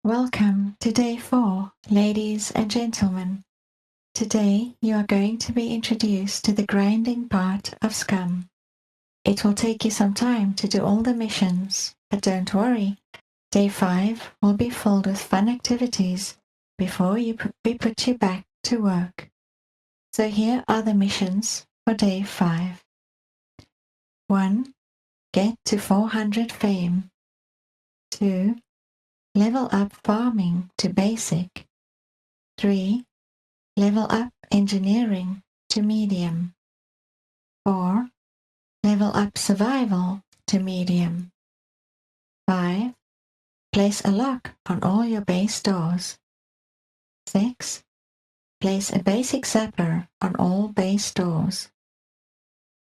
Welcome to day 4, ladies and gentlemen. Today you are going to be introduced to the grinding part of Scum. It will take you some time to do all the missions, but don't worry, day 5 will be filled with fun activities before we put you back to work. So here are the missions for day 5. 1. Get to 400 fame. 2. Level up farming to basic. 3. Level up engineering to medium. 4. Level up survival to medium. 5. Place a lock on all your base doors. 6. Place a basic zapper on all base doors.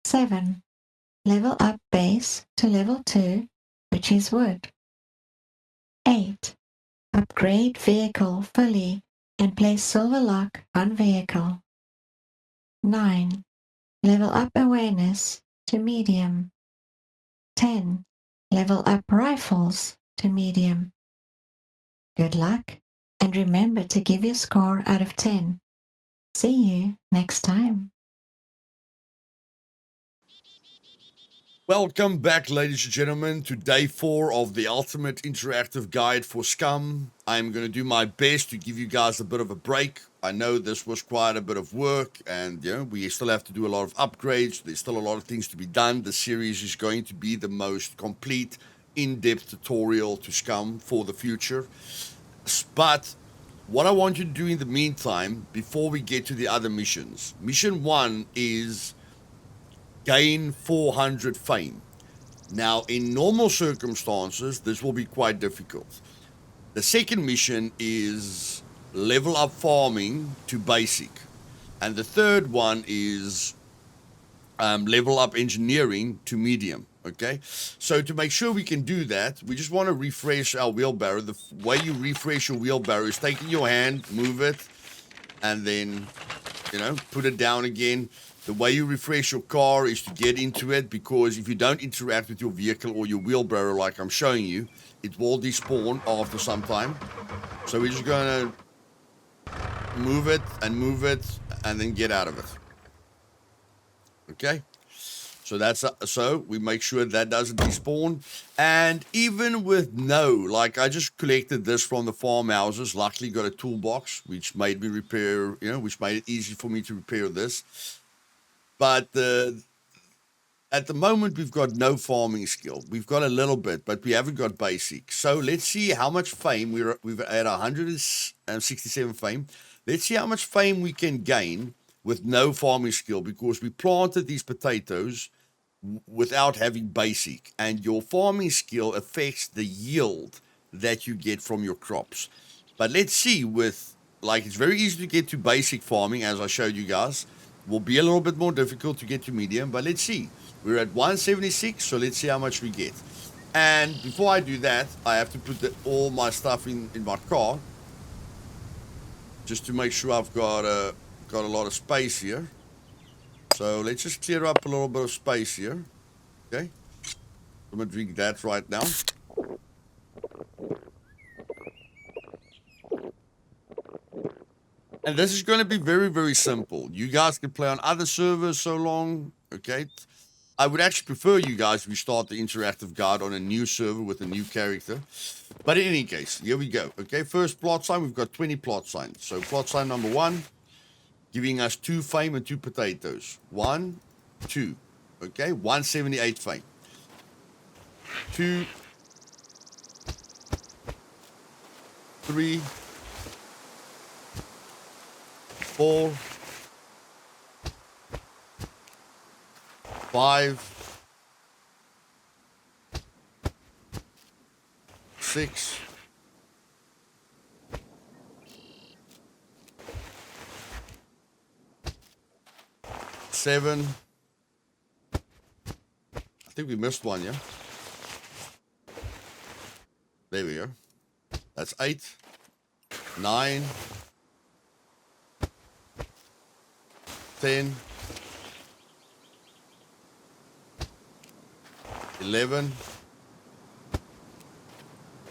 7. Level up base to level 2, which is wood. 8. Upgrade vehicle fully and place silver lock on vehicle. 9. Level up awareness to medium. 10. Level up rifles to medium. Good luck, and remember to give your score out of 10. See you next time. Welcome back, ladies and gentlemen, to day 4 of the Ultimate Interactive Guide for Scum. I'm going to do my best to give you guys a bit of a break. I know this was quite a bit of work, and we still have to do a lot of upgrades. There's still a lot of things to be done. The series is going to be the most complete, in-depth tutorial to Scum for the future. But what I want you to do in the meantime, before we get to the other missions, mission 1 is gain 400 fame. Now, in normal circumstances, this will be quite difficult. The second mission is level up farming to basic. And the third one is level up engineering to medium. Okay, so to make sure we can do that, we just want to refresh our wheelbarrow. The way you refresh your wheelbarrow is take in your hand, move it, and then, put it down again. The way you refresh your car is to get into it, because if you don't interact with your vehicle or your wheelbarrow like I'm showing you, it will despawn after some time. So we're just going to move it, and then get out of it. Okay? So so we make sure that doesn't despawn. And even with like I just collected this from the farmhouses, luckily got a toolbox, which made me repair, which made it easy for me to repair this. But at the moment, we've got no farming skill. We've got a little bit, but we haven't got basic. So let's see how much fame we've at 167 fame. Let's see how much fame we can gain with no farming skill, because we planted these potatoes without having basic, and your farming skill affects the yield that you get from your crops. But let's see, it's very easy to get to basic farming, as I showed you guys. Will be a little bit more difficult to get to medium, but let's see. We're at 176, so let's see how much we get. And before I do that, I have to put all my stuff in my car, just to make sure I've got a lot of space here. So let's just clear up a little bit of space here. Okay, I'm gonna drink that right now. And this is going to be very, very simple. You guys can play on other servers so long, okay? I would actually prefer you guys if we start the interactive guide on a new server with a new character. But in any case, here we go. Okay, first plot sign, we've got 20 plot signs. So plot sign number 1, giving us 2 fame and 2 potatoes. 1, 2. Okay, 178 fame. 2, 3, 4, 5, 6, 7. I think we missed one, yeah? There we go. That's 8, 9, 10, 11,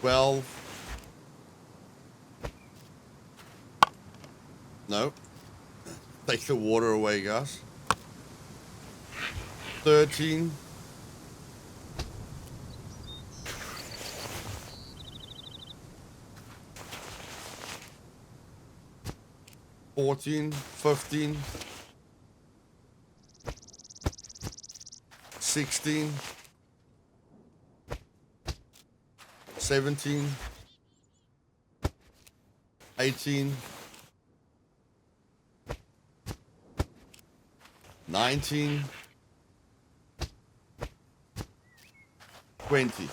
12, No. Take the water away, guys. 13. 14, 15, 16, 17, 18, 19, 20.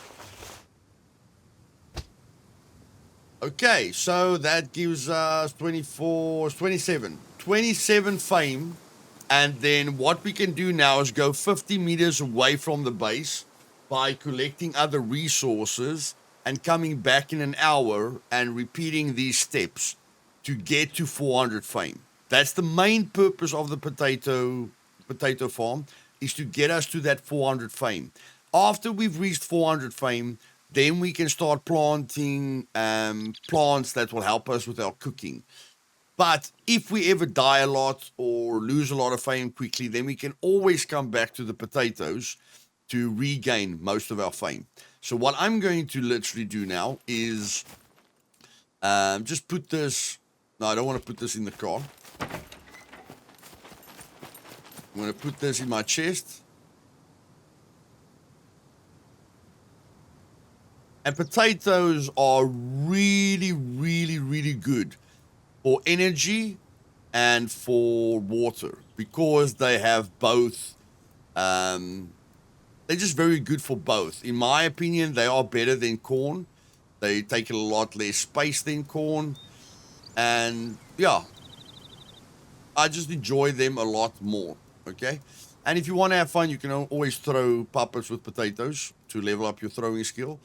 Okay, so that gives us 24, 27. 27 fame. And then what we can do now is go 50 meters away from the base by collecting other resources and coming back in an hour and repeating these steps to get to 400 fame. That's the main purpose of the potato farm, is to get us to that 400 fame. After we've reached 400 fame, then we can start planting plants that will help us with our cooking. But if we ever die a lot or lose a lot of fame quickly, then we can always come back to the potatoes to regain most of our fame. So what I'm going to literally do now is just put this. No, I don't want to put this in the car. I'm going to put this in my chest. And potatoes are really, really, really good for energy and for water, because they have both. They're just very good for both. In my opinion, they are better than corn. They take a lot less space than corn. And yeah, I just enjoy them a lot more. Okay. And if you want to have fun, you can always throw puppets with potatoes to level up your throwing skill.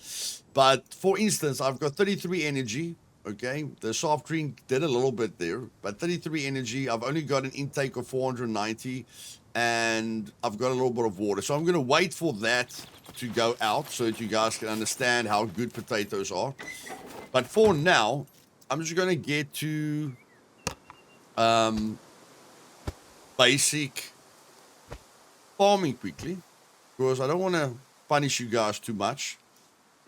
But for instance, I've got 33 energy. Okay, the soft drink did a little bit there, but 33 energy. I've only got an intake of 490, and I've got a little bit of water. So I'm going to wait for that to go out so that you guys can understand how good potatoes are. But for now, I'm just going to get to basic farming quickly, because I don't want to punish you guys too much.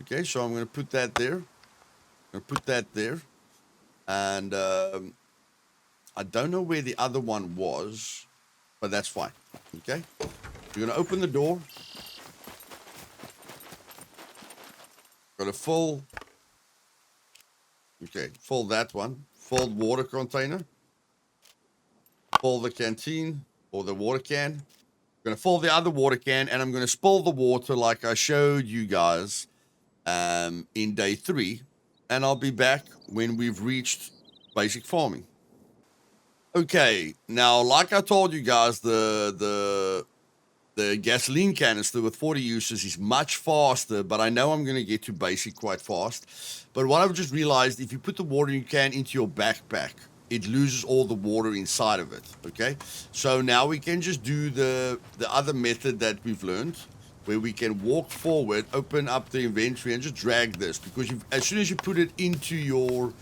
Okay, so I'm going to put that there. I'm going to put that there. And I don't know where the other one was, but that's fine. Okay, you're going to open the door. Got to fill. Okay, fill that one. Fill water container. Fill the canteen or the water can. I'm going to fill the other water can, and I'm going to spill the water like I showed you guys in day 3. And I'll be back when we've reached basic farming. Okay, now like I told you guys, the gasoline canister with 40 uses is much faster, but I know I'm going to get to basic quite fast. But what I've just realized, if you put the watering can into your backpack, it loses all the water inside of it, okay? So now we can just do the other method that we've learned, where we can walk forward, open up the inventory, and just drag this, because as soon as you put it into your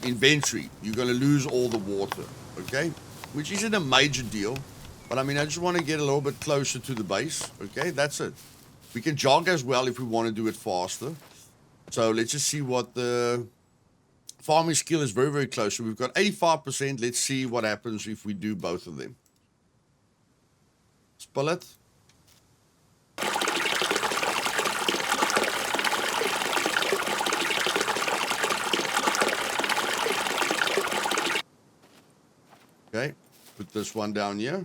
inventory, you're going to lose all the water, okay? Which isn't a major deal, but I mean, I just want to get a little bit closer to the base, okay? That's it. We can jog as well if we want to do it faster. So let's just see what the farming skill is. Very, very close. So we've got 85%. Let's see what happens if we do both of them. Spill it. Okay, put this one down here.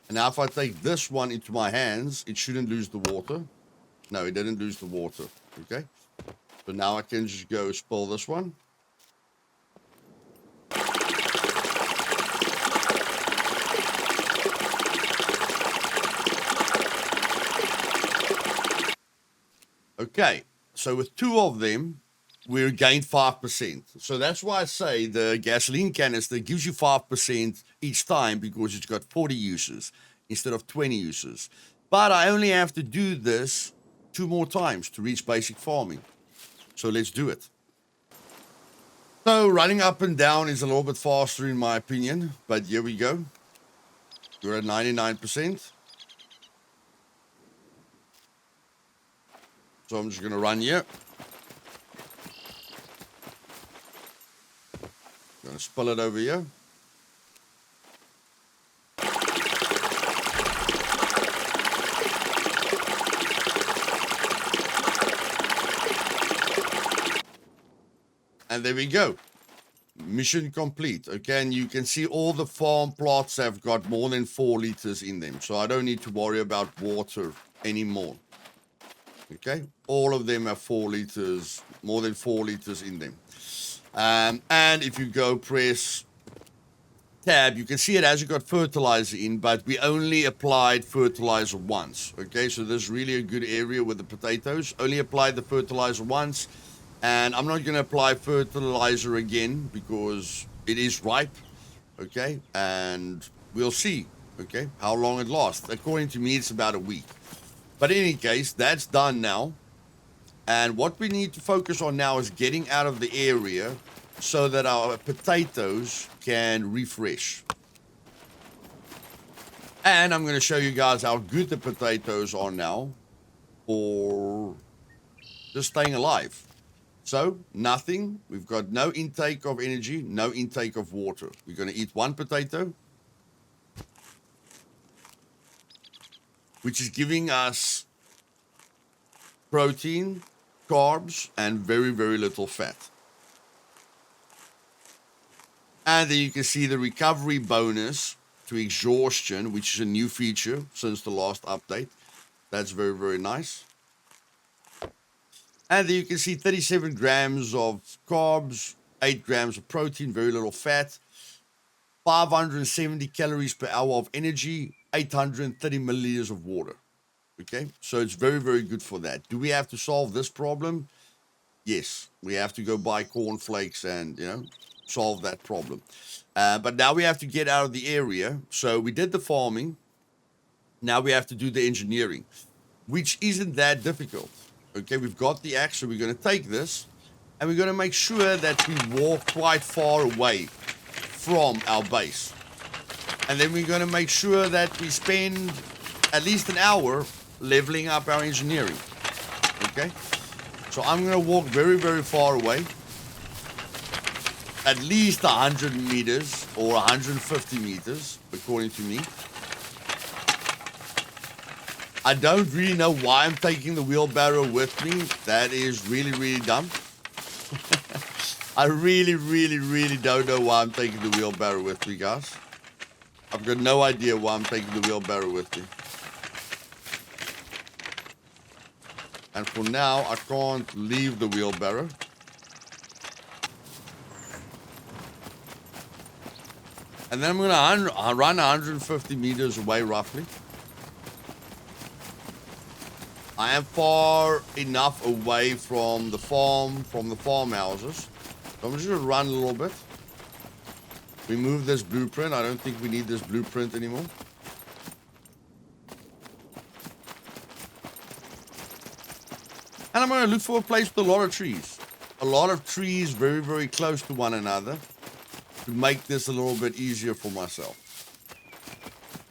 And now if I take this one into my hands, it shouldn't lose the water. No, it didn't lose the water. Okay, so now I can just go spill this one. Okay, so with 2 of them, we gained 5%. So that's why I say the gasoline canister gives you 5% each time, because it's got 40 uses instead of 20 uses. But I only have to do this 2 more times to reach basic farming. So let's do it. So running up and down is a little bit faster in my opinion, but here we go. We're at 99%. So I'm just going to run here. Going to spill it over here. And there we go. Mission complete. Okay, and you can see all the farm plots have got more than 4 liters in them. So I don't need to worry about water anymore. Okay, all of them have 4 liters, more than 4 liters in them. And if you go press tab, you can see it has got fertilizer in, but we only applied fertilizer once. Okay, so this is really a good area with the potatoes. Only applied the fertilizer once. And I'm not going to apply fertilizer again because it is ripe, okay? And we'll see, okay, how long it lasts. According to me, it's about a week. But in any case, that's done now. And what we need to focus on now is getting out of the area so that our potatoes can refresh. And I'm going to show you guys how good the potatoes are now for just staying alive. So, nothing. We've got no intake of energy, no intake of water. We're going to eat one potato, which is giving us protein, carbs, and very, very little fat. And then you can see the recovery bonus to exhaustion, which is a new feature since the last update. That's very, very nice. And then you can see 37 grams of carbs, 8 grams of protein, very little fat, 570 calories per hour of energy, 830 milliliters of water. Okay, so it's very, very good for that. Do we have to solve this problem? Yes, we have to go buy cornflakes and, solve that problem. But now we have to get out of the area. So we did the farming. Now we have to do the engineering, which isn't that difficult. Okay, we've got the axe, so we're going to take this, and we're going to make sure that we walk quite far away from our base. And then we're going to make sure that we spend at least an hour leveling up our engineering. Okay, so I'm going to walk very, very far away, at least 100 meters or 150 meters, according to me. I don't really know why I'm taking the wheelbarrow with me. That is really, really dumb. I really, really, really don't know why I'm taking the wheelbarrow with me, guys. I've got no idea why I'm taking the wheelbarrow with me. And for now, I can't leave the wheelbarrow. And then I'm going to run 150 meters away, roughly. I am far enough away from the farmhouses. So I'm just going to run a little bit. Remove this blueprint. I don't think we need this blueprint anymore. And I'm going to look for a place with a lot of trees. A lot of trees very, very close to one another to make this a little bit easier for myself.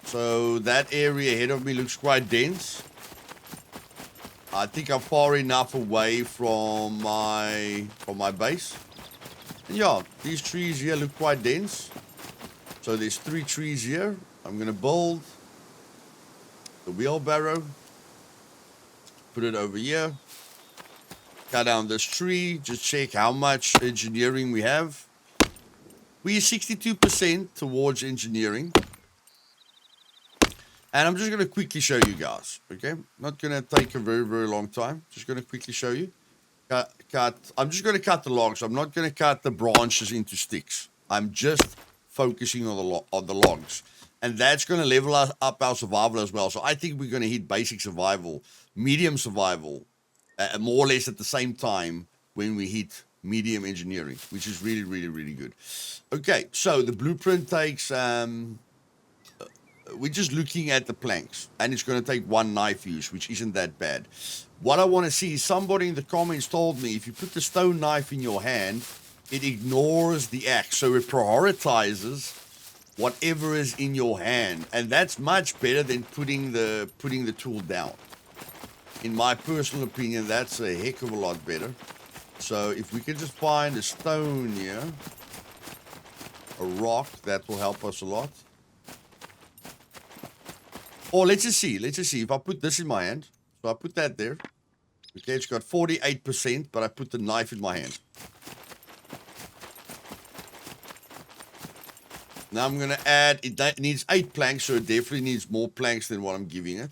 So that area ahead of me looks quite dense. I think I'm far enough away from my base. And yeah, these trees here look quite dense. So there's 3 trees here. I'm going to build the wheelbarrow. Put it over here. Cut down this tree. Just check how much engineering we have. We're 62% towards engineering. And I'm just going to quickly show you guys, okay? Not going to take a very, very long time. Just going to quickly show you. I'm just going to cut the logs. I'm not going to cut the branches into sticks. I'm just focusing on the logs. And that's going to level up our survival as well. So I think we're going to hit basic survival, medium survival, more or less at the same time when we hit medium engineering, which is really, really, really good. Okay, so the blueprint takes... we're just looking at the planks, and it's going to take 1 knife use, which isn't that bad. What I want to see is somebody in the comments told me if you put the stone knife in your hand, it ignores the axe. So it prioritizes whatever is in your hand. And that's much better than putting the tool down. In my personal opinion, that's a heck of a lot better. So if we can just find a stone here, a rock, that will help us a lot. Or let's just see. If I put this in my hand, so I put that there. Okay, it's got 48%, but I put the knife in my hand. Now I'm going to add, it needs 8 planks, so it definitely needs more planks than what I'm giving it.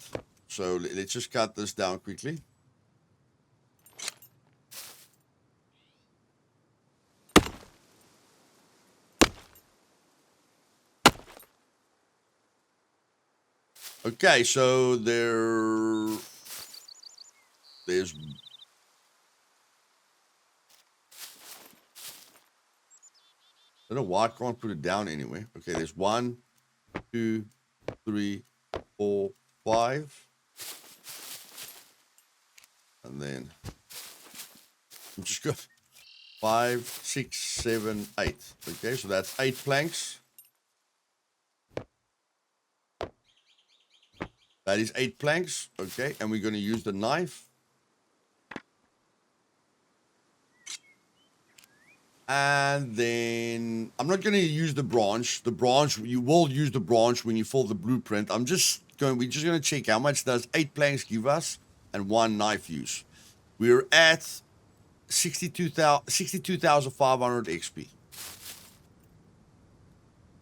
So let's just cut this down quickly. Okay, so there's... I don't know why I can't put it down anyway. Okay, there's 1, 2, 3, 4, 5. And then I'm just got 5, 6, 7, 8. Okay, so that's 8 planks. That is 8 planks. Okay, and we're going to use the knife. And then I'm not going to use the branch. The branch, you will use the branch when you fill the blueprint. We're just going to check how much does 8 planks give us and 1 knife use. We're at 62,500 XP.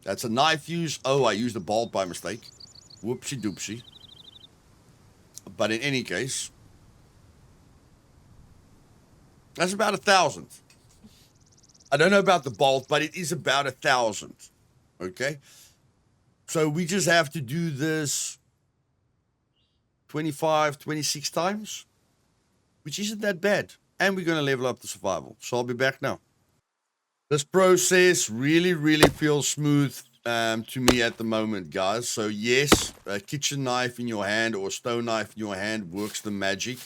That's a knife use. Oh, I used the bolt by mistake. Whoopsie doopsie. But in any case, that's about 1,000. I don't know about the bolt, but it is about 1,000. Okay? So we just have to do this 25, 26 times, which isn't that bad. And we're going to level up the survival. So I'll be back now. This process really, really feels smooth to me at the moment, guys. So yes, a kitchen knife in your hand or a stone knife in your hand works the magic.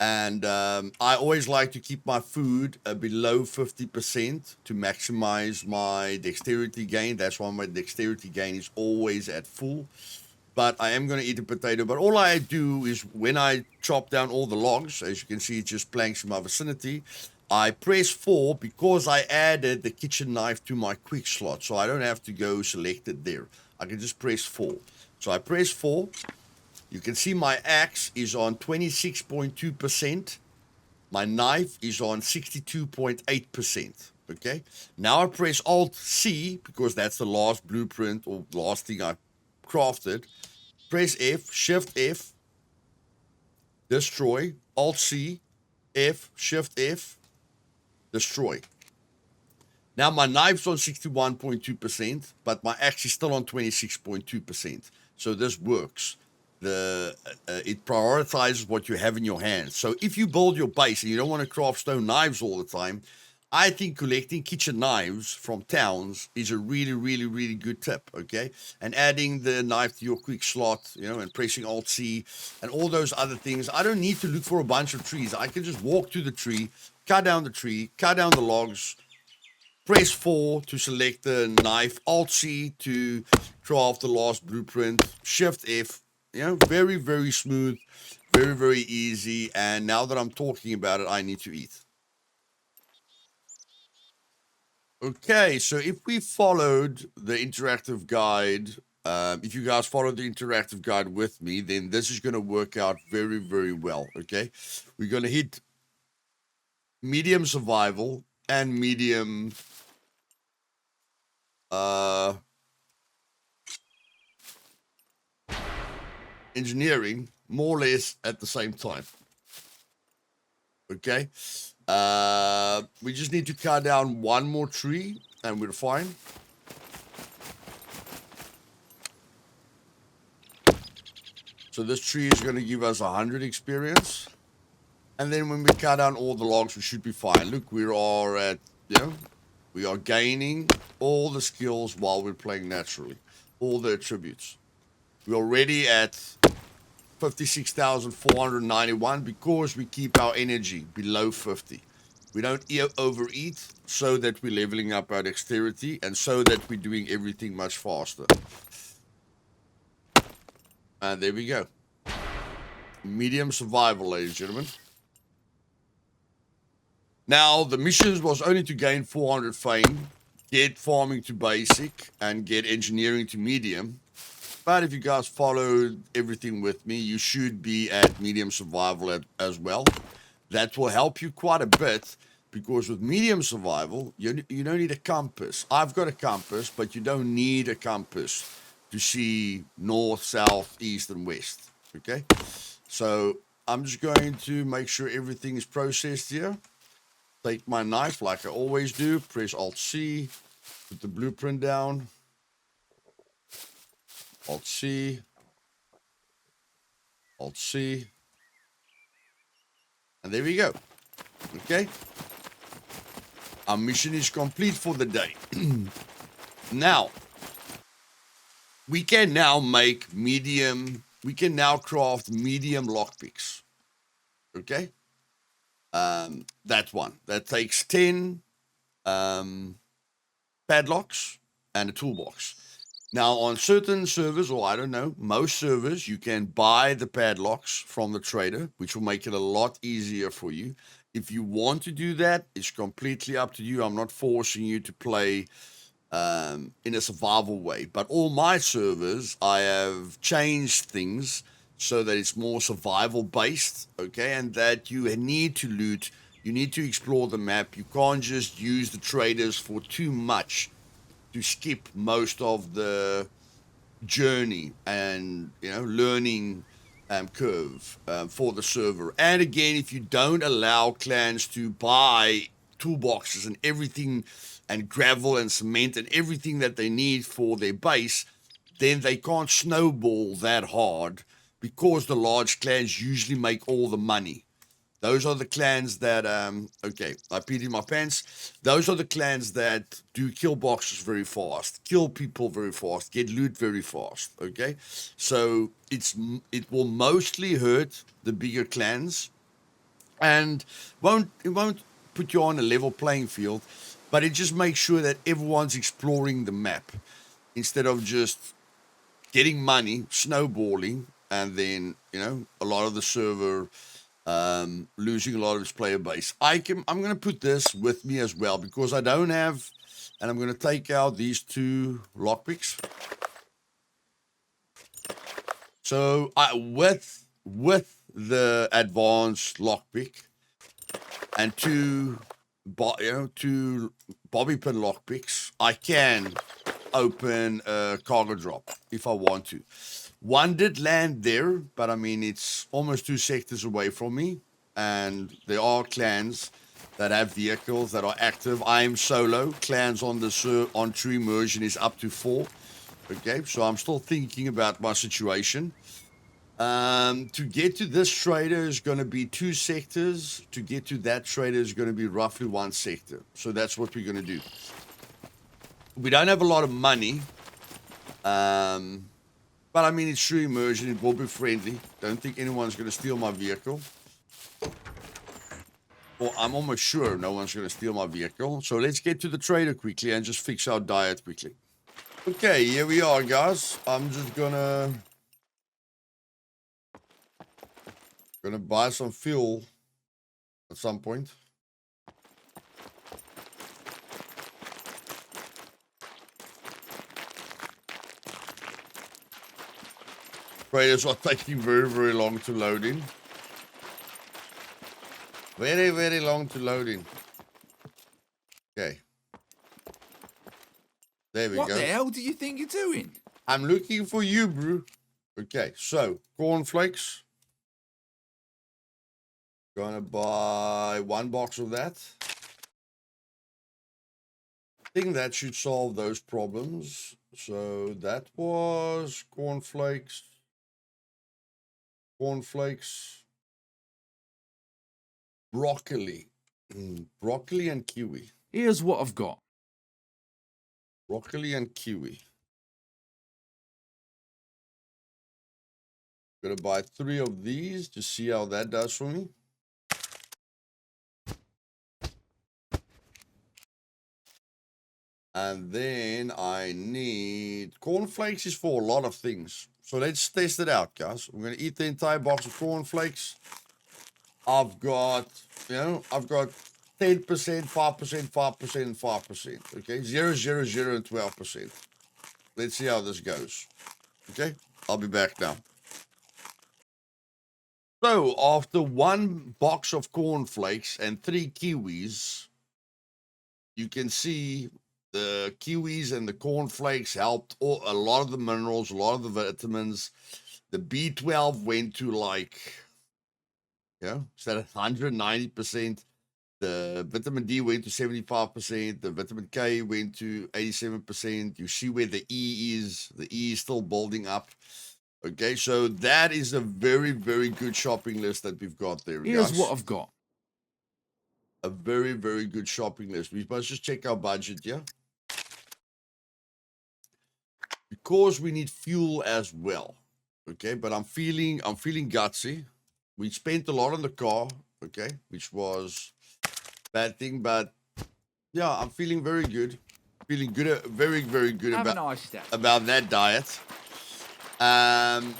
And I always like to keep my food below 50% to maximize my dexterity gain. That's why my dexterity gain is always at full. But I am going to eat a potato. But all I do is when I chop down all the logs, as you can see, it's just planks in my vicinity, I press 4 because I added the kitchen knife to my quick slot. So I don't have to go select it there. I can just press 4. So I press 4. You can see my axe is on 26.2%. My knife is on 62.8%. Okay. Now I press Alt-C because that's the last blueprint or last thing I crafted. Press F, Shift F, destroy, Alt-C, F, Shift F, destroy. Now my knife's on 61.2%, but my axe is still on 26.2%. So this works. It prioritizes what you have in your hand. So if you build your base and you don't want to craft stone knives all the time, I think collecting kitchen knives from towns is a really, really, really good tip, okay? And adding the knife to your quick slot, and pressing Alt-C and all those other things. I don't need to look for a bunch of trees. I can just walk to the tree, cut down the tree, cut down the logs, press 4 to select the knife, Alt-C to craft the last blueprint, Shift F. Very, very smooth, very, very easy. And now that I'm talking about it, I need to eat. Okay, so if we followed the interactive guide, if you guys follow the interactive guide with me, then this is going to work out very, very well, okay? We're going to hit medium survival and medium engineering more or less at the same time. Okay, we just need to cut down one more tree and we're fine. So this tree is going to give us 100 experience, and then when we cut down all the logs, we should be fine. Look, we are at, we are gaining all the skills while we're playing naturally, all the attributes. We're already at 56,491 because we keep our energy below 50. We don't overeat, so that we're leveling up our dexterity, and so that we're doing everything much faster. And there we go. Medium survival, ladies and gentlemen. Now, the missions was only to gain 400 fame, get farming to basic, and get engineering to medium. But if you guys followed everything with me, you should be at medium survival as well. That will help you quite a bit, because with medium survival, you don't need a compass. I've got a compass, but you don't need a compass to see north, south, east, and west. Okay? So I'm just going to make sure everything is processed here. Take my knife like I always do, press Alt-C, put the blueprint down, Alt-C, Alt-C, and there we go. Okay? Our mission is complete for the day. Now, we can now make medium, we can now craft medium lockpicks. Okay? That one. That takes 10 padlocks and a toolbox. Now, on certain servers, or I don't know, most servers, you can buy the padlocks from the trader, which will make it a lot easier for you. If you want to do that, it's completely up to you. I'm not forcing you to play in a survival way. But all my servers, I have changed things so that it's more survival based, okay? And that you need to loot, you need to explore the map. You can't just use the traders for too much to skip most of the journey and learning curve for the server. And again, if you don't allow clans to buy toolboxes and everything, and gravel and cement and everything that they need for their base, then they can't snowball that hard, because the large clans usually make all the money. Those are the clans that, okay, I peed in my pants. Those are the clans that do kill boxes very fast, kill people very fast, get loot very fast, okay? So it will mostly hurt the bigger clans, and it won't put you on a level playing field, but it just makes sure that everyone's exploring the map instead of just getting money, snowballing, and then, a lot of the server losing a lot of its player base. I'm going to put this with me as well, because I don't have, and I'm going to take out these 2 lockpicks. So with the advanced lockpick and 2 bobby pin lockpicks, I can open a cargo drop if I want to. One did land there, but I mean, it's almost 2 sectors away from me, and there are clans that have vehicles that are active. I am solo. Clans on on True Immersion is up to 4. Okay, so I'm still thinking about my situation. To get to this trader is going to be 2 sectors. To get to that trader is going to be roughly 1 sector. So that's what we're going to do. We don't have a lot of money. But I mean, it's True Immersion. It will be friendly. Don't think anyone's going to steal my vehicle. Well, I'm almost sure no one's going to steal my vehicle. So let's get to the trader quickly and just fix our diet quickly. Okay, here we are, guys. I'm just gonna buy some fuel at some point. Traders are taking very, very long to load in. Very, very long to load in. Okay. There we go. What the hell do you think you're doing? I'm looking for you, bro. Okay, so cornflakes. Gonna buy 1 box of that. I think that should solve those problems. So that was cornflakes. Broccoli. Broccoli and kiwi. Here's what I've got. Broccoli and kiwi. Gonna buy 3 of these to see how that does for me. And then I need cornflakes is for a lot of things. So let's test it out, guys. I'm going to eat the entire box of cornflakes. I've got 10%, 5%, 5%, and 5%. Okay, 0, 0, 0, and 12%. Let's see how this goes. Okay, I'll be back now. So after one box of cornflakes and 3 kiwis, you can see the kiwis and the cornflakes helped a lot of the minerals, a lot of the vitamins. The B12 went to is that 190%? The vitamin D went to 75%. The vitamin K went to 87%. You see where the E is. The E is still building up. Okay, so that is a very, very good shopping list that we've got there, Here's guys. what I've got. A very, very good shopping list. We must just check our budget, yeah? Because we need fuel as well. Okay, but I'm feeling gutsy. We spent a lot on the car, okay, which was bad thing, but yeah, I'm feeling very good. Feeling good, very, very good Have a nice day. about that diet. And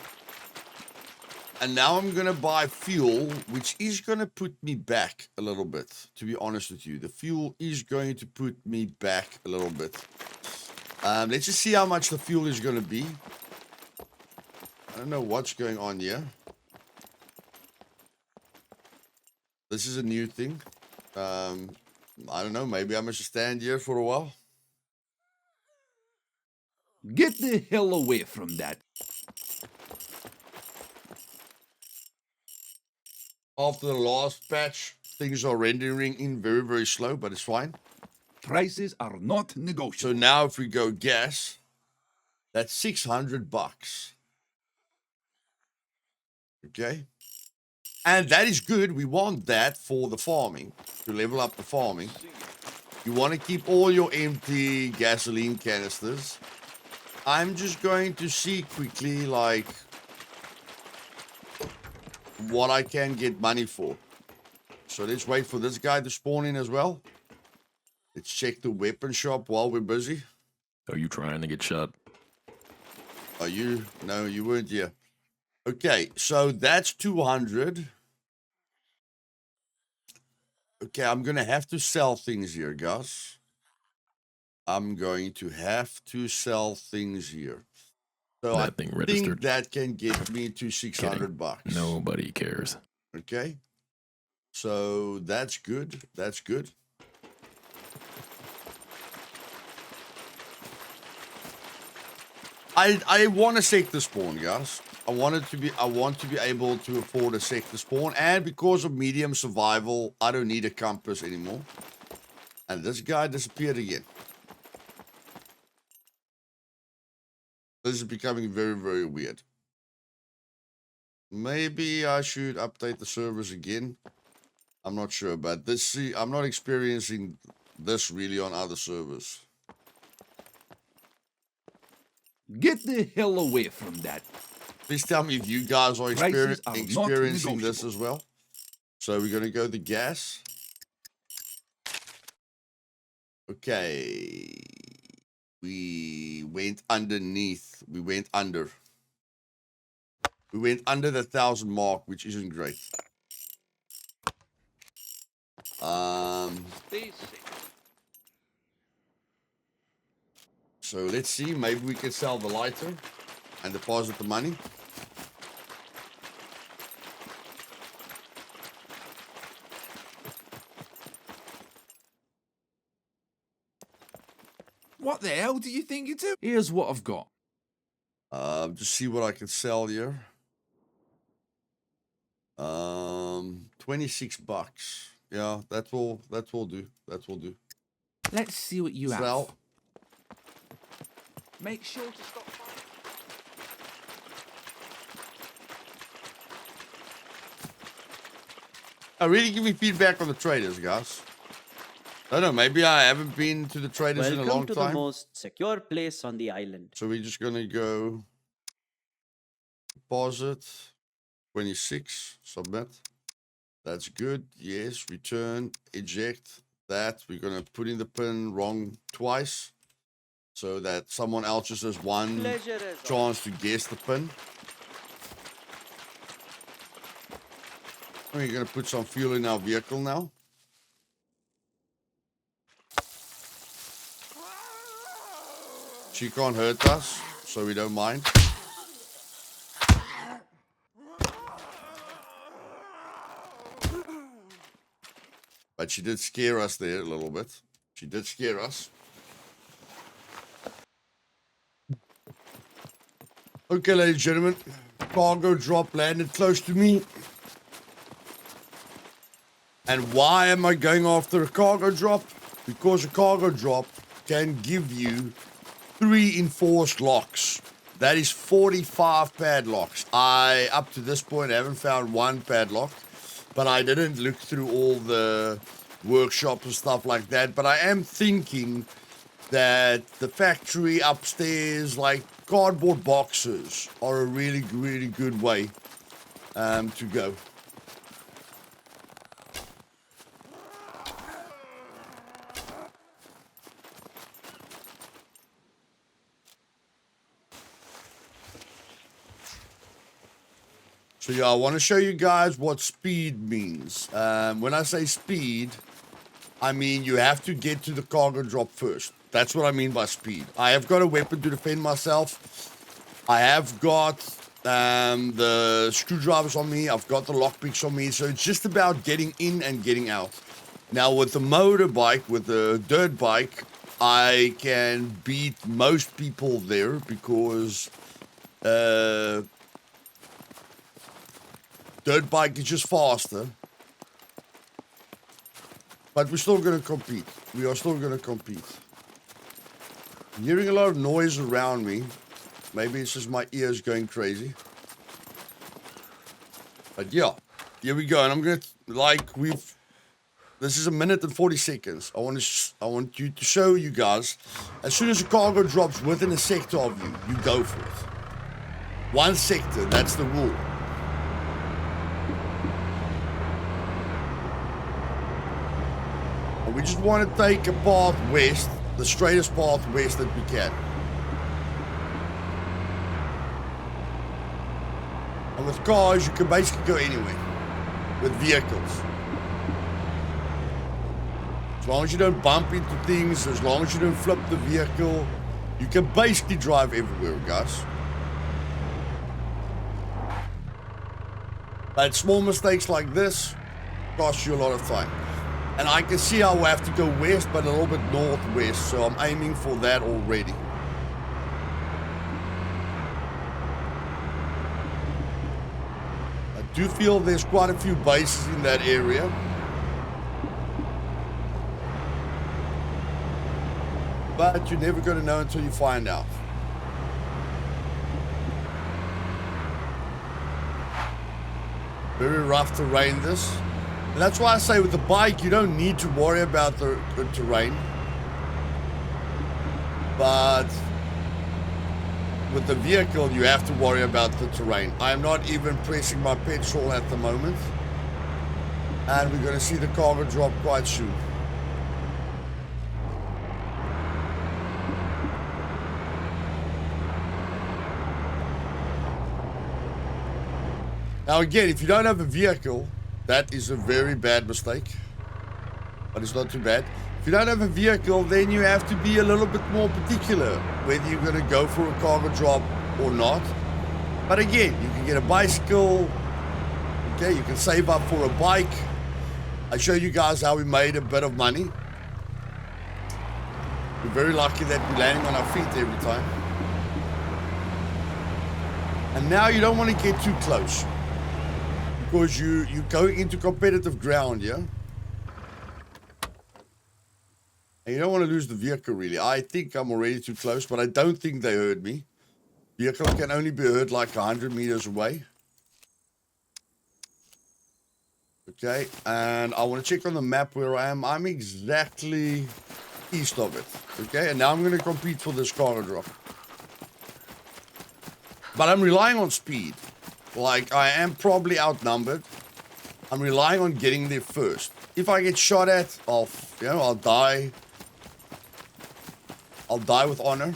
now I'm going to buy fuel, which is going to put me back a little bit, to be honest with you. The fuel is going to put me back a little bit. Let's just see how much the fuel is going to be. I don't know what's going on here. This is a new thing. I don't know. Maybe I must stand here for a while. Get the hell away from that. After the last patch, things are rendering in very, very slow, but it's fine. Prices are not So negotiable. now if we go gas, that's $600. Okay. And that is good. We want that for the farming, to level up the farming. You want to keep all your empty gasoline canisters. I'm just going to see quickly, what I can get money for. So let's wait for this guy to spawn in as well. Let's check the weapon shop while we're busy. Are you trying to get shot? Are you? No, you weren't here. Okay, so that's 200. Okay, I'm going to have to sell things here, guys. I'm going to have to sell things here. So That I thing think registered. that can get me to $600. Nobody cares. Okay. So that's good. That's good. I want a sector spawn, guys. I want to be able to afford a sector spawn, and because of medium survival, I don't need a compass anymore. And this guy disappeared again. This is becoming very, very weird. Maybe I should update the servers again. I'm not sure, but I'm not experiencing this really on other servers. Get the hell away from that. Please tell me if you guys are Prices are not experiencing this negotiable. as well. So we're going to go to gas. Okay. We went underneath. We went under. We went under the 1,000 mark, which isn't great. So let's see. Maybe we can sell the lighter and deposit the money. What the hell do you think you're doing? Here's what I've got. Just see what I can sell here. $26. Yeah, that will do. That will do. Let's see what you Sell. have. Make sure to stop fighting. Really give me feedback on the traders, guys. I don't know, maybe I haven't been to the traders in a long Welcome to the time. most secure place on the island. So we're just gonna go deposit 26, submit. That's good. Yes, return, eject that. We're gonna put in the pin wrong twice. so that someone else just has one Pleasure is all. chance to guess the pin. We're going to put some fuel in our vehicle now. She can't hurt us, so we don't mind. But she did scare us there a little bit. She did scare us. Okay, ladies and gentlemen. Cargo drop landed close to me. And why am I going after a cargo drop? Because a cargo drop can give you 3 enforced locks. That is 45 padlocks. Up to this point, haven't found one padlock. But I didn't look through all the workshops and stuff like that. But I am thinking that the factory upstairs, like cardboard boxes, are a really, really good way to go. So yeah, I want to show you guys what speed means. When I say speed, I mean you have to get to the cargo drop first. That's what I mean by speed. I have got a weapon to defend myself. I have got the screwdrivers on me. I've got the lockpicks on me. So it's just about getting in and getting out. Now with the motorbike, with the dirt bike, I can beat most people there because dirt bike is just faster. But we're still going to compete. We are still going to compete. I'm hearing a lot of noise around me. Maybe it's just my ears going crazy. But yeah, here we go. And I'm going to, this is 1 minute and 40 seconds. I want you to show you guys, as soon as a cargo drops within a sector of you, you go for it. 1 sector, that's the rule. And we just want to take a path west, the straightest path west that we can. And with cars, you can basically go anywhere. With vehicles. As long as you don't bump into things, as long as you don't flip the vehicle, you can basically drive everywhere, guys. But small mistakes like this cost you a lot of time. And I can see I will have to go west, but a little bit northwest, so I'm aiming for that already. I do feel there's quite a few bases in that area. But you're never going to know until you find out. Very rough terrain this. And that's why I say with the bike, you don't need to worry about the terrain. But with the vehicle, you have to worry about the terrain. I am not even pressing my petrol at the moment. And we're going to see the cargo drop quite soon. Now again, if you don't have a vehicle, that is a very bad mistake. But it's not too bad. If you don't have a vehicle, then you have to be a little bit more particular whether you're going to go for a cargo drop or not. But again, you can get a bicycle. Okay, you can save up for a bike. I show you guys how we made a bit of money. We're very lucky that we're landing on our feet every time. And now you don't want to get too close. Because you're going into competitive ground, yeah? And you don't want to lose the vehicle, really. I think I'm already too close, but I don't think they heard me. Vehicle can only be heard like 100 meters away. Okay, and I want to check on the map where I am. I'm exactly east of it. Okay, and now I'm going to compete for this cargo drop. But I'm relying on speed. Like, I am probably outnumbered. I'm relying on getting there first. If I get shot at, I'll die. I'll die with honor.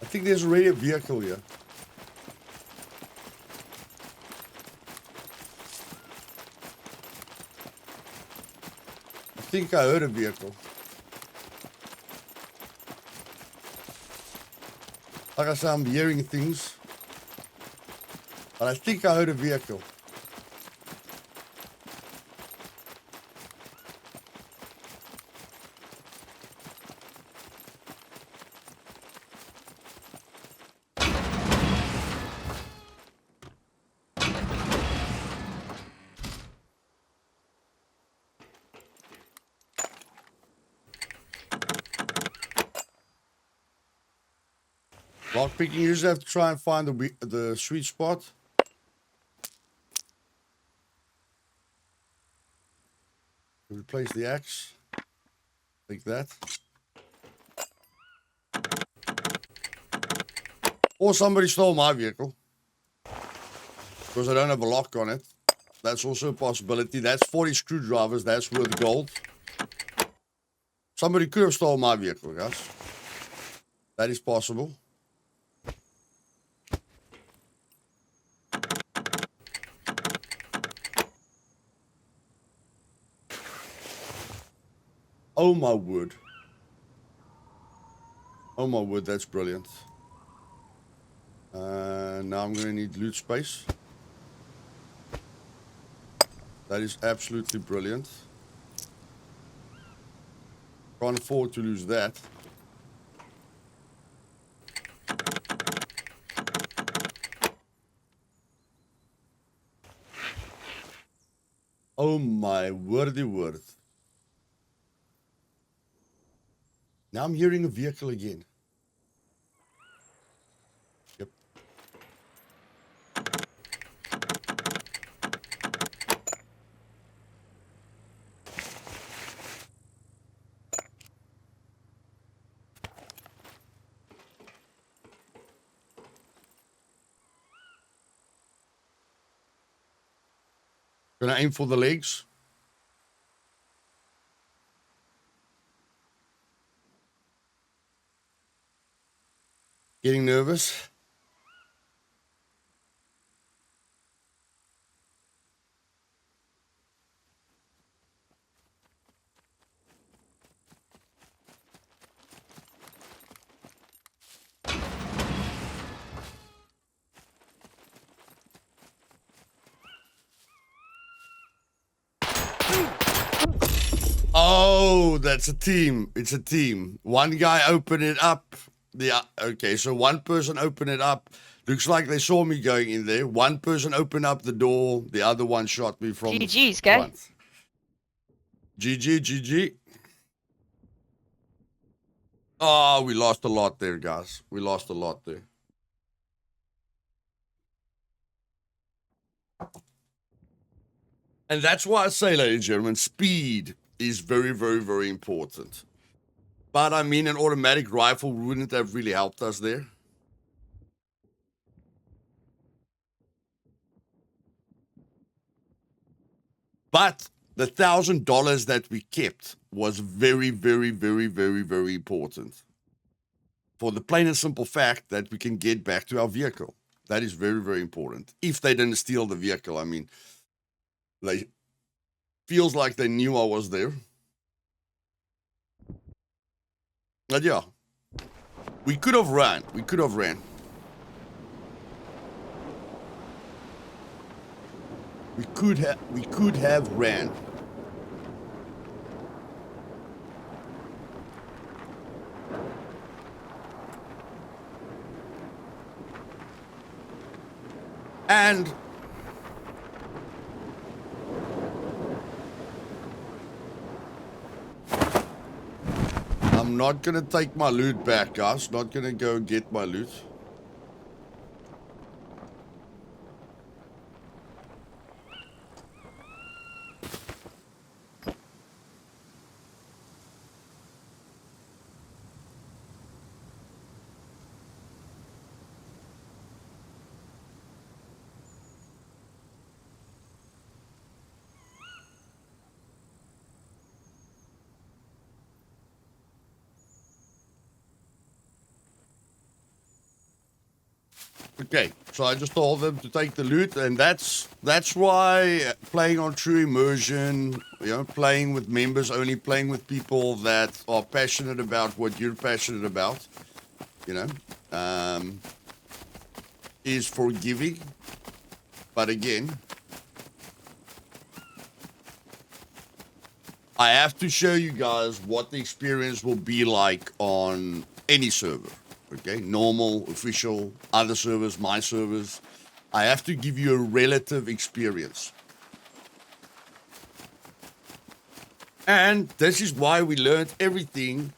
I think there's already a vehicle here. I think I heard a vehicle. Like I said, I'm hearing things. But I think I heard a vehicle. Lockpicking, you usually have to try and find the sweet spot. Replace the axe. Like that. Or somebody stole my vehicle. Because I don't have a lock on it. That's also a possibility. That's 40 screwdrivers. That's worth gold. Somebody could have stolen my vehicle, guys. That is possible. Oh my word. Oh my word, that's brilliant. Now I'm going to need loot space. That is absolutely brilliant. Can't afford to lose that. Oh my wordy word. Now I'm hearing a vehicle again. Yep. Gonna aim for the legs. Getting nervous. Oh, that's a team. It's a team. One guy opened it up. Okay, so one person opened it up. Looks like they saw me going in there. One person opened up the door. The other one shot me from GG's, the guy. front. GG, GG. Oh, we lost a lot there, guys. We lost a lot there. And that's why I say, ladies and gentlemen, speed is very, very, very important. But I mean, an automatic rifle wouldn't have really helped us there. But the $1,000 that we kept was very, very, very, very, very important. For the plain and simple fact that we can get back to our vehicle. That is very, very important. If they didn't steal the vehicle, I mean, they feels like they knew I was there. But yeah, we could have ran. We could have ran. We could have ran. And I'm not gonna take my loot back, guys. Not gonna go get my loot. Okay, so I just told them to take the loot, and that's why playing on true immersion, playing with members only, playing with people that are passionate about what you're passionate about, is forgiving. But again, I have to show you guys what the experience will be like on any server. Okay, normal, official, other servers, my servers. I have to give you a relative experience. And this is why we learned everything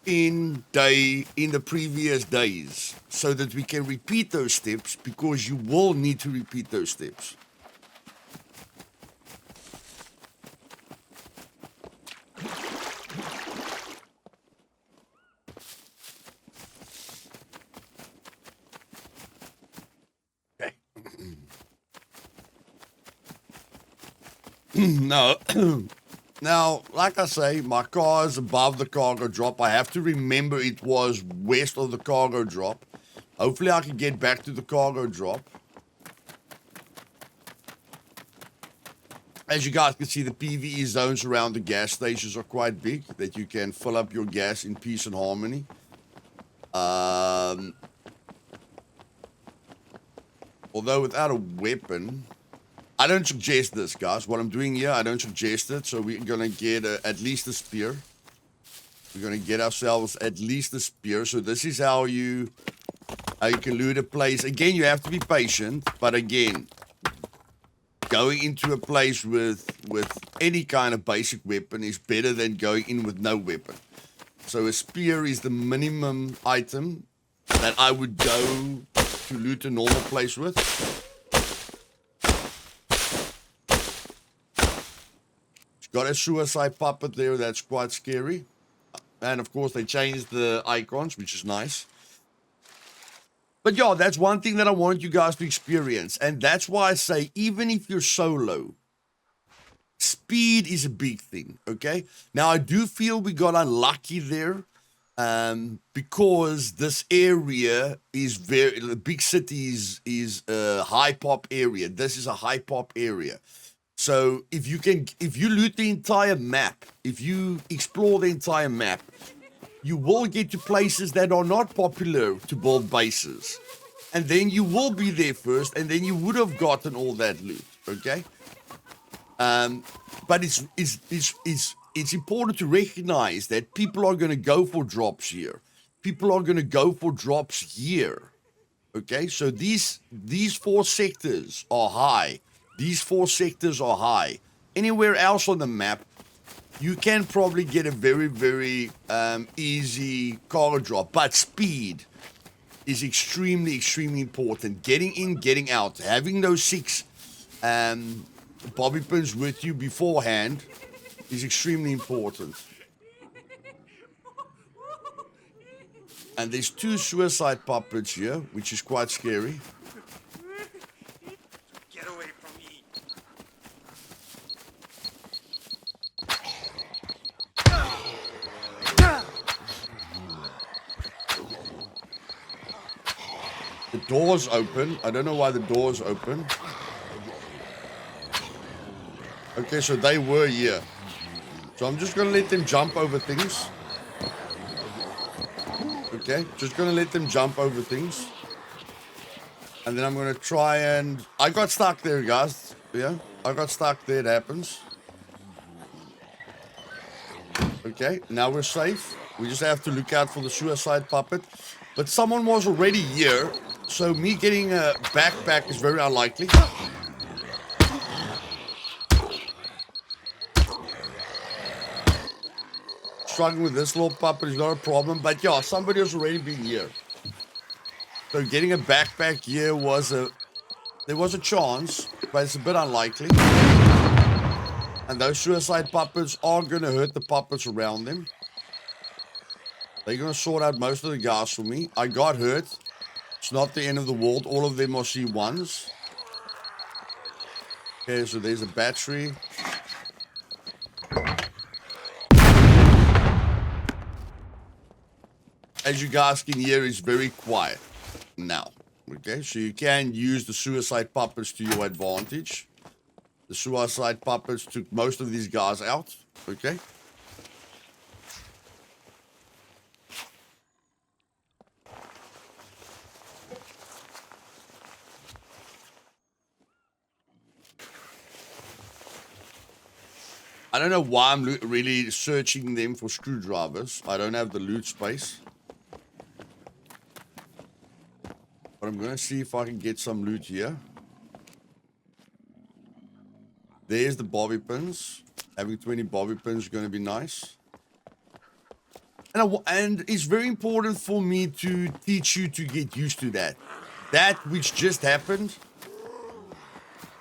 in the previous days, so that we can repeat those steps, because you will need to repeat those steps. Now, like I say, my car is above the cargo drop. I have to remember it was west of the cargo drop. Hopefully I can get back to the cargo drop. As you guys can see, the PvE zones around the gas stations are quite big, that you can fill up your gas in peace and harmony. Although without a weapon... I don't suggest this, guys. What I'm doing here, I don't suggest it. So we're going to get at least a spear. We're going to get ourselves at least a spear. So this is how you can loot a place. Again, you have to be patient. But again, going into a place with any kind of basic weapon is better than going in with no weapon. So a spear is the minimum item that I would go to loot a normal place with. Got a suicide puppet there, that's quite scary. And of course they changed the icons, which is nice. But yeah, that's one thing that I wanted you guys to experience. And that's why I say, even if you're solo, speed is a big thing, okay? Now I do feel we got unlucky there. Because this area is the big city is a high pop area. This is a high pop area. So if you loot the entire map, if you explore the entire map, you will get to places that are not popular to build bases. And then you will be there first, and then you would have gotten all that loot, okay? But it's important to recognize that people are going to go for drops here. People are going to go for drops here, okay? So these 4 sectors are high. These 4 sectors are high. Anywhere else on the map, you can probably get a very, very easy cargo drop. But speed is extremely, extremely important. Getting in, getting out. Having those 6 bobby pins with you beforehand is extremely important. And there's 2 suicide puppets here, which is quite scary. The door's open. I don't know why the door's open. Okay, so they were here. So I'm just going to let them jump over things. Okay, just going to let them jump over things. And then I'm going to try and... I got stuck there, guys. Yeah, I got stuck there. It happens. Okay, now we're safe. We just have to look out for the suicide puppet. But someone was already here. So me getting a backpack is very unlikely. Struggling with this little puppet is not a problem. But yeah, somebody has already been here. So getting a backpack here was there was a chance, but it's a bit unlikely. And those suicide puppets are going to hurt the puppets around them. They're going to sort out most of the guys for me. I got hurt. It's not the end of the world. All of them are C1s. Okay, so there's a battery. As you guys can hear, it's very quiet now. Okay, so you can use the suicide puppets to your advantage. The suicide puppets took most of these guys out. Okay. I don't know why I'm really searching them for screwdrivers. I don't have the loot space. But I'm going to see if I can get some loot here. There's the bobby pins. Having 20 bobby pins is going to be nice. And it's very important for me to teach you to get used to that. That which just happened,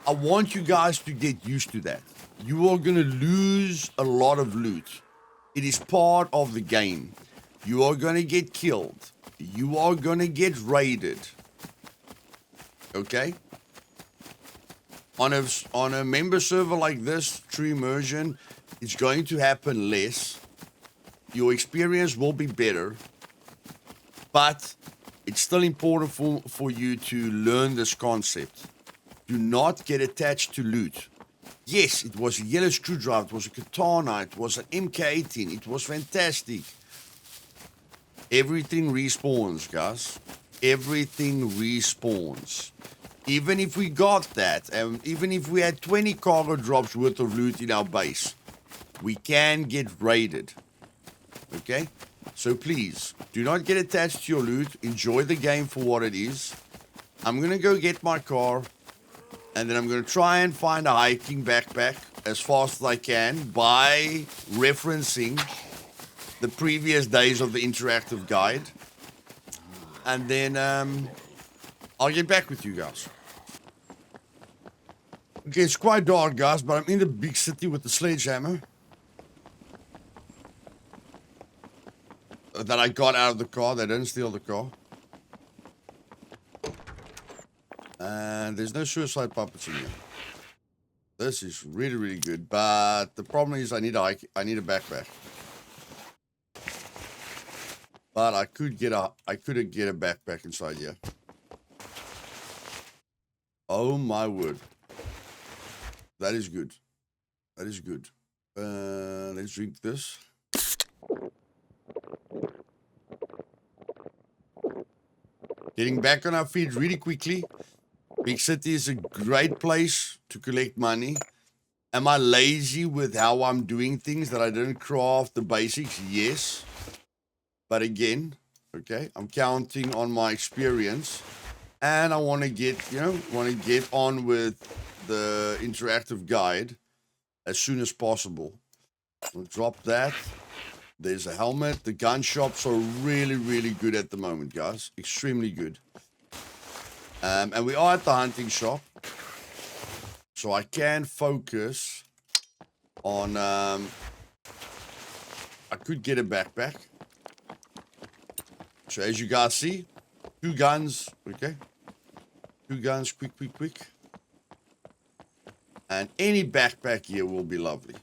I want you guys to get used to that. You are going to lose a lot of loot. It is part of the game. You are going to get killed. You are going to get raided. Okay? On a member server like this, True Immersion, it's going to happen less. Your experience will be better. But it's still important for you to learn this concept. Do not get attached to loot. Yes, it was a yellow screwdriver, it was a katana, it was an MK18, it was fantastic. Everything respawns, guys. Everything respawns. Even if we got that, and even if we had 20 cargo drops worth of loot in our base, we can get raided. Okay? So please, do not get attached to your loot. Enjoy the game for what it is. I'm going to go get my car. And then I'm going to try and find a hiking backpack as fast as I can by referencing the previous days of the interactive guide. And then I'll get back with you guys. Okay, it's quite dark, guys, but I'm in the big city with the sledgehammer that I got out of the car. They didn't steal the car. And there's no suicide puppets in here. This is really, really good. But the problem is I need a backpack. But I could get a backpack inside here. Oh my word. That is good. That is good. Let's drink this. Getting back on our feet really quickly. Big city is a great place to collect money. Am I lazy with how I'm doing things that I didn't craft the basics? Yes. But again, okay, I'm counting on my experience. And I want to get on with the interactive guide as soon as possible. We'll drop that. There's a helmet. The gun shops are really, really good at the moment, guys. Extremely good. And we are at the hunting shop. So I can focus on... I could get a backpack. So as you guys see, 2 guns. Okay. 2 guns. Quick. And any backpack here will be lovely.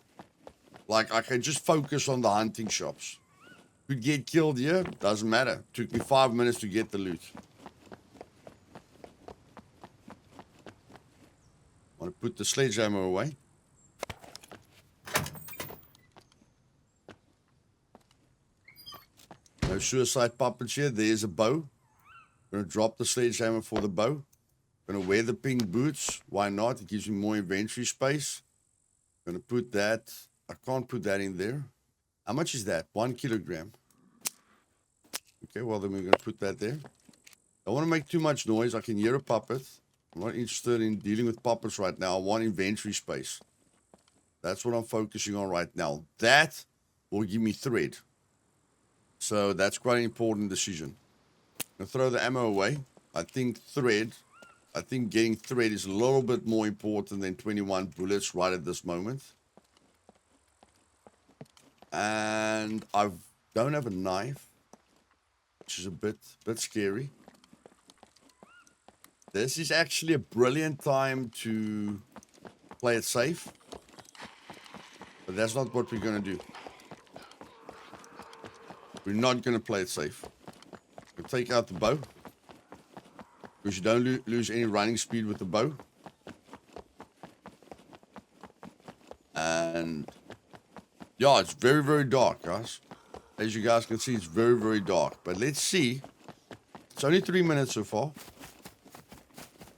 Like, I can just focus on the hunting shops. Could get killed here. Doesn't matter. Took me 5 minutes to get the loot. Want to put the sledgehammer away. No suicide puppets here. There's a bow. Gonna drop the sledgehammer for the bow. Gonna wear the pink boots. Why not? It gives me more inventory space. Gonna put that. I can't put that in there. How much is that? 1 kilogram. Okay, well then we're gonna put that there. Don't want to make too much noise. I can hear a puppet. I'm not interested in dealing with puppets right now. I want inventory space. That's what I'm focusing on right now. That will give me thread. So that's quite an important decision. I'm gonna throw the ammo away. I think getting thread is a little bit more important than 21 bullets right at this moment. And I don't have a knife, which is a bit scary. This is actually a brilliant time to play it safe. But that's not what we're going to do. We're not going to play it safe. We'll take out the bow. because you don't lose any running speed with the bow. And yeah, it's very, very dark, guys. As you guys can see, it's very, very dark. But let's see. It's only 3 minutes so far.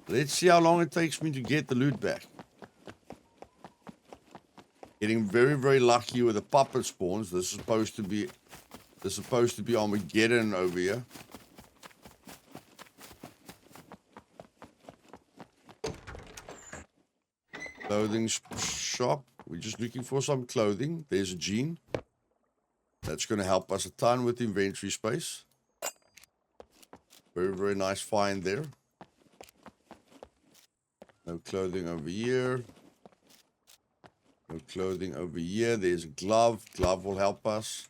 Let's see how long it takes me to get the loot back. Getting very, very lucky with the puppet spawns. This is supposed to be Armageddon over here. Clothing shop. We're just looking for some clothing. There's a jean. That's going to help us a ton with inventory space. Very, very nice find there. No clothing over here. No clothing over here. There's a glove. Glove will help us.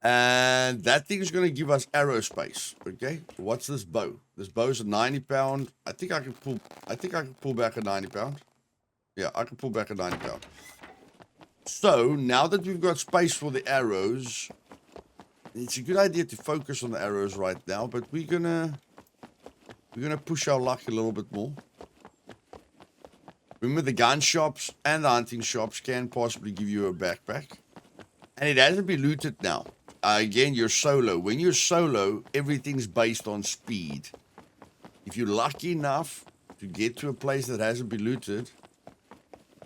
And that thing is going to give us arrow space. Okay. What's this bow? This bow is a 90 pound. I think I can pull back a 90 pound. Yeah, I can pull back a 90 pound. So now that we've got space for the arrows, it's a good idea to focus on the arrows right now, but we're gonna push our luck a little bit more. Remember, the gun shops and the hunting shops can possibly give you a backpack. And it hasn't been looted now. Again, you're solo. When you're solo, everything's based on speed. If you're lucky enough to get to a place that hasn't been looted,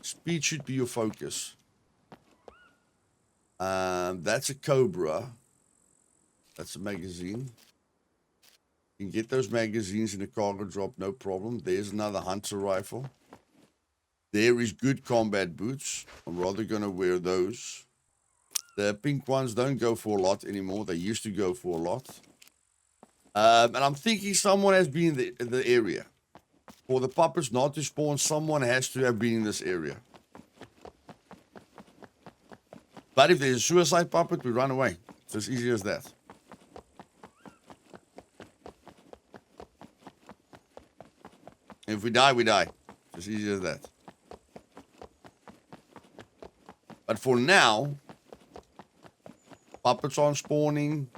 speed should be your focus. That's a Cobra. That's a magazine. You can get those magazines in a cargo drop, no problem. There's another hunter rifle. There is good combat boots. I'm rather going to wear those. The pink ones don't go for a lot anymore. They used to go for a lot. And I'm thinking someone has been in the area. For the puppets not to spawn, someone has to have been in this area. But if there's a suicide puppet, we run away. It's as easy as that. If we die, we die. It's as easy as that. But for now, puppets aren't spawning.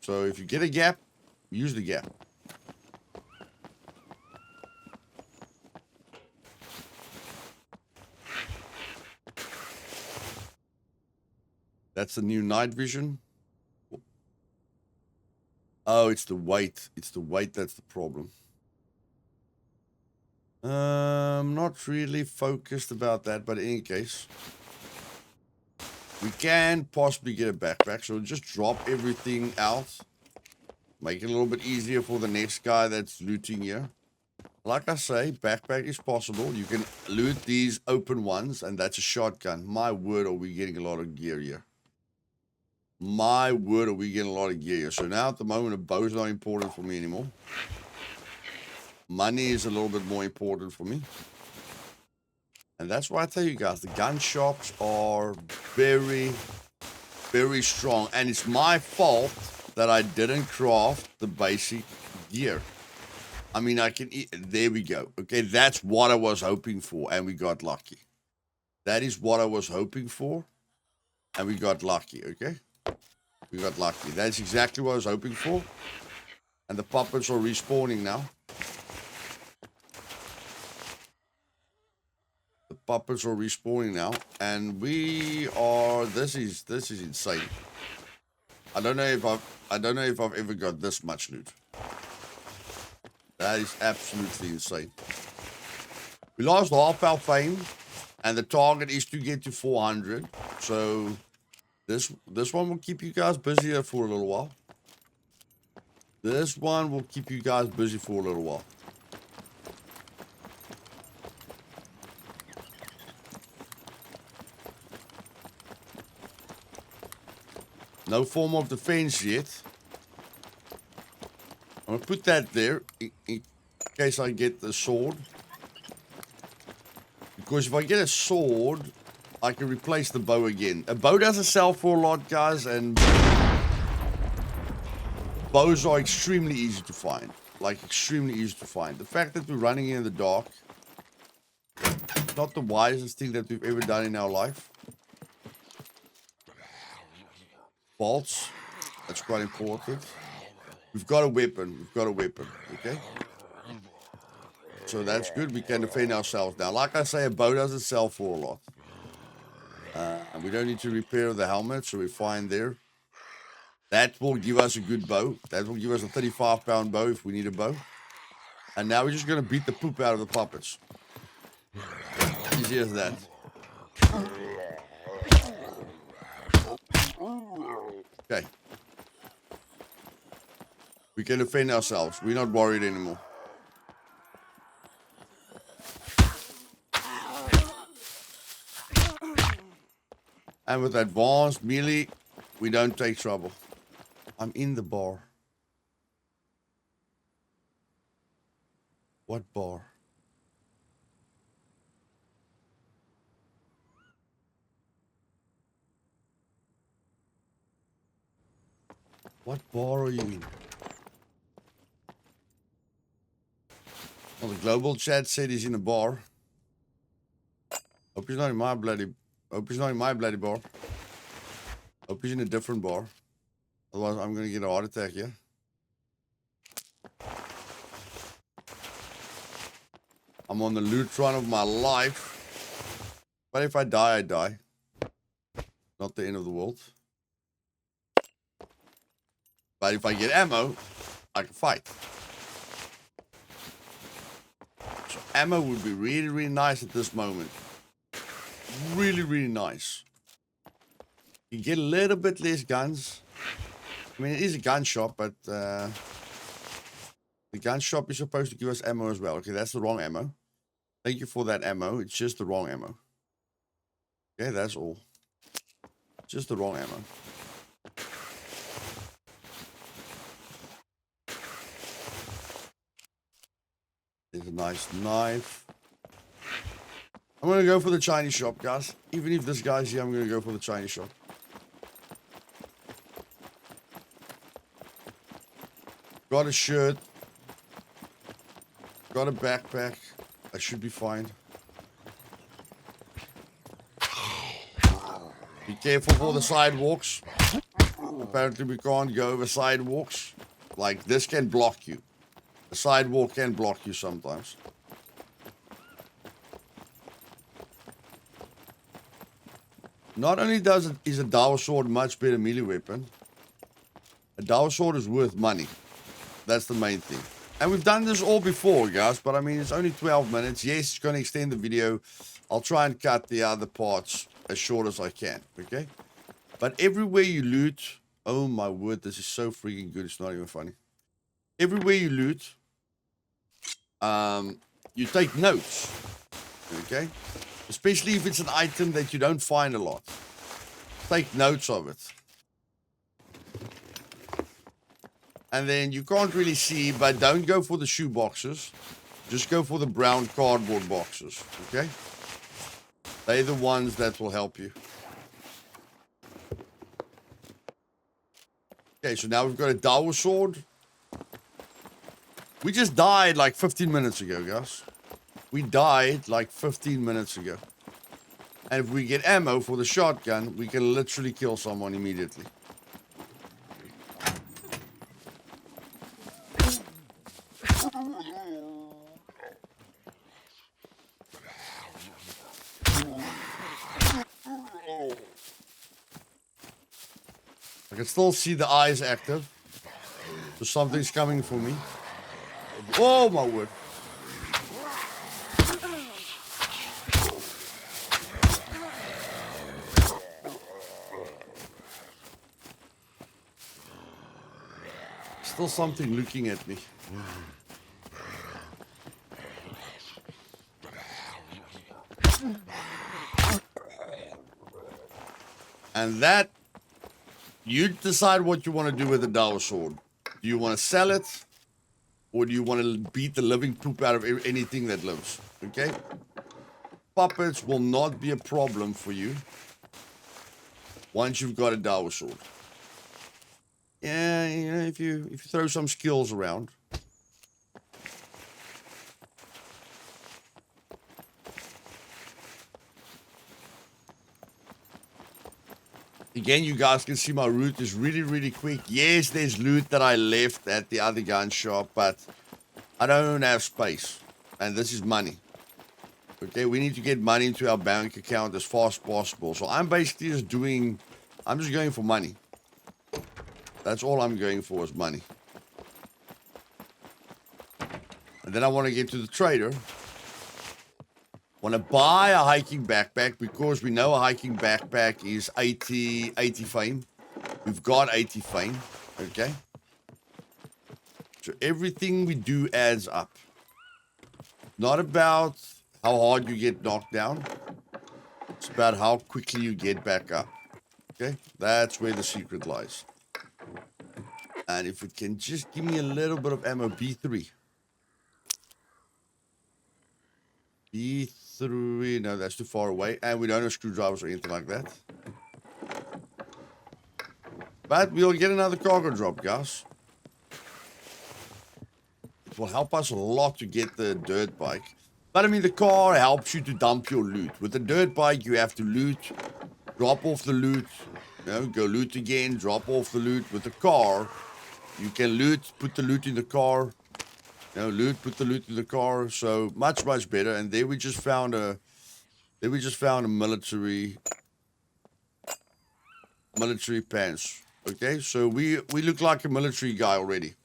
So if you get a gap, use the gap. That's the new night vision. Oh, it's the weight. It's the weight that's the problem. I'm not really focused about that, but in any case, we can possibly get a backpack. So just drop everything out. Make it a little bit easier for the next guy that's looting here. Like I say, backpack is possible. You can loot these open ones, and that's a shotgun. My word, are we getting a lot of gear here. My word, are we getting a lot of gear here. So now at the moment, a bow's not important for me anymore. Money is a little bit more important for me. And that's why I tell you guys, the gun shops are very, very strong. And it's my fault that I didn't craft the basic gear. I mean, there we go. Okay, that's what I was hoping for, and we got lucky. That is what I was hoping for, and we got lucky, okay? We got lucky. That's exactly what I was hoping for. And the puppets are respawning now. The puppets are respawning now, and we are. This is insane. I don't know if I've ever got this much loot. That is absolutely insane. We lost half our fame, and the target is to get to 400. So this one will keep you guys busy for a little while. This one will keep you guys busy for a little while. No form of defense yet. I'm going to put that there in case I get the sword. Because if I get a sword, I can replace the bow again. A bow doesn't sell for a lot, guys, and bows are extremely easy to find. Like, extremely easy to find. The fact that we're running in the dark, not the wisest thing that we've ever done in our life. Bolts, that's quite important. We've got a weapon. We've got a weapon. Okay. So that's good. We can defend ourselves now. Like I say, a bow doesn't sell for a lot. And we don't need to repair the helmet, so we're fine there. That will give us a good bow. That will give us a 35-pound bow if we need a bow. And now we're just going to beat the poop out of the puppets. Easy as that. Okay. We can defend ourselves. We're not worried anymore. And with advanced melee, we don't take trouble. I'm in the bar. What bar? What bar are you in? Well, the global chat said he's in a bar. Hope he's not in my bloody... Hope he's not in my bloody bar. Hope he's in a different bar. Otherwise, I'm going to get a heart attack here. I'm on the loot run of my life. But if I die, I die. Not the end of the world. But if I get ammo, I can fight. So ammo would be really, really nice at this moment. Really, really nice. You get a little bit less guns. I mean, it is a gun shop, but the gun shop is supposed to give us ammo as well. Okay, that's the wrong ammo. Thank you for that ammo. It's just the wrong ammo. Okay, that's all. Just the wrong ammo. There's a nice knife. I'm going to go for the Chinese shop, guys. Even if this guy's here, I'm going to go for the Chinese shop. Got a shirt. Got a backpack. I should be fine. Be careful for the sidewalks. Apparently we can't go over sidewalks. Like, this can block you. The sidewalk can block you sometimes. Not only is a Dao sword much better melee weapon, a Dao sword is worth money. That's the main thing. And we've done this all before, guys, but I mean, it's only 12 minutes. Yes, it's going to extend the video. I'll try and cut the other parts as short as I can, okay? But everywhere you loot, oh my word, this is so freaking good. It's not even funny. Everywhere you loot, you take notes, okay? Especially if it's an item that you don't find a lot. Take notes of it. And then you can't really see, but don't go for the shoe boxes. Just go for the brown cardboard boxes, okay? They're the ones that will help you. Okay, so now we've got a Dao sword. We just died like 15 minutes ago, guys. We died like 15 minutes ago. And if we get ammo for the shotgun, we can literally kill someone immediately. I can still see the eyes active. So something's coming for me. Oh my word. Still something looking at me. And that, you decide what you want to do with the Dao sword. Do you want to sell it? Or do you want to beat the living poop out of anything that lives? Okay? Puppets will not be a problem for you once you've got a Dao sword. Yeah, you know, if you throw some skills around. Again, you guys can see my route is really, really quick. Yes, there's loot that I left at the other gun shop, but I don't have space. And this is money. Okay, we need to get money into our bank account as fast as possible. So I'm basically just I'm just going for money. That's all I'm going for is money. And then I want to get to the trader. Want to buy a hiking backpack because we know a hiking backpack is 80 fame. We've got 80 fame. Okay. So everything we do adds up. Not about how hard you get knocked down. It's about how quickly you get back up. Okay. That's where the secret lies. And if it can just give me a little bit of ammo, B3. B3, no, that's too far away. And we don't have screwdrivers or anything like that. But we'll get another cargo drop, guys. It will help us a lot to get the dirt bike. But I mean, the car helps you to dump your loot. With the dirt bike, you have to loot, drop off the loot, go loot again, drop off the loot. With the car, you can loot, put the loot in the car, loot, put the loot in the car. So much, much better. And there we just found a military pants. Okay, so we look like a military guy already.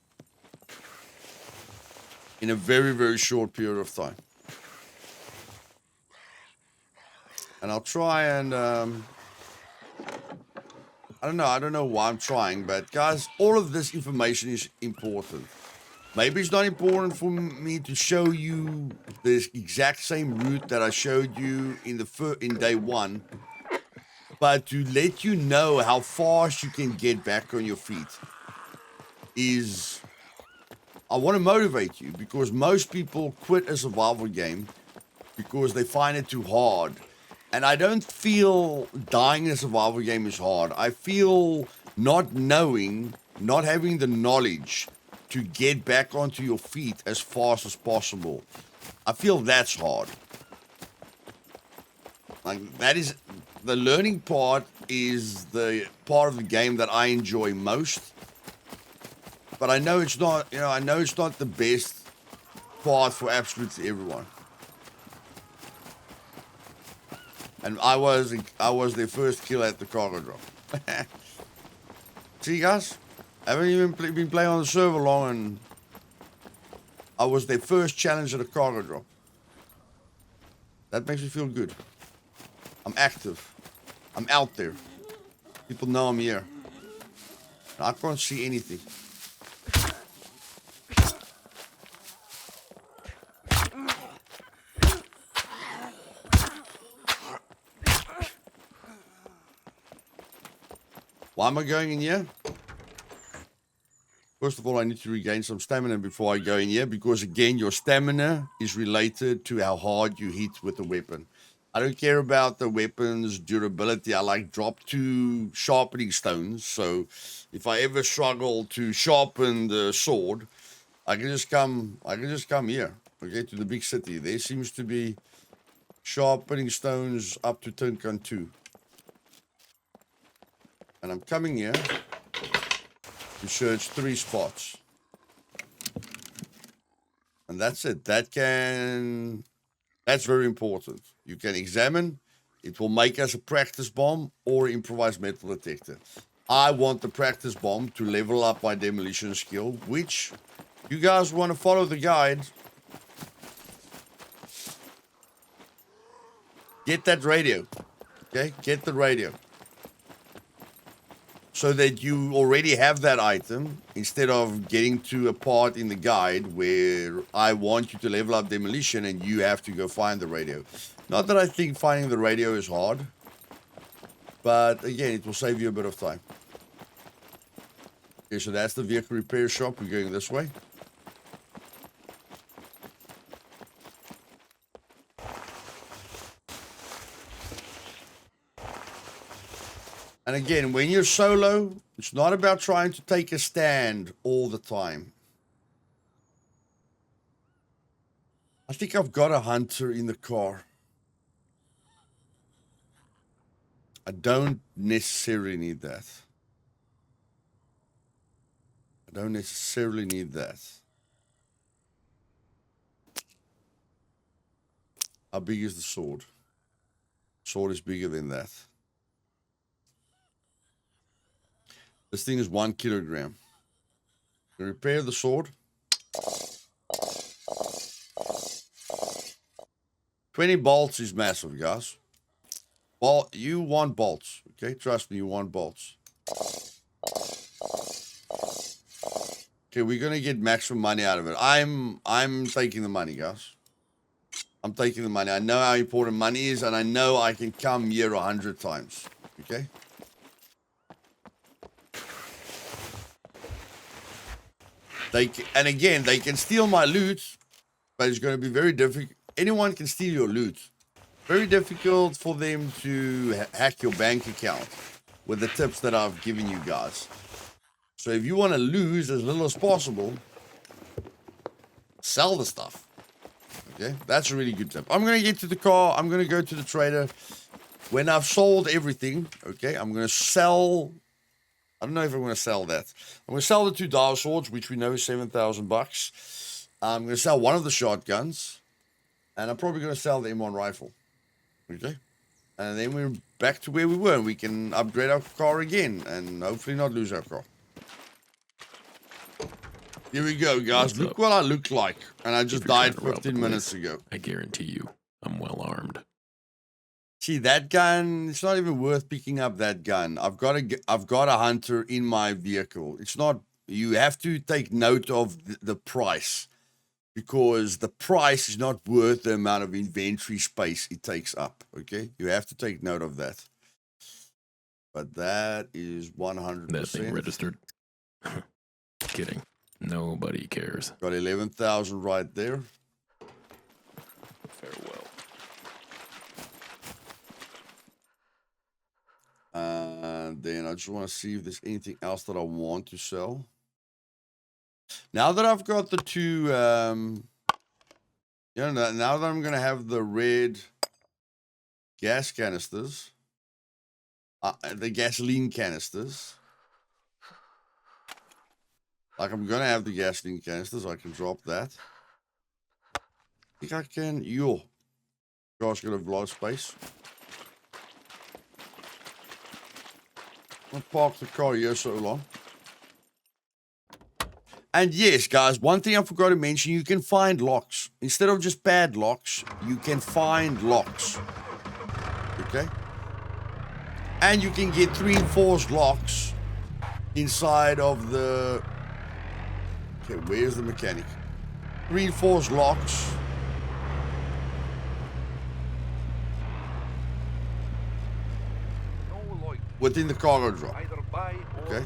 In a very, very short period of time. And I'll try and, I don't know why I'm trying, but guys, all of this information is important. Maybe it's not important for me to show you the exact same route that I showed you in day one, but to let you know how fast you can get back on your feet I want to motivate you, because most people quit a survival game because they find it too hard. And I don't feel dying in a survival game is hard. I feel not having the knowledge to get back onto your feet as fast as possible. I feel that's hard. Like, that is, the learning part is the part of the game that I enjoy most. But I know it's not, the best part for absolutely everyone. And I was their first kill at the cargo drop. See, guys? I haven't even been playing on the server long, and I was their first challenge at a cargo drop. That makes me feel good. I'm active. I'm out there. People know I'm here. I can't see anything. Why am I going in here? First of all, I need to regain some stamina before I go in here, because again, your stamina is related to how hard you hit with the weapon. I don't care about the weapon's durability. I like drop 2 sharpening stones. So if I ever struggle to sharpen the sword, I can just come here, okay, to the big city. There seems to be sharpening stones up to Tinkan 2. And I'm coming here to search 3 spots. And that's it. That's very important. You can examine. It will make us a practice bomb or improvised metal detector. I want the practice bomb to level up my demolition skill, which you guys want to follow the guide. Get that radio. Okay? Get the radio. So that you already have that item, instead of getting to a part in the guide where I want you to level up demolition and you have to go find the radio. Not that I think finding the radio is hard, but again, it will save you a bit of time. Okay, so that's the vehicle repair shop. We're going this way. And again, when you're solo, it's not about trying to take a stand all the time. I think I've got a hunter in the car. I don't necessarily need that. I don't necessarily need that. How big is the sword? Sword is bigger than that. This thing is 1 kilogram. To repair the sword, 20 bolts is massive, guys. Well, you want bolts, okay? Trust me, you want bolts. Okay, we're gonna get maximum money out of it. I'm taking the money, guys. I'm taking the money. I know how important money is, and I know I can come here 100 times. Okay? And again, they can steal my loot, but it's going to be very difficult. Anyone can steal your loot. Very difficult for them to hack your bank account with the tips that I've given you guys. So if you want to lose as little as possible, sell the stuff. Okay? That's a really good tip. I'm going to get to the car. I'm going to go to the trader. When I've sold everything, okay, I'm going to sell... I don't know if I'm going to sell that. I'm going to sell the 2 dial swords, which we know is $7,000. I'm going to sell one of the shotguns. And I'm probably going to sell the M1 rifle. Okay? And then we're back to where we were. We can upgrade our car again. And hopefully not lose our car. Here we go, guys. Look what I look like. And I just died 15 minutes ago. I guarantee you, I'm well armed. See, that gun, it's not even worth picking up that gun. I've got a hunter in my vehicle. It's not, you have to take note of the price, because the price is not worth the amount of inventory space it takes up, okay? You have to take note of that. But that is 100%. That thing registered. Kidding. Nobody cares. Got 11,000 right there. Farewell. And then I just want to see if there's anything else that I want to sell. Now that I've got the 2, you know, now that I'm going to have the red gas canisters, the gasoline canisters, like I'm going to have the gasoline canisters, I can drop that. I think I can, gosh, got a lot of space. I'll park the car here so long. And yes, guys, one thing I forgot to mention, you can find locks. Instead of just padlocks, you can find locks. Okay? And you can get reinforced locks inside of the... Okay, where's the mechanic? Reinforced locks. Within the cargo drop. Okay.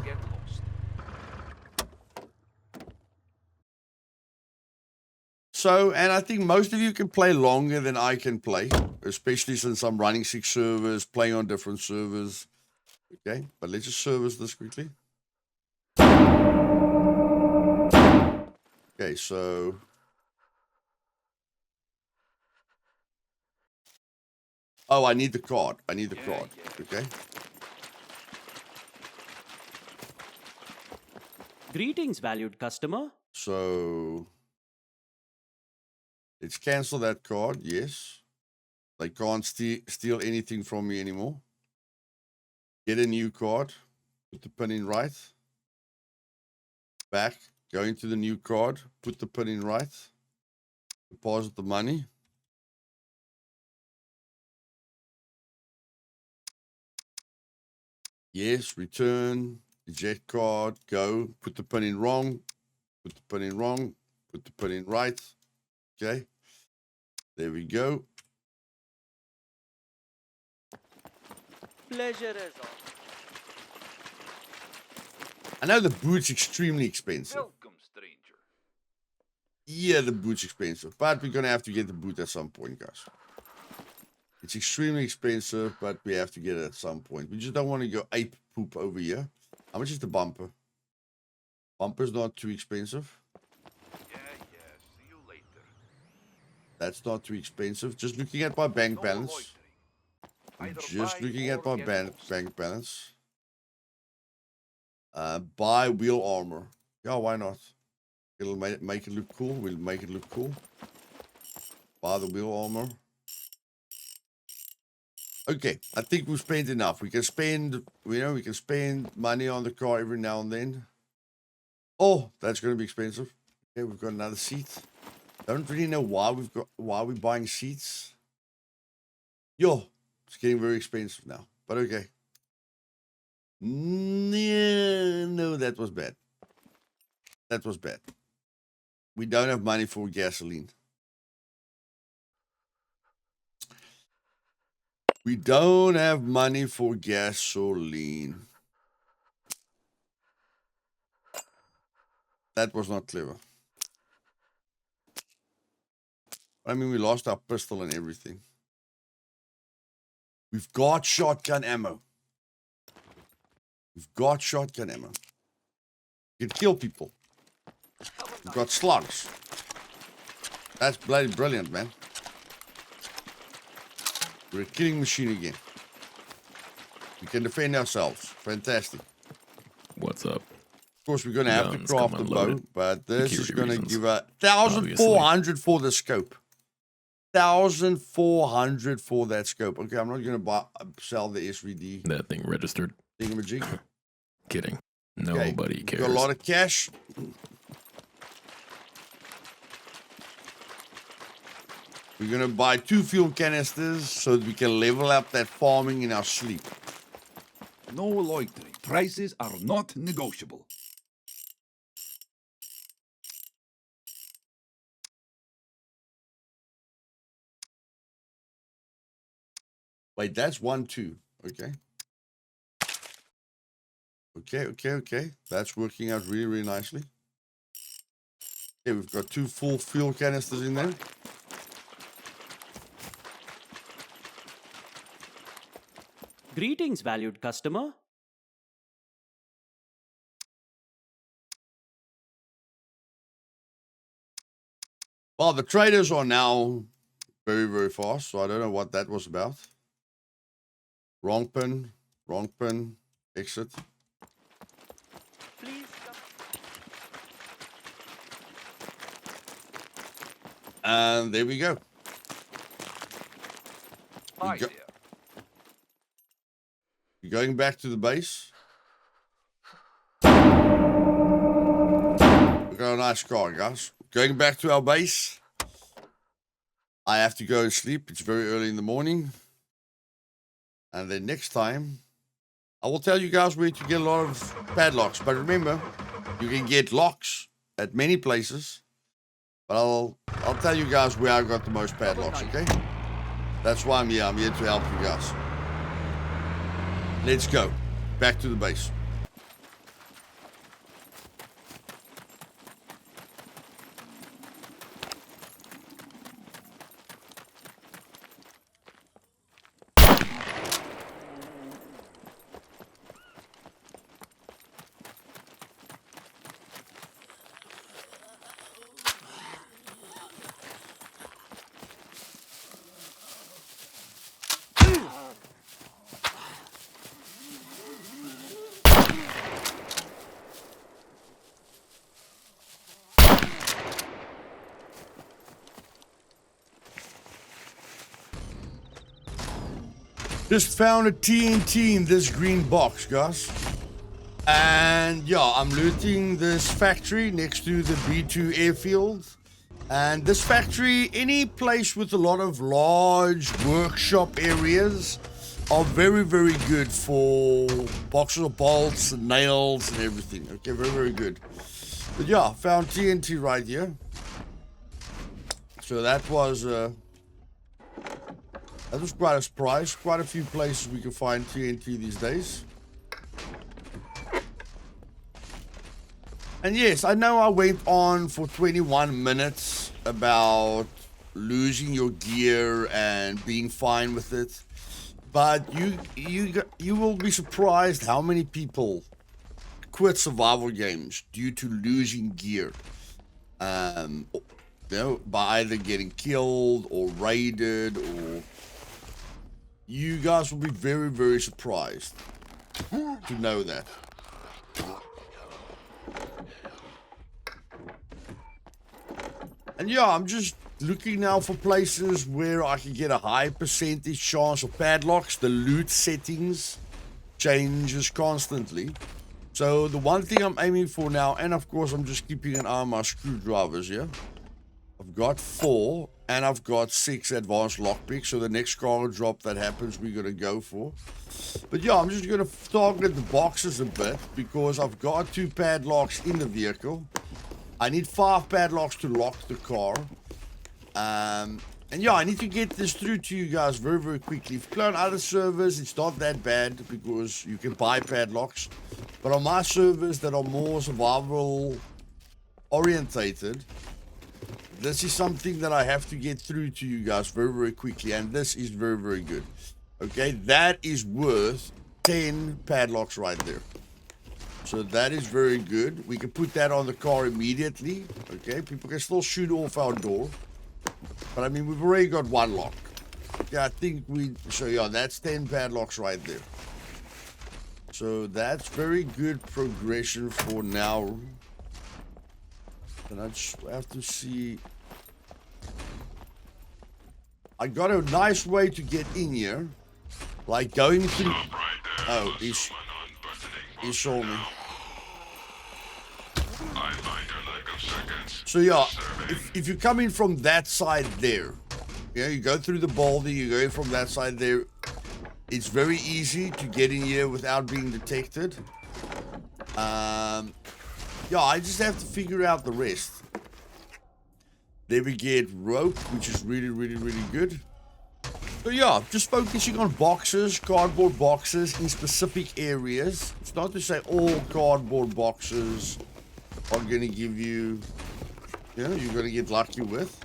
So, and I think most of you can play longer than I can play, especially since I'm running 6 servers, playing on different servers. Okay, but let's just service this quickly. Okay, so... Oh, I need the card. I need the card. Okay. Greetings, valued customer. So... Let's cancel that card, yes. They can't steal anything from me anymore. Get a new card. Put the pin in right. Back. Go into the new card. Put the pin in right. Deposit the money. Yes, return. Eject card. Go. Put the pin in wrong. Put the pin in wrong. Put the pin in right. Okay, there we go. Pleasure is all. I know the boot's extremely expensive. Welcome, stranger. Yeah, the boot's expensive, but we're gonna have to get the boot at some point, guys. It's extremely expensive, but we have to get it at some point. We just don't want to go ape poop over here. How much is the bumper? Bumper's not too expensive. That's not too expensive. Just looking at my bank balance. Just looking at my bank balance. Buy wheel armor. Yeah, why not? It'll make it look cool. We'll make it look cool. Buy the wheel armor. Okay, I think we've spent enough. We can spend, we can spend money on the car every now and then. Oh, that's going to be expensive. Okay, we've got another seat. Don't really know why we're buying seats. Yo, it's getting very expensive now, but okay. No, that was bad. That was bad. We don't have money for gasoline. We don't have money for gasoline. That was not clever. I mean, we lost our pistol and everything. We've got shotgun ammo. We've got shotgun ammo. You can kill people. We've got slugs. That's bloody brilliant, man. We're a killing machine again. We can defend ourselves. Fantastic. What's up? Of course, we're going to have to Guns craft come the bow, unloaded. but this is Security going to reasons, give a 1,400 for the scope. 1,400 for that scope. Okay, I'm not going to sell the SVD That thing registered. thingamajig. Kidding. Okay, Nobody we've cares. got a lot of cash. We're going to buy 2 fuel canisters so that we can level up that farming in our sleep. No loitering. Prices are not negotiable. Wait, that's 1, 2. Okay. Okay. That's working out really, really nicely. Okay, we've got 2 full fuel canisters in there. Greetings, valued customer. Well, the traders are now very, very fast, so I don't know what that was about. Wrong pin, exit. Please And there we go. Hi go- there. We're going back to the base. We've got a nice car, guys. Going back to our base. I have to go and sleep. It's very early in the morning. And then next time, I will tell you guys where to get a lot of padlocks. But remember, you can get locks at many places. But I'll tell you guys where I got the most padlocks, okay? That's why I'm here. I'm here to help you guys. Let's go. Back to the base. Just found a TNT in this green box, guys. And yeah, I'm looting this factory next to the B2 airfield. And this factory, any place with a lot of large workshop areas are very, very good for boxes of bolts and nails and everything. Okay, very, very good. But yeah, found TNT right here. So that was quite a surprise. Quite a few places we can find TNT these days. And yes, I know I went on for 21 minutes about losing your gear and being fine with it. But you will be surprised how many people quit survival games due to losing gear. By either getting killed or raided or You guys will be very, very surprised to know that. And yeah, I'm just looking now for places where I can get a high percentage chance of padlocks. The loot settings changes constantly. So the one thing I'm aiming for now, and of course I'm just keeping an eye on my screwdrivers here. I've got 4 and I've got 6 advanced lockpicks. So the next cargo drop that happens, we're going to go for. But yeah, I'm just going to target the boxes a bit because I've got 2 padlocks in the vehicle. I need 5 padlocks to lock the car. And yeah, I need to get this through to you guys very, very quickly. If you play on other servers, it's not that bad because you can buy padlocks. But on my servers that are more survival orientated, this is something that I have to get through to you guys very, very quickly. And this is very, very good. Okay, that is worth 10 padlocks right there. So that is very good. We can put that on the car immediately. Okay, people can still shoot off our door. But I mean, we've already got 1 lock. Yeah, I think so yeah, that's 10 padlocks right there. So that's very good progression for now. And I just have to see. I got a nice way to get in here. Like going through. Oh, he saw me. So yeah, if you come in from that side there, yeah, you go through the boulder, you go in from that side there, it's very easy to get in here without being detected. Yeah, I just have to figure out the rest. Then we get rope, which is really, really, really good. So yeah, just focusing on boxes, cardboard boxes in specific areas. It's not to say all cardboard boxes are going to give you, you're going to get lucky with.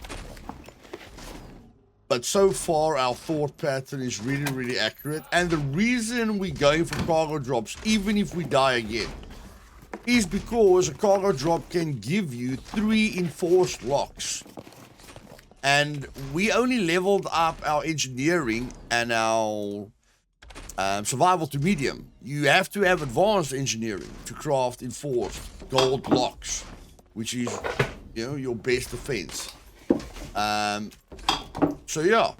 But so far, our thought pattern is really, really accurate. And the reason we're going for cargo drops, even if we die again, is because a cargo drop can give you 3 enforced locks. And we only leveled up our engineering and our survival to medium. You have to have advanced engineering to craft enforced gold locks, which is, your best defense. So yeah,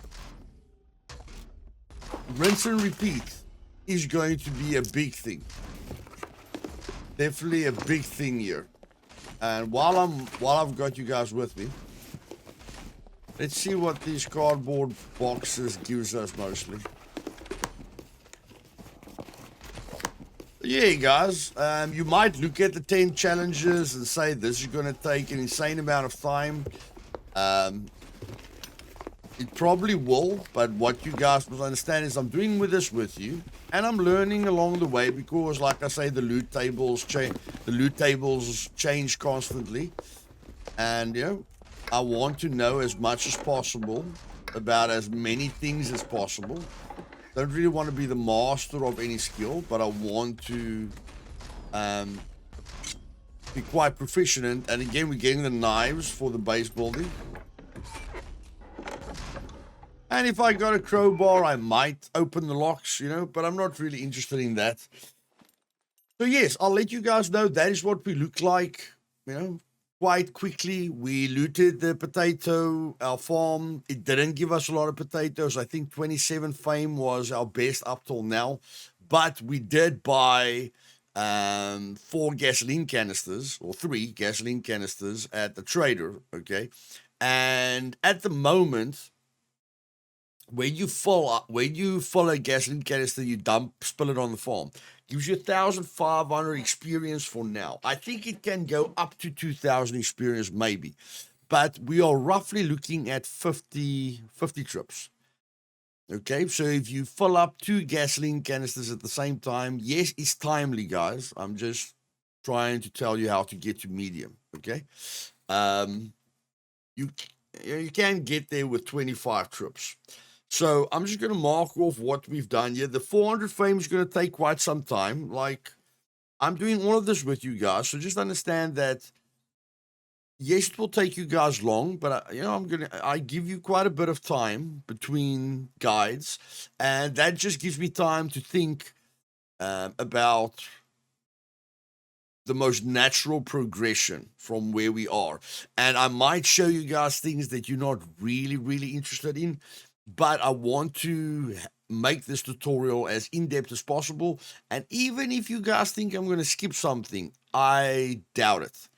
rinse and repeat is going to be a big thing. Definitely a big thing here. And while I've got you guys with me, let's see what these cardboard boxes gives us mostly. Yeah, guys, you might look at the 10 challenges and say this is going to take an insane amount of time. It probably will, but what you guys must understand is I'm doing this with you, and I'm learning along the way because, like I say, the loot tables change constantly, and I want to know as much as possible about as many things as possible. Don't really want to be the master of any skill, but I want to be quite proficient. And again, we're getting the knives for the base building. And if I got a crowbar, I might open the locks, but I'm not really interested in that. So yes, I'll let you guys know that is what we look like, quite quickly. We looted the potato, our farm. It didn't give us a lot of potatoes. I think 27 fame was our best up till now. But we did buy 4 gasoline canisters, or 3 gasoline canisters at the trader, okay? And at the moment, when you fill a gasoline canister, you spill it on the farm. Gives you 1,500 experience for now. I think it can go up to 2,000 experience maybe. But we are roughly looking at 50 trips. Okay, so if you fill up 2 gasoline canisters at the same time, yes, it's timely, guys. I'm just trying to tell you how to get to medium, okay? You can get there with 25 trips. So I'm just going to mark off what we've done here. The 400 fame is going to take quite some time. Like, I'm doing all of this with you guys. So just understand that, yes, it will take you guys long, but I give you quite a bit of time between guides, and that just gives me time to think about the most natural progression from where we are. And I might show you guys things that you're not really interested in, but I want to make this tutorial as in-depth as possible. And even if you guys think I'm going to skip something, I doubt it.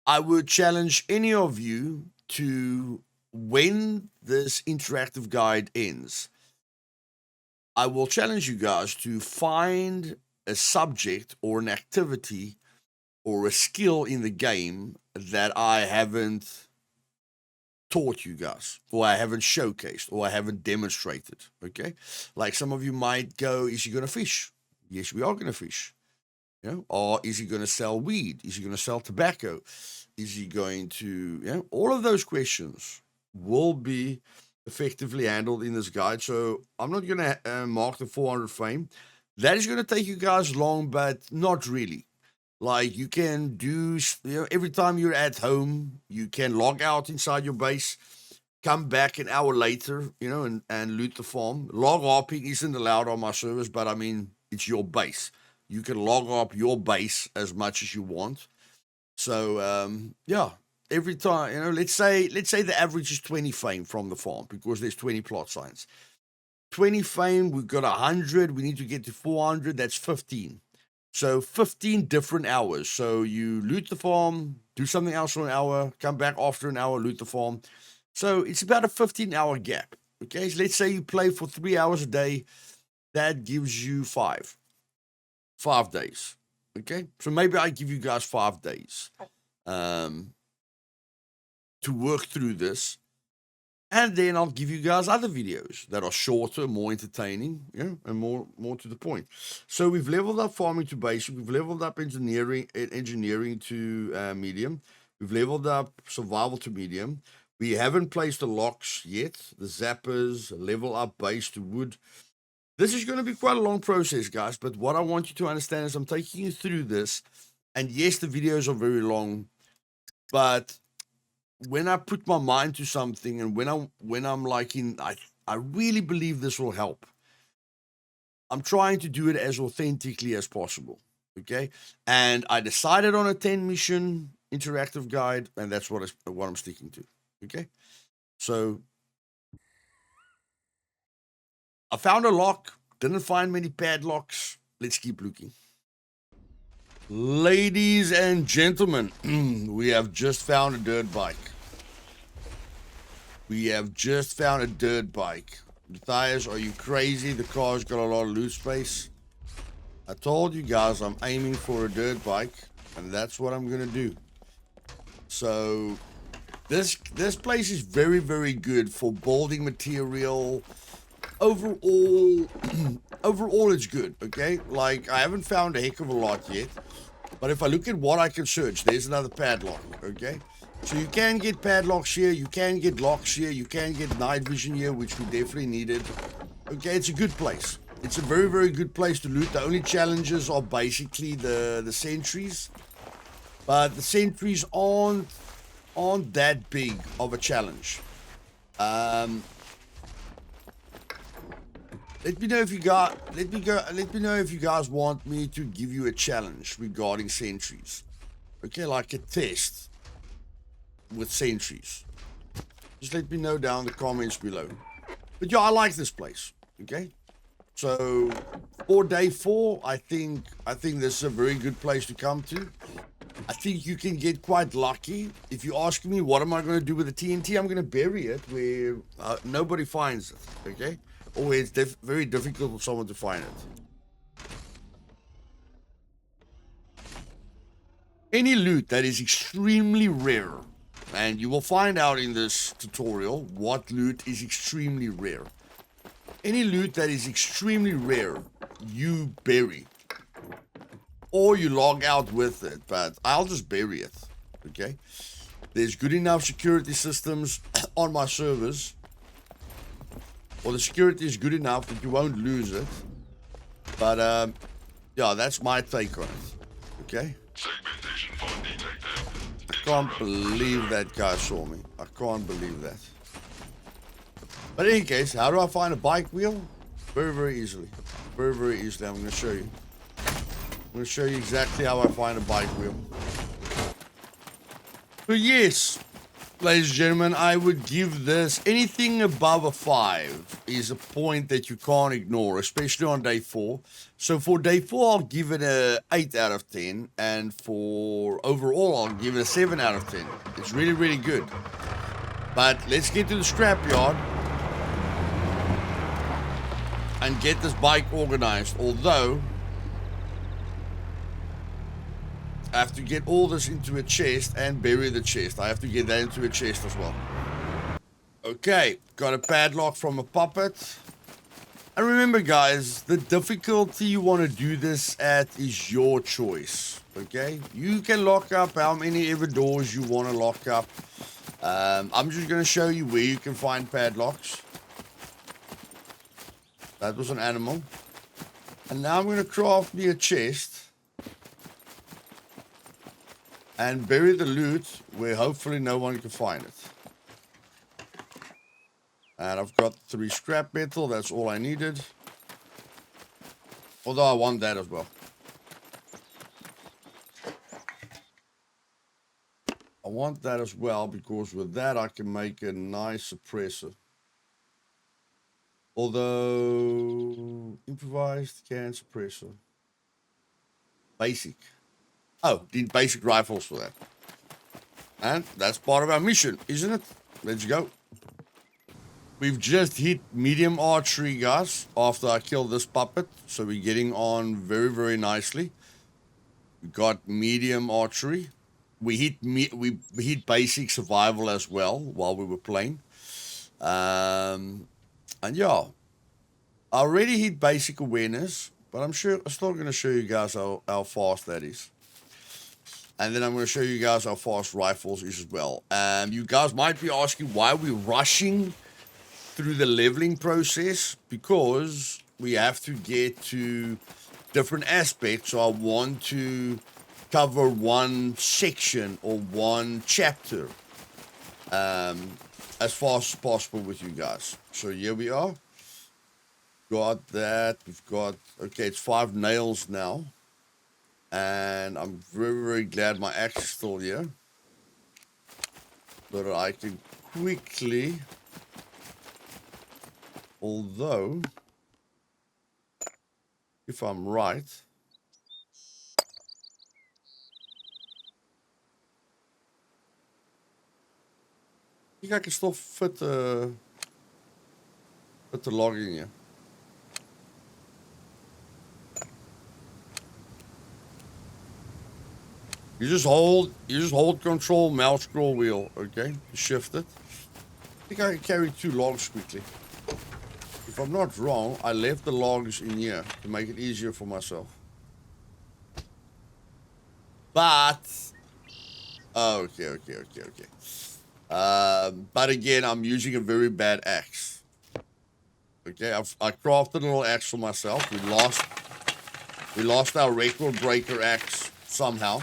I would challenge any of you to, when this interactive guide ends, I will challenge you guys to find a subject or an activity or a skill in the game that I haven't taught you guys, or I haven't showcased, or I haven't demonstrated. Okay, like some of you might go, is he going to fish? Yes, we are going to fish. Or is he going to sell weed? Is he going to sell tobacco? Is he going to, all of those questions will be effectively handled in this guide. So I'm not going to mark the 400 frame. That is going to take you guys long, but not really. Like you can do, every time you're at home, you can log out inside your base, come back an hour later, and loot the farm. Log hopping isn't allowed on my servers, but I mean, it's your base. You can log up your base as much as you want. So, every time, let's say the average is 20 fame from the farm because there's 20 plot signs. 20 fame, we've got 100, we need to get to 400, that's 15. So 15 different hours. So you loot the farm, do something else for an hour, come back after an hour, loot the farm. So it's about a 15-hour gap. Okay, so let's say you play for 3 hours a day. That gives you 5 days. Okay, so maybe I give you guys 5 days to work through this. And then I'll give you guys other videos that are shorter, more entertaining, and more to the point. So we've leveled up farming to basic. We've leveled up engineering to medium. We've leveled up survival to medium. We haven't placed the locks yet. The zappers, level up base to wood. This is going to be quite a long process, guys. But what I want you to understand is I'm taking you through this. And yes, the videos are very long, but when I put my mind to something and when I'm like I really believe this will help. I'm trying to do it as authentically as possible. Okay. And I decided on a 10 mission interactive guide, and that's what I'm sticking to. Okay. So I found a lock, didn't find many padlocks. Let's keep looking. Ladies and gentlemen, we have just found a dirt bike. Luthais, are you crazy? The car's got a lot of loot space. I told you guys I'm aiming for a dirt bike, and that's what I'm gonna do. So this place is very, very good for building material. Overall, it's good. Okay, like I haven't found a heck of a lot yet, but if I look at what I can search, there's another padlock. Okay. So you can get padlocks here, you can get locks here, you can get night vision here, which we definitely needed. Okay, it's a good place. It's a very, very good place to loot. The only challenges are basically the sentries. But the sentries aren't that big of a challenge. Let me know if you guys want me to give you a challenge regarding sentries. Okay, like a test with sentries. Just let me know down in the comments below. But yeah, I like this place. Okay, so for day 4, I think this is a very good place to come to. I think you can get quite lucky. If you ask me what am I going to do with the TNT, I'm going to bury it where nobody finds it. Okay, or where it's very difficult for someone to find it. Any loot that is extremely rare, and you will find out in this tutorial what loot is extremely rare. Any loot that is extremely rare, you bury. Or you log out with it, but I'll just bury it. Okay? There's good enough security systems on my servers, or the security is good enough that you won't lose it. But, yeah, that's my take on it. Okay? Segmentation fault detected. can't believe that guy saw me. I can't believe that. But in any case, how do I find a bike wheel? Very, very easily. Very, very easily. I'm going to show you. I'm going to show you exactly how I find a bike wheel. But yes, ladies and gentlemen, I would give this anything above a 5 is a point that you can't ignore, especially on day 4. So for day 4, I'll give it a 8 out of 10. And for overall, I'll give it a 7 out of 10. It's really, really good. But let's get to the scrapyard and get this bike organized. Although I have to get all this into a chest and bury the chest. I have to get that into a chest as well. Okay, got a padlock from a puppet. And remember guys, the difficulty you want to do this at is your choice. Okay, you can lock up how many ever doors you want to lock up. I'm just going to show you where you can find padlocks. That was an animal. And now I'm going to craft me a chest and bury the loot where hopefully no one can find it. And I've got 3 scrap metal. That's all I needed. Although I want that as well. I want that as well because with that I can make a nice suppressor. Although improvised can suppressor. Basic. Oh, need basic rifles for that. And that's part of our mission, isn't it? Let's go. We've just hit medium archery, guys, after I killed this puppet. So we're getting on very, very nicely. We got medium archery. We hit basic survival as well while we were playing. And yeah, I already hit basic awareness, but I'm still going to show you guys how fast that is. And then I'm going to show you guys how fast rifles is as well. You guys might be asking why we're rushing through the leveling process, because we have to get to different aspects. So I want to cover one section or one chapter as fast as possible with you guys. So here we are. Got that. We've got, okay, it's 5 nails now. And I'm very, very glad my axe is still here. So that I can quickly, although, if I'm right, I think I can still fit the log in here. You just hold control, mouse scroll wheel, okay? Shift it. I think I can carry 2 logs quickly. If I'm not wrong, I left the logs in here to make it easier for myself. But okay. But again, I'm using a very bad axe. Okay, I crafted a little axe for myself. We lost our record breaker axe somehow.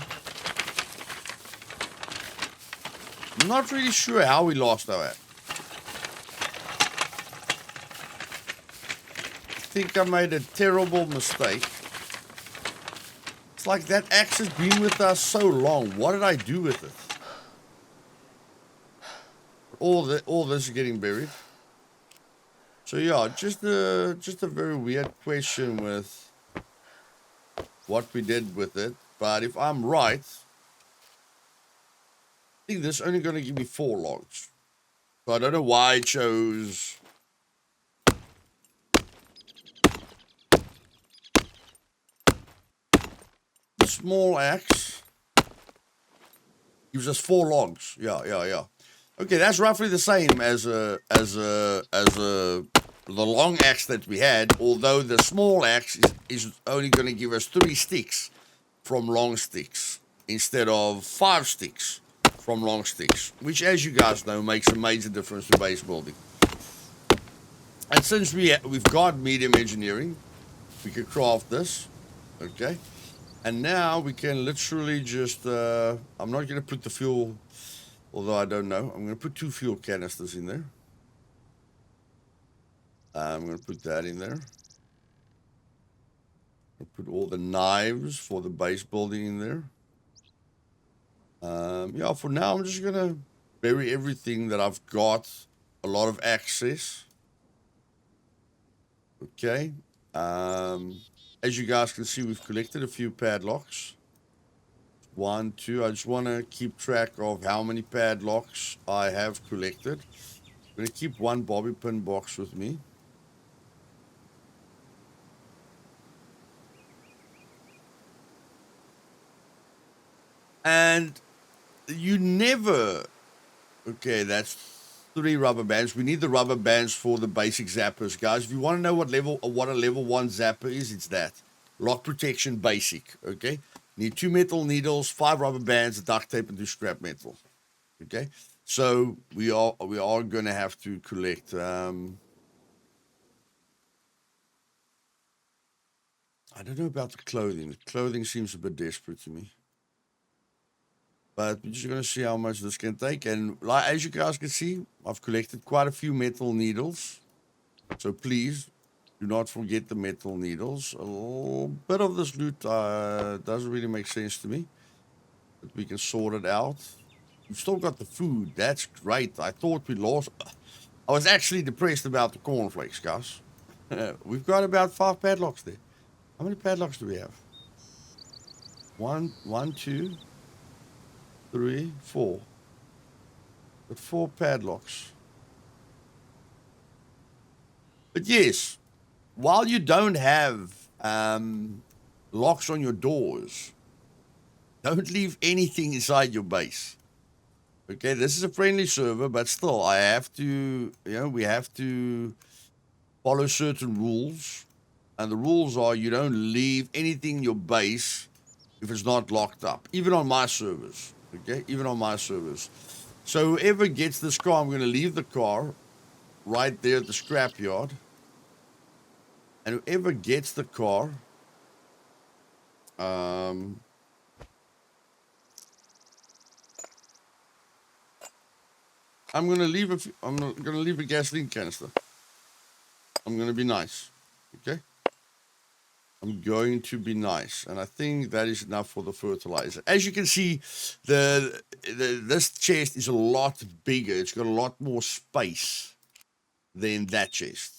I'm not really sure how we lost our axe. I think I made a terrible mistake. It's like that axe has been with us so long. What did I do with it? All this is getting buried. So yeah, just a very weird question with what we did with it. But if I'm right, I think this is only going to give me 4 logs. So I don't know why I chose the small axe. Gives us 4 logs. Yeah. Okay, that's roughly the same as the long axe that we had. Although the small axe is only going to give us 3 sticks from long sticks instead of 5 sticks from long sticks, which, as you guys know, makes a major difference to base building. And since we've got medium engineering, we can craft this. Okay, And now we can literally just, I'm not going to put the fuel, although I don't know. I'm going to put 2 fuel canisters in there. I'm going to put that in there. I'll put all the knives for the base building in there. Yeah, for now, I'm just going to bury everything that I've got a lot of access. Okay. As you guys can see, we've collected a few padlocks. 1, 2. I just want to keep track of how many padlocks I have collected. I'm going to keep 1 bobby pin box with me. And you never... Okay, that's 3 rubber bands. We need the rubber bands for the basic zappers, guys. If you want to know what a level 1 zapper is, it's that. Lock protection basic, okay? Need 2 metal needles, 5 rubber bands, duct tape, and 2 scrap metal. Okay? So we are going to have to collect... I don't know about the clothing. The clothing seems a bit desperate to me. But we're just going to see how much this can take. And like, as you guys can see, I've collected quite a few metal needles. So please, do not forget the metal needles. A little bit of this loot doesn't really make sense to me. But we can sort it out. We've still got the food. That's great. I thought we lost... I was actually depressed about the cornflakes, guys. We've got about 5 padlocks there. How many padlocks do we have? 1, 2... 3, 4. Got 4 padlocks. But yes, while you don't have locks on your doors, don't leave anything inside your base. Okay, this is a friendly server, but still, I have to, we have to follow certain rules. And the rules are you don't leave anything in your base if it's not locked up, even on my servers. Okay, even on my servers. So whoever gets this car, I'm going to leave the car right there at the scrapyard. And whoever gets the car, I'm going to leave I'm going to leave a gasoline canister. I'm going to be nice. Okay. I'm going to be nice, and I think that is enough for the fertilizer. As you can see, this chest is a lot bigger. It's got a lot more space than that chest,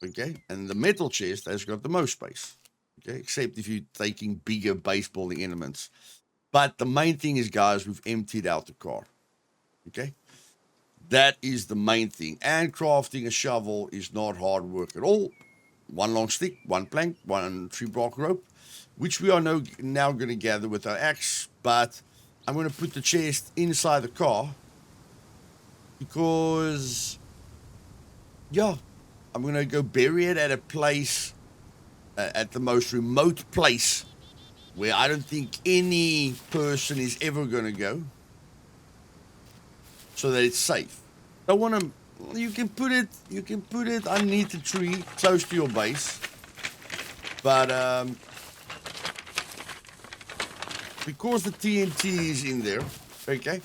okay? And the metal chest has got the most space, okay? Except if you're taking bigger base building elements. But the main thing is, guys, we've emptied out the car, okay? That is the main thing. And crafting a shovel is not hard work at all. 1 long stick, 1 plank, 1 tree-bark rope, which we are now going to gather with our axe. But I'm going to put the chest inside the car because, yeah, I'm going to go bury it at a place, at the most remote place where I don't think any person is ever going to go, so that it's safe. Don't want to... You can put it underneath the tree, close to your base. But because the TNT is in there, okay,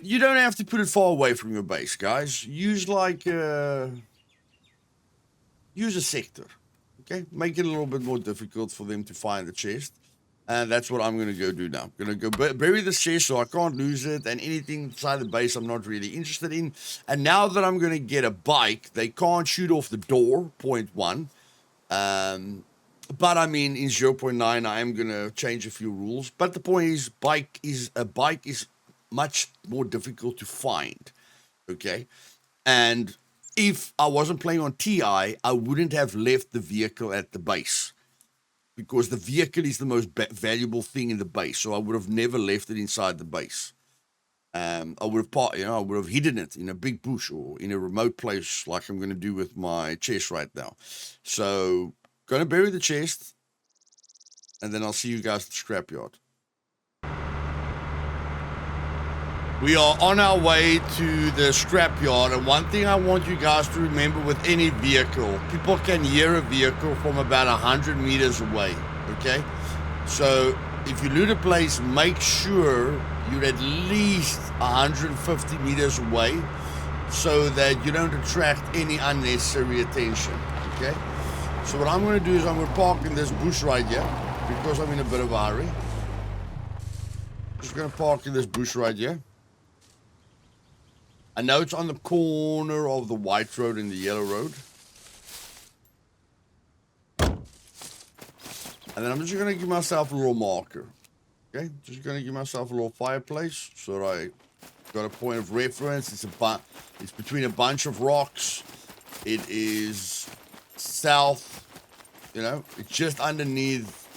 you don't have to put it far away from your base, guys. Use a sector, okay? Make it a little bit more difficult for them to find the chest. And that's what I'm going to go do now. I'm going to go bury this chest so I can't lose it. And anything inside the base I'm not really interested in. And now that I'm going to get a bike, they can't shoot off the door, point 1. But I mean, in 0.9, I am going to change a few rules. But the point is, a bike is much more difficult to find. Okay? And if I wasn't playing on TI, I wouldn't have left the vehicle at the base. Because the vehicle is the most valuable thing in the base, so I would have never left it inside the base. I would have hidden it in a big bush or in a remote place, like I'm going to do with my chest right now. So, going to bury the chest, and then I'll see you guys at the scrapyard. We are on our way to the scrapyard, and one thing I want you guys to remember with any vehicle, people can hear a vehicle from about 100 meters away, okay? So if you loot a place, make sure you're at least 150 meters away so that you don't attract any unnecessary attention, okay? So what I'm going to do is I'm going to park in this bush right here because I'm in a bit of a hurry. Just going to park in this bush right here. I know it's on the corner of the white road and the yellow road. And then I'm just going to give myself a little marker. Okay, just going to give myself a little fireplace so that I got a point of reference. It's between a bunch of rocks. It is south, you know, it's just underneath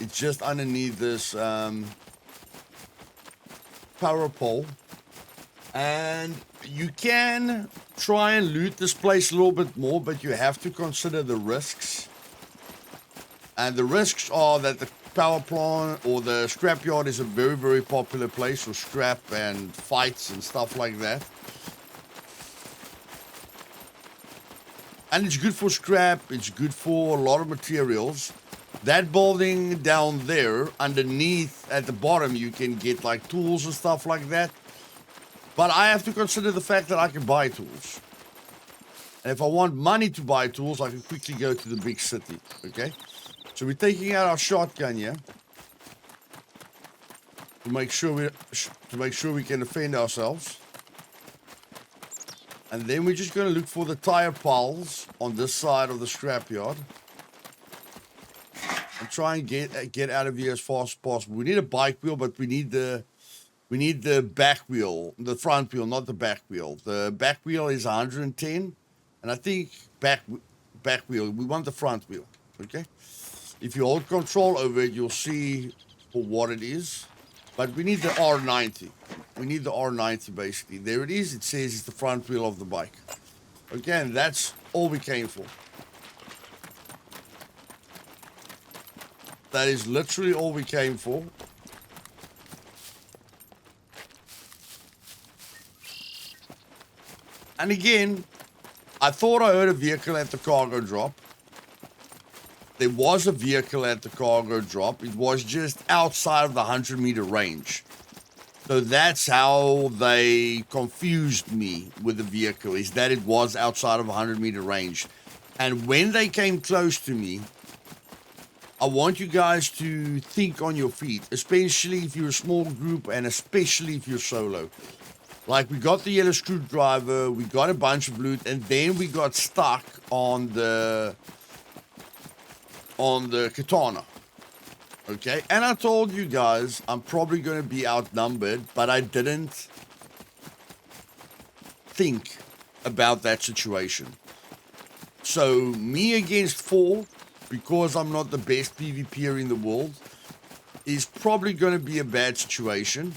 this power pole. And you can try and loot this place a little bit more, but you have to consider the risks. And the risks are that the power plant or the scrapyard is a very, very popular place for scrap and fights and stuff like that. And it's good for scrap, it's good for a lot of materials. That building down there, underneath at the bottom, you can get like tools and stuff like that. But I have to consider the fact that I can buy tools. And if I want money to buy tools, I can quickly go to the big city, okay? So we're taking out our shotgun here to make sure we can defend ourselves. And then we're just going to look for the tire piles on this side of the scrapyard and try and get out of here as fast as possible. We need a bike wheel, but we need the back wheel, the front wheel, not the back wheel. The back wheel is 110, and I think back wheel. We want the front wheel, okay? If you hold control over it, you'll see for what it is. But we need the R90. We need the R90, basically. There it is. It says it's the front wheel of the bike. Again, that's all we came for. That is literally all we came for. And again, I thought I heard a vehicle at the cargo drop. There was a vehicle at the cargo drop. It was just outside of the 100-meter range. So that's how they confused me with the vehicle, is that it was outside of 100-meter range. And when they came close to me, I want you guys to think on your feet, especially if you're a small group and especially if you're solo. Like, we got the yellow screwdriver, we got a bunch of loot, and then we got stuck on the katana. Okay, and I told you guys I'm probably going to be outnumbered, but I didn't think about that situation. So me against 4, because I'm not the best PvPer in the world, is probably going to be a bad situation.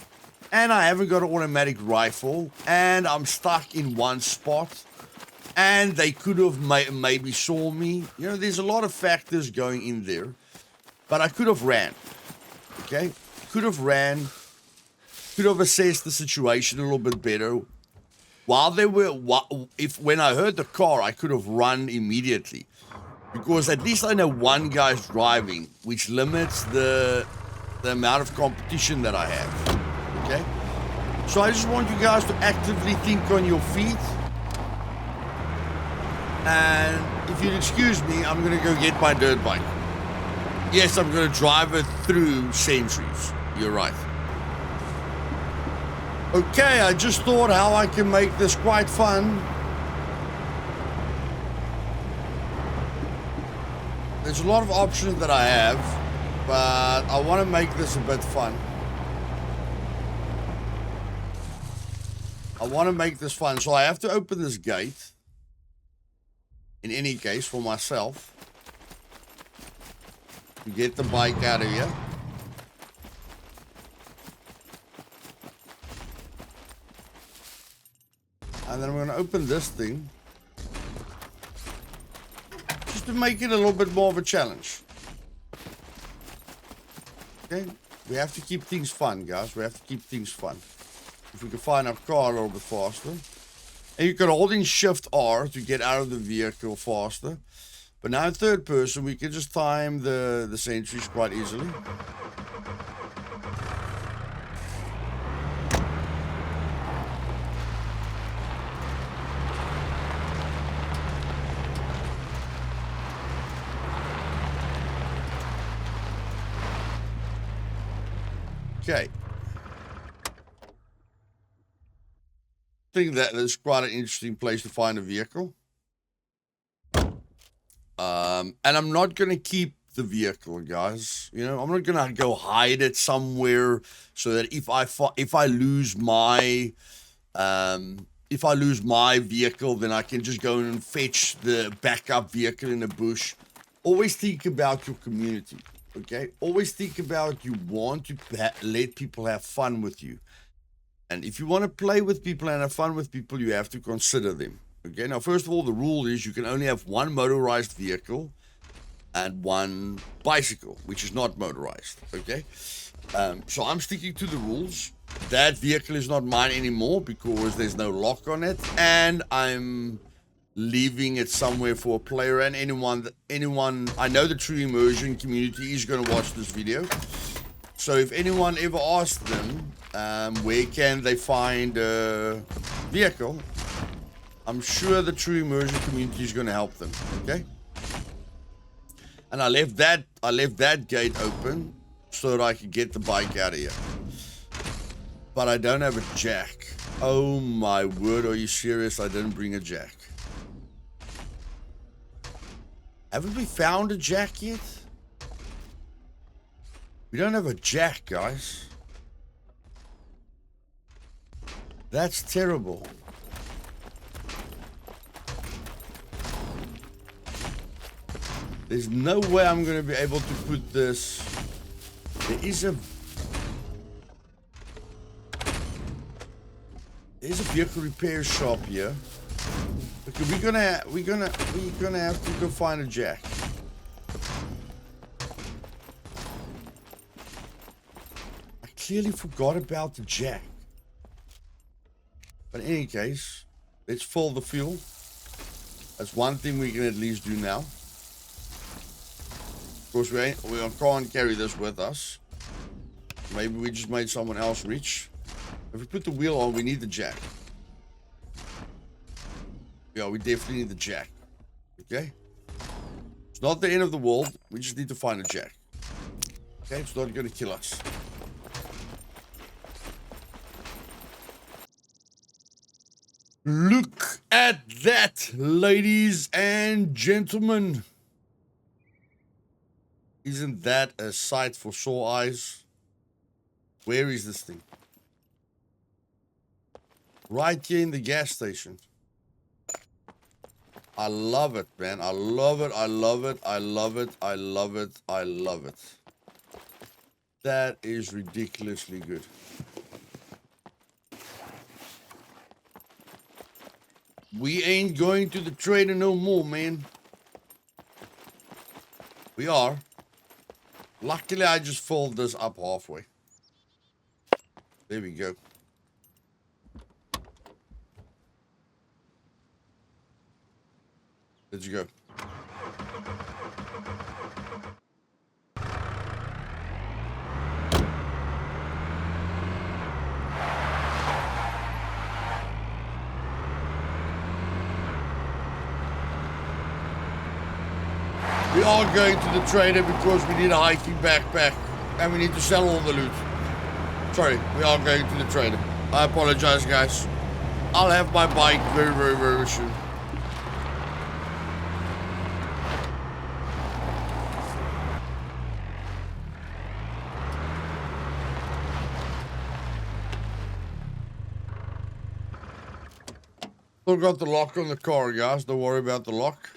And I haven't got an automatic rifle, and I'm stuck in one spot, and they could have maybe saw me. You know, there's a lot of factors going in there, but I could have ran, okay? Could have ran, could have assessed the situation a little bit better. When I heard the car, I could have run immediately, because at least I know one guy's driving, which limits the amount of competition that I have. Okay, so I just want you guys to actively think on your feet. And if you'd excuse me, I'm going to go get my dirt bike. Yes, I'm going to drive it through sentries. You're right. Okay, I just thought how I can make this quite fun. There's a lot of options that I have, but I want to make this a bit fun. I want to make this fun, so I have to open this gate, in any case, for myself, to get the bike out of here. And then I'm going to open this thing, just to make it a little bit more of a challenge. Okay, we have to keep things fun, guys. We have to keep things fun. If we can find our car a little bit faster. And you can hold in Shift R to get out of the vehicle faster. But now in third person, we can just time the sentries quite easily. Okay. I think that is quite an interesting place to find a vehicle. And I'm not going to keep the vehicle, guys. You know, I'm not going to go hide it somewhere so that if I lose my vehicle, then I can just go and fetch the backup vehicle in the bush. Always think about your community, okay? Always think about you want to let people have fun with you. And if you want to play with people and have fun with people, you have to consider them. Okay, now first of all, the rule is you can only have one motorized vehicle and one bicycle, which is not motorized. Okay, so I'm sticking to the rules. That vehicle is not mine anymore because there's no lock on it, and I'm leaving it somewhere for a player and anyone. I know the True Immersion community is going to watch this video. So if anyone ever asks them where can they find a vehicle, I'm sure the True Immersion community is going to help them. Okay. And I left that gate open so that I could get the bike out of here. But I don't have a jack. Oh my word, are you serious? I didn't bring a jack. Haven't we found a jack yet? We don't have a jack, guys. That's terrible. There's no way I'm going to be able to put this. There's a vehicle repair shop here. Okay, we're gonna have to go find a jack. I clearly forgot about the jack. But in any case, let's fill the fuel. That's one thing we can at least do now. Of course, we can't carry this with us. Maybe we just made someone else rich. If we put the wheel on, we need the jack. Yeah, we definitely need the jack. Okay? It's not the end of the world. We just need to find a jack. Okay? It's not going to kill us. Look at that, ladies and gentlemen. Isn't that a sight for sore eyes? Where is this thing? Right here in the gas station. I love it, man. I love it. I love it. I love it. I love it. I love it. That is ridiculously good. We ain't going to the trader no more, man. We are. Luckily, I just filled this up halfway. There we go. Let's go. We are going to the trader because we need a hiking backpack and we need to sell all the loot. Sorry, we are going to the trader. I apologize, guys. I'll have my bike very, very, very soon. Still got the lock on the car, guys. Don't worry about the lock.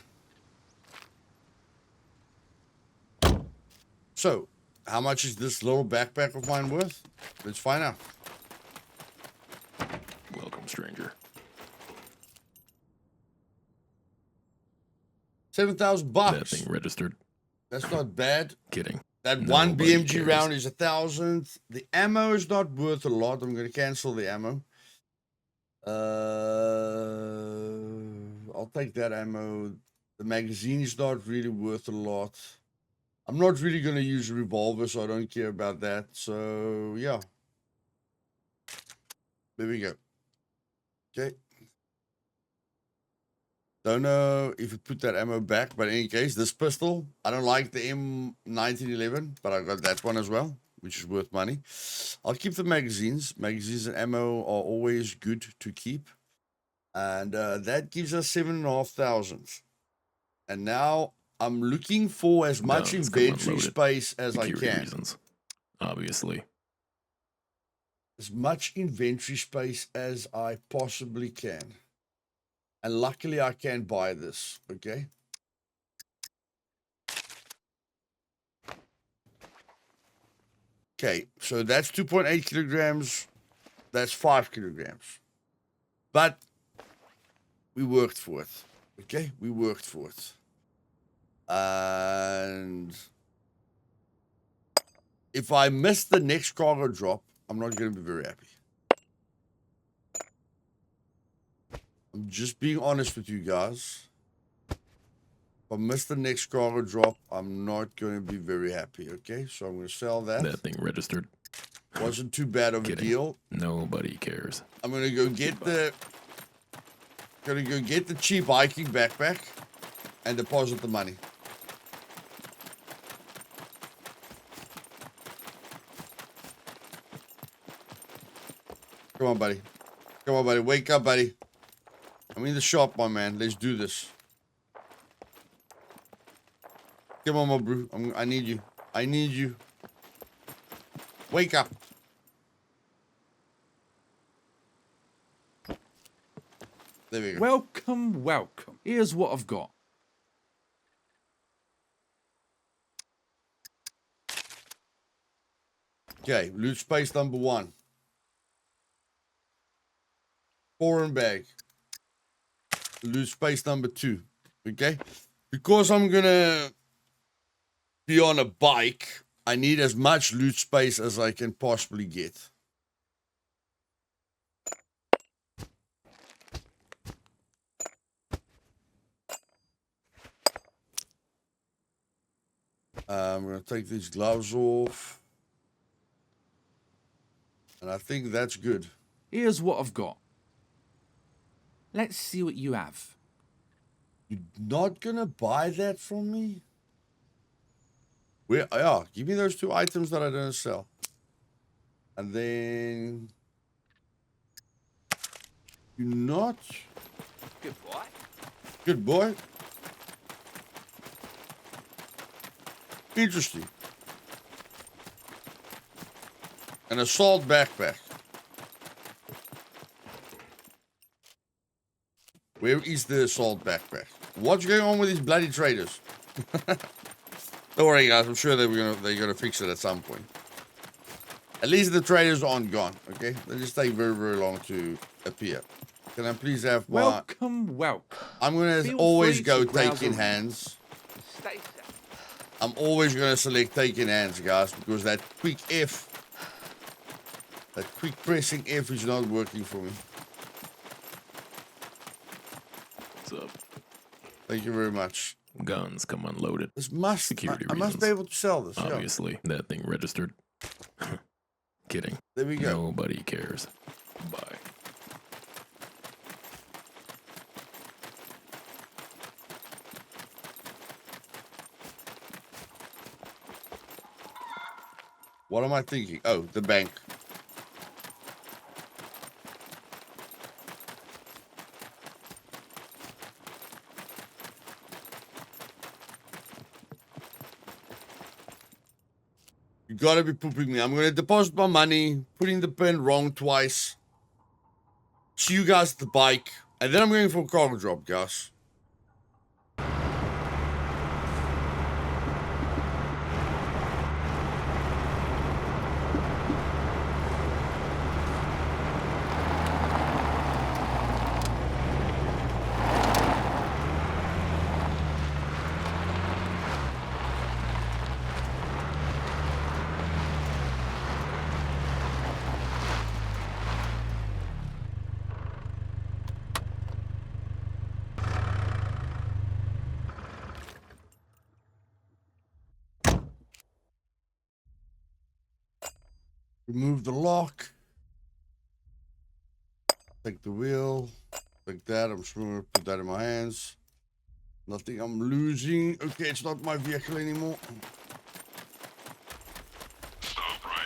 So, how much is this little backpack of mine worth? Let's find out. Welcome, stranger. 7,000 That bucks. thing registered. That's not bad. Kidding. That one Nobody BMG cares. round is 1,000. The ammo is not worth a lot. I'm going to cancel the ammo. I'll take that ammo. The magazine is not really worth a lot. I'm not really going to use a revolver, so I don't care about that. So, yeah. There we go. Okay. Don't know if you put that ammo back, but in any case, this pistol, I don't like the M1911, but I got that one as well. which is worth money. I'll keep the magazines. Magazines and ammo are always good to keep. And that gives us 7,500. And now I'm looking for as much Guns come inventory unloaded. space as I Security can. reasons. Obviously. As much inventory space as I possibly can. And luckily I can buy this, okay? Okay, so that's 2.8 kilograms. That's 5 kilograms. But we worked for it, okay? We worked for it. And if I miss the next cargo drop, I'm not going to be very happy. I'm just being honest with you guys. If I miss the next cargo drop, I'm not going to be very happy, okay? So I'm going to sell that. That thing registered. Wasn't too bad of a Kidding. deal. Nobody cares. I'm going to go get the cheap hiking backpack and deposit the money. Come on, buddy. Come on, buddy. Wake up, buddy. I'm in the shop, my man. Let's do this. Come on, my bro. I need you. I need you. Wake up. There we go. Welcome, welcome. Here's what I've got. Okay, loot space number 1. Foreign bag. Loot space number 2. Okay? Because I'm gonna be on a bike, I need as much loot space as I can possibly get. I'm gonna take these gloves off. And I think that's good. Here's what I've got. Let's see what you have. You're not gonna buy that from me? Where? Yeah, give me those 2 items that I didn't sell. And then... You're not... Good boy. Good boy. Interesting. An assault backpack. Where is the assault backpack? What's going on with these bloody traders? Don't worry, guys. I'm sure they're gonna fix it at some point. At least the traders aren't gone. Okay, they just take very, very long to appear. Can I please have my? Welcome, welcome. I'm gonna Feel always free go to browse take in around. hands. Stay safe. I'm always gonna select take in hands, guys, because that quick F, that quick pressing F is not working for me. What's up? Thank you very much. Guns come unloaded. This must, Security I must be reasons. able to sell this. Yeah. Obviously. That thing registered. Kidding. There we go. Nobody cares. Bye. What am I thinking? Oh, the bank. You gotta be pooping me. I'm gonna deposit my money, putting the pin wrong twice. See you guys at the bike. And then I'm going for a cargo drop, guys. Remove the lock. Take the wheel. Like that. I'm just going to put that in my hands. Nothing I'm losing. Okay, it's not my vehicle anymore. Stop right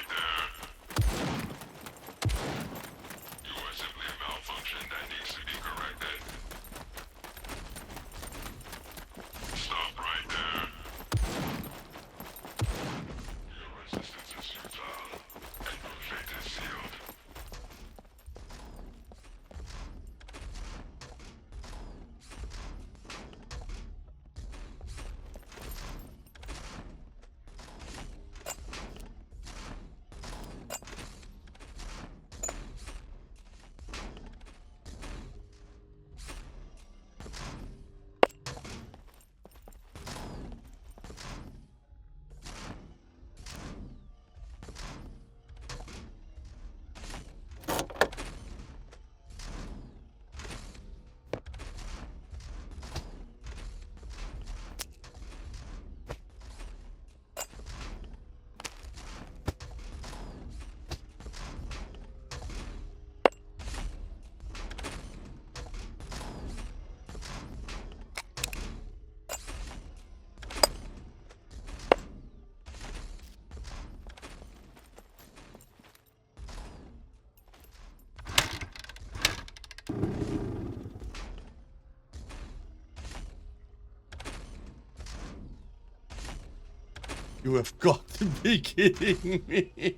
You have got to be kidding me.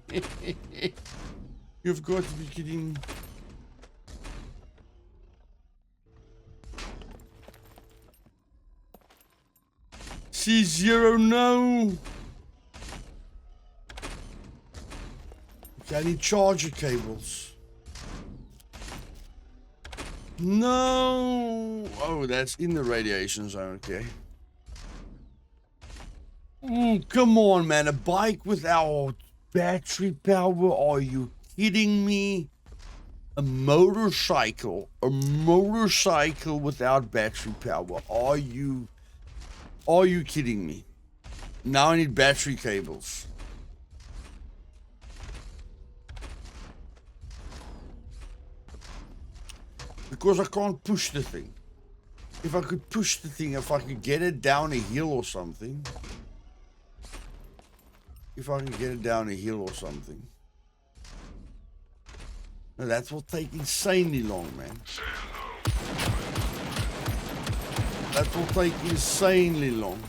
You've got to be kidding me. C0, no. Okay, I need charger cables. No. Oh, that's in the radiation zone, okay. Come on, man. A bike without battery power? Are you kidding me? A motorcycle without battery power. Are you kidding me? Now I need battery cables. Because I can't push the thing. If I could push the thing, if I could get it down a hill or something. No, that will take insanely long, man. That will take insanely long.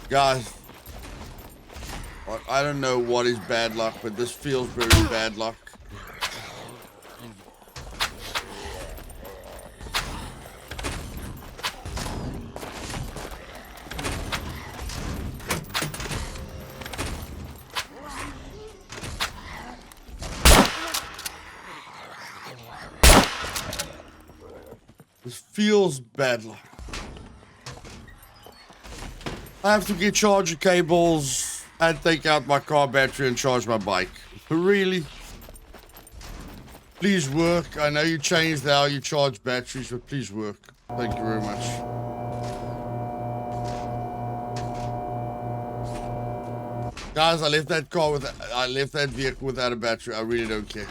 Guys, I don't know what is bad luck, but this feels very bad luck. This feels bad luck. I have to get charger cables and take out my car battery and charge my bike. Really? Please work. I know you changed how you charge batteries, but please work. Thank you very much. Guys, I left that vehicle without a battery. I really don't care.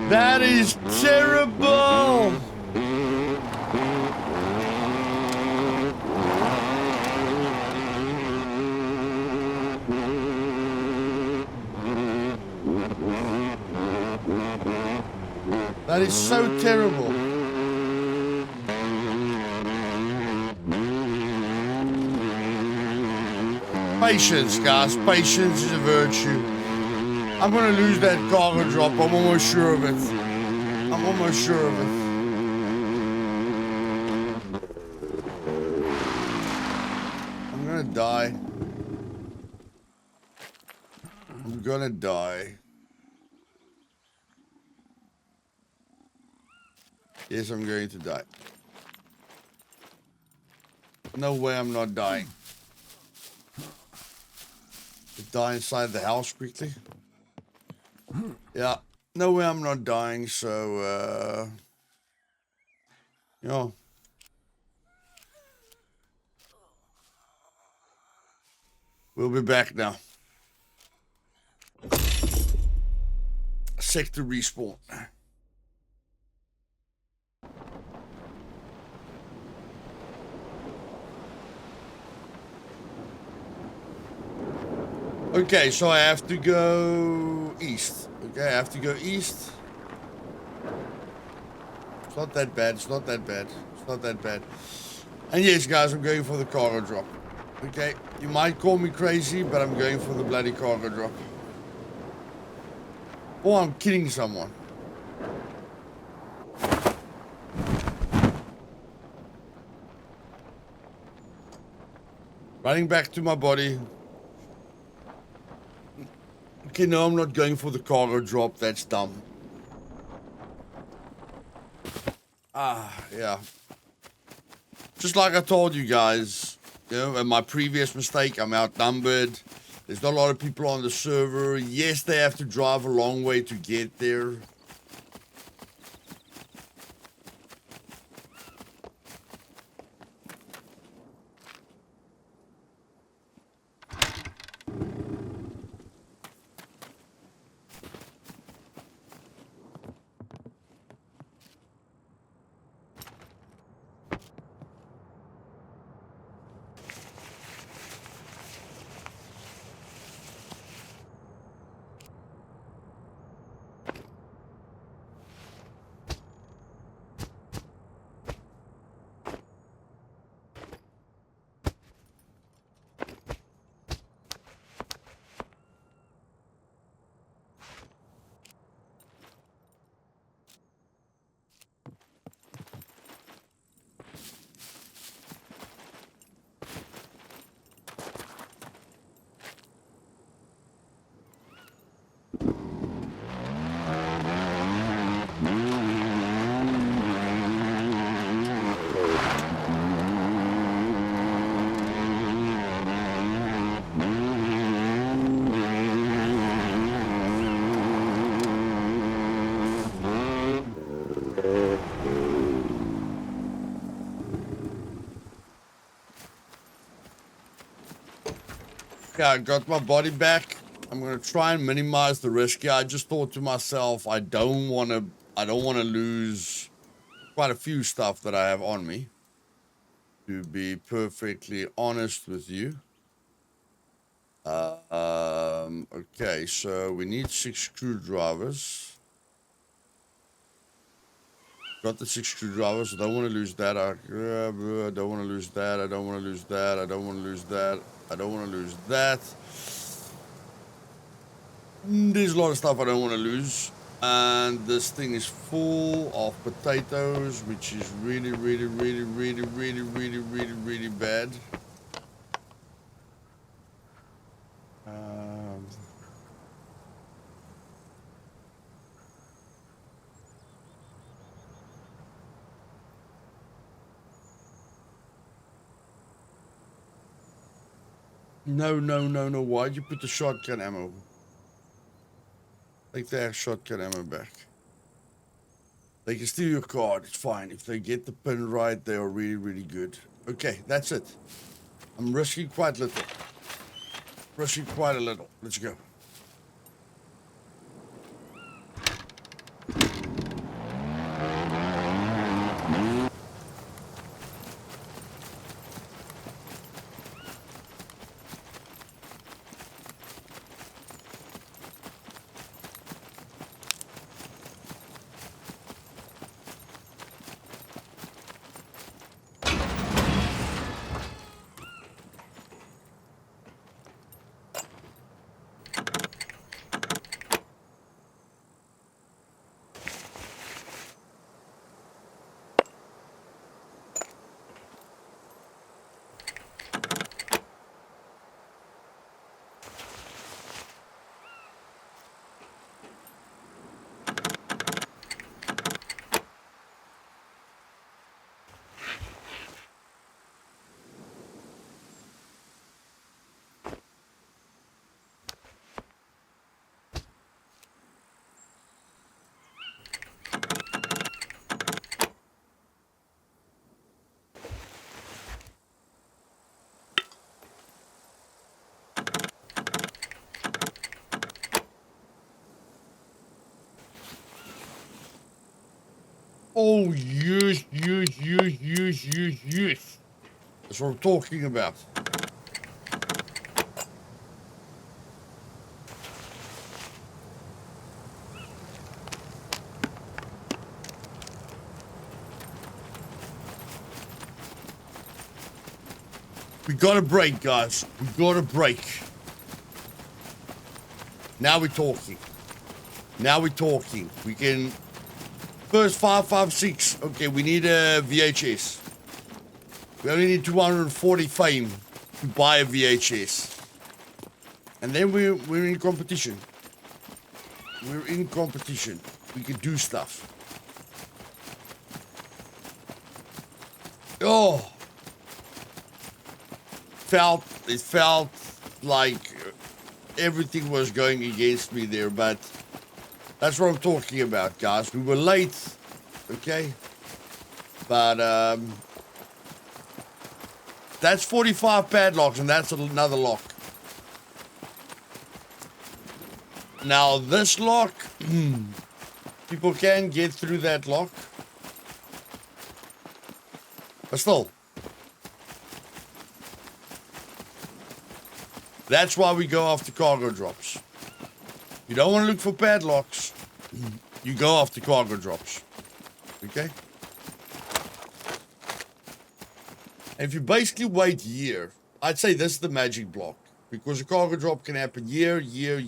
That is terrible. That is so terrible. Patience, guys. Patience is a virtue. I'm gonna lose that cargo drop. I'm almost sure of it. I'm almost sure of it. I'm gonna die. I'm gonna die. Yes, I'm going to die. No way I'm not dying. Die inside the house quickly. Yeah, no way I'm not dying, so, you know. We'll be back now. Sector respawn. Okay, so I have to go east. Okay, I have to go east. It's not that bad. It's not that bad. It's not that bad. And yes, guys, I'm going for the cargo drop. Okay, you might call me crazy, but I'm going for the bloody cargo drop. Or I'm killing someone. Running back to my body. Okay, no, I'm not going for the cargo drop. That's dumb. Yeah. Just like I told you guys, you know, in my previous mistake, I'm outnumbered. There's not a lot of people on the server. Yes, they have to drive a long way to get there. Yeah, I got my body back. I'm gonna try and minimize the risk here. I just thought to myself, I don't wanna lose quite a few stuff that I have on me. To be perfectly honest with you. Okay, so we need 6 screwdrivers. Got the 6 screwdrivers. I don't want to lose that. I don't want to lose that. I don't want to lose that. I don't want to lose that. I don't want to lose that. There's a lot of stuff I don't want to lose. And this thing is full of potatoes, which is really, really, really, really, really, really, really, really bad. No, no, no, no. Why'd you put the shotgun ammo? Take that shotgun ammo back. They can steal your card. It's fine. If they get the pin right, they are really, really good. Okay, that's it. I'm risking quite little. Risking quite a little. Let's go. Oh, yes, yes, yes, yes, yes, yes. That's what I'm talking about. We got a break, guys. We got a break. Now we're talking. Now we're talking. We can... First 556. Okay, we need a VHS. We only need 240 fame to buy a VHS. And then we're in competition. We're in competition. We can do stuff. Oh. It felt like everything was going against me there, but that's what I'm talking about, guys. We were late, okay? But that's 45 padlocks, and that's another lock. Now, this lock, people can get through that lock. But still. That's why we go after cargo drops. You don't want to look for padlocks. You go after cargo drops. Okay? And if you basically wait year, I'd say this is the magic block. Because a cargo drop can happen year, or year.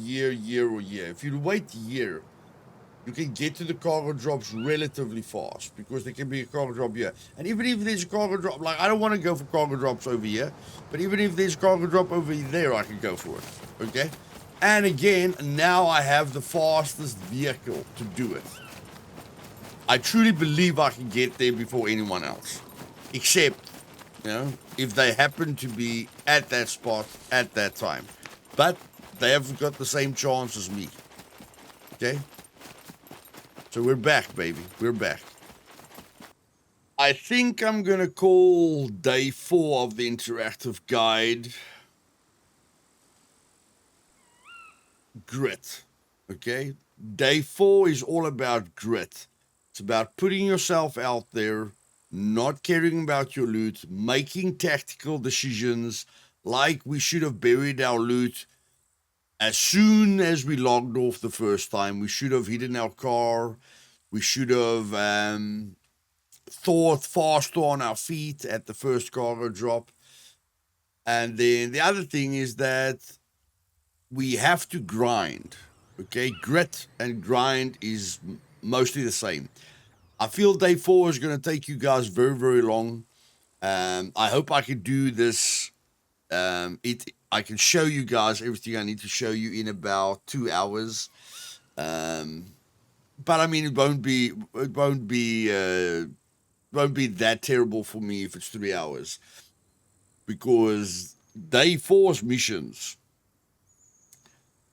If you wait year, you can get to the cargo drops relatively fast. Because there can be a cargo drop here. And even if there's a cargo drop, like I don't want to go for cargo drops over here. But even if there's a cargo drop over there, I can go for it. Okay? And again, now I have the fastest vehicle to do it. I truly believe I can get there before anyone else. Except, you know, if they happen to be at that spot at that time. But they haven't got the same chance as me. Okay? So we're back, baby. We're back. I think I'm going to call day 4 of the interactive guide grit. Okay, day 4 is all about grit. It's about putting yourself out there, not caring about your loot, making tactical decisions, like we should have buried our loot as soon as we logged off the first time. We should have hidden our car. We should have thought faster on our feet at the first cargo drop. And then the other thing is that we have to grind. Okay, grit and grind is mostly the same. I feel day 4 is going to take you guys very, very long. I hope I can do this. I can show you guys everything I need to show you in about 2 hours. But I mean, it won't be that terrible for me if it's 3 hours, because day 4's missions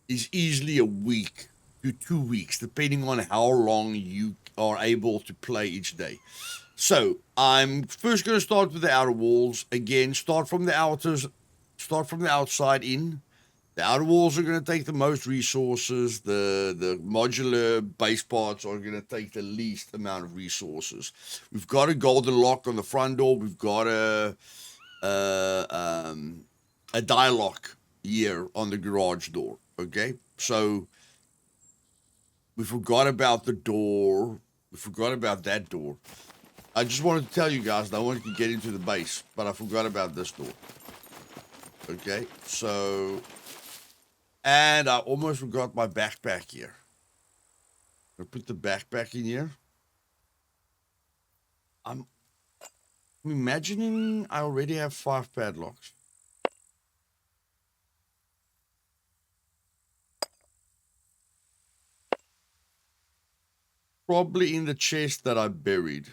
is easily a week to 2 weeks, depending on how long you are able to play each day. So I'm first going to start with the outer walls. Again, start from the outside in. The outer walls are going to take the most resources. The modular base parts are going to take the least amount of resources. We've got a golden lock on the front door. We've got a die lock here on the garage door. Okay, so we forgot about the door. We forgot about that door. I just wanted to tell you guys, no one can get into the base, but I forgot about this door. Okay, so, and I almost forgot my backpack here. I'll put the backpack in here. I'm imagining I already have 5 padlocks. Probably in the chest that I buried.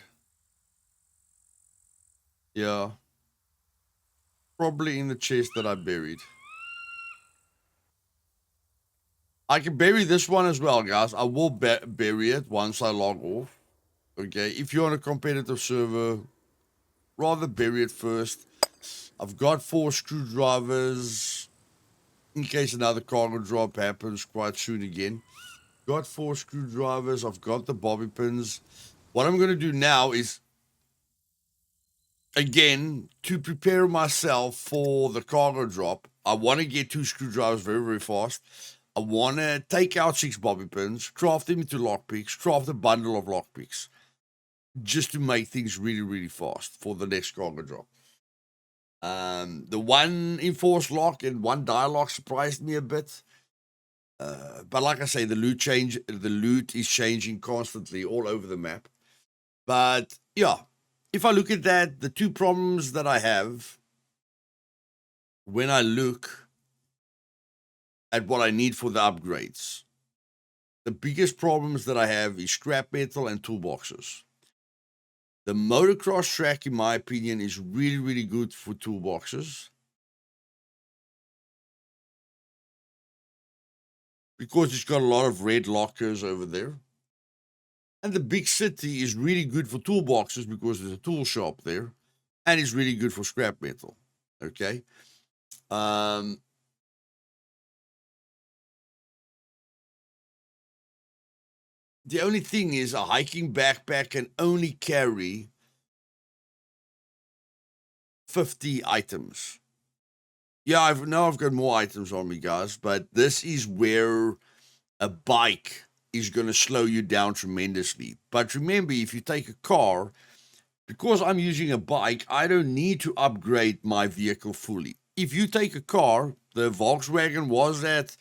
Yeah. Probably in the chest that I buried. I can bury this one as well, guys. I will bury it once I log off. Okay, if you're on a competitive server, rather bury it first. I've got 4 screwdrivers in case another cargo drop happens quite soon again. Got 4 screwdrivers. I've got the bobby pins. What I'm going to do now is, again, to prepare myself for the cargo drop, I want to get 2 screwdrivers very, very fast. I want to take out 6 bobby pins, craft them into lockpicks, craft a bundle of lockpicks, just to make things really, really fast for the next cargo drop. The 1 enforced lock and 1 die lock surprised me a bit. But like I say, the loot is changing constantly all over the map. But yeah, if I look at that, the 2 problems that I have when I look at what I need for the upgrades, the biggest problems that I have is scrap metal and toolboxes. The motocross track, in my opinion, is really, really good for toolboxes, because it's got a lot of red lockers over there. And the big city is really good for toolboxes because there's a tool shop there, and it's really good for scrap metal. Okay. The only thing is, a hiking backpack can only carry 50 items. Yeah, I've got more items on me, guys, but this is where a bike is going to slow you down tremendously. But remember, if you take a car, because I'm using a bike, I don't need to upgrade my vehicle fully. If you take a car, the Volkswagen was at,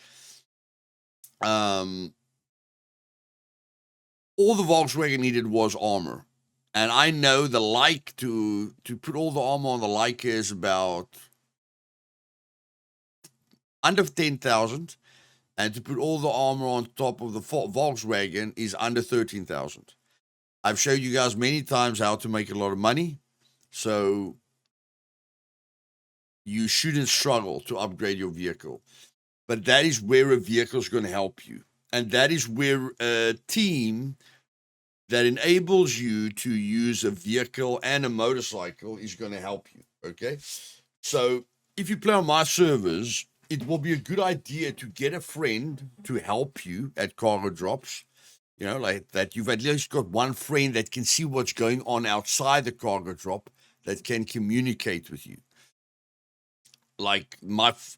all the Volkswagen needed was armor. And I know the Like, to put all the armor on the Like is about under 10,000. And to put all the armor on top of the Volkswagen is under 13,000. I've showed you guys many times how to make a lot of money. So you shouldn't struggle to upgrade your vehicle. But that is where a vehicle is going to help you. And that is where a team that enables you to use a vehicle and a motorcycle is going to help you. Okay. So if you play on my servers, it will be a good idea to get a friend to help you at cargo drops. You know, like that you've at least got one friend that can see what's going on outside the cargo drop, that can communicate with you. Like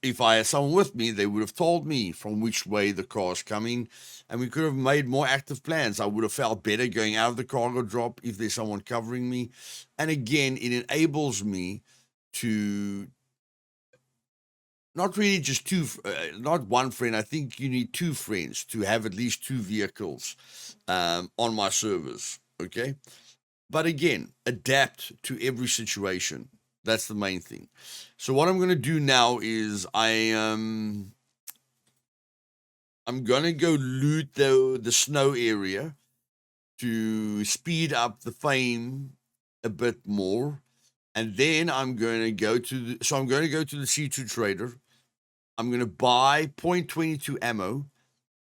if I had someone with me, they would have told me from which way the car's coming, and we could have made more active plans. I would have felt better going out of the cargo drop if there's someone covering me. And again, it enables me to not really just not one friend. I think you need two friends to have at least two vehicles on my servers. Okay. But again, adapt to every situation. That's the main thing. So what I'm going to do now is I'm going to go loot the snow area to speed up the fame a bit more. And then I'm going to go to the C2 trader. I'm going to buy .22 ammo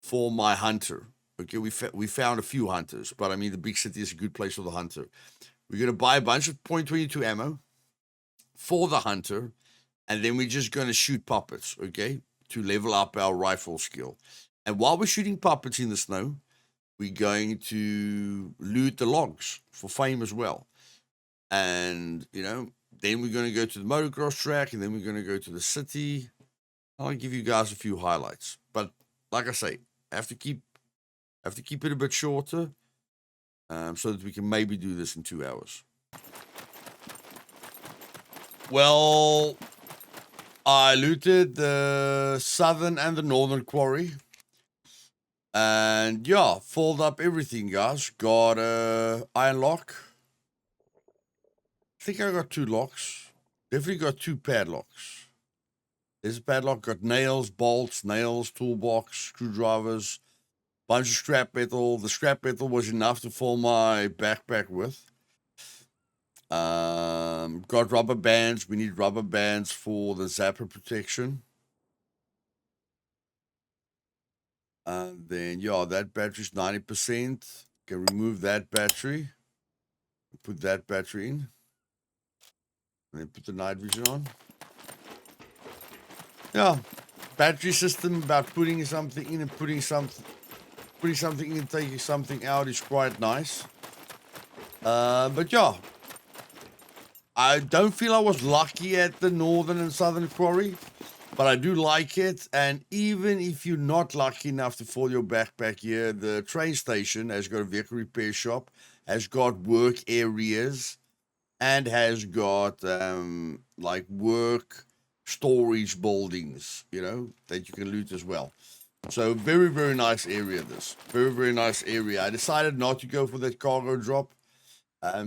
for my hunter. Okay, we found a few hunters, but I mean, the big city is a good place for the hunter. We're going to buy a bunch of .22 ammo for the hunter, and then we're just going to shoot puppets, okay, to level up our rifle skill. And while we're shooting puppets in the snow, we're going to loot the logs for fame as well. And, you know, then we're going to go to the motocross track, and then we're going to go to the city. I'll give you guys a few highlights. But like I say, I have to keep it a bit shorter so that we can maybe do this in 2 hours. Well, I looted the southern and the northern quarry. And yeah, filled up everything, guys. Got a iron lock. I think I got 2 locks. Definitely got 2 padlocks. There's a padlock. Got nails, bolts, toolbox, screwdrivers, bunch of scrap metal. The scrap metal was enough to fill my backpack with. Got rubber bands. We need rubber bands for the zapper protection. And then, yeah, that battery's 90%. Can remove that battery. Put that battery in. And then put the night vision on. Yeah, battery system about putting something in and putting something in and taking something out is quite nice. But yeah, I don't feel I was lucky at the northern and southern quarry, but I do like it. And even if you're not lucky enough to fill your backpack here, the train station has got a vehicle repair shop, has got work areas, and has got like work storage buildings, you know, that you can loot as well. So very, very nice area, this. Very, very nice area. I decided not to go for that cargo drop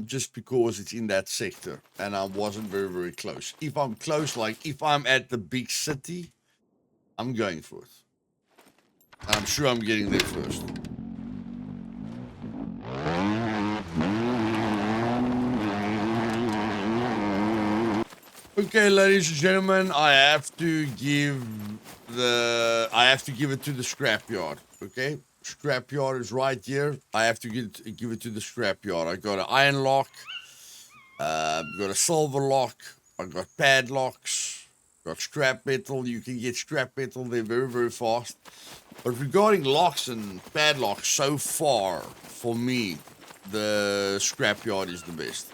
just because it's in that sector and I wasn't very, very close. If I'm close, like if I'm at the big city, I'm going for it. I'm sure I'm getting there first. Okay, ladies and gentlemen, I have to give it to the scrapyard. Okay, scrapyard is right here. I have to give it to the scrapyard. I got an iron lock. Got a silver lock. I got padlocks. Got scrap metal. You can get scrap metal. They're very, very fast. But regarding locks and padlocks, so far for me, the scrapyard is the best.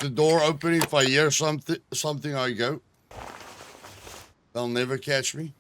The door opening, if I hear something I go. They'll never catch me.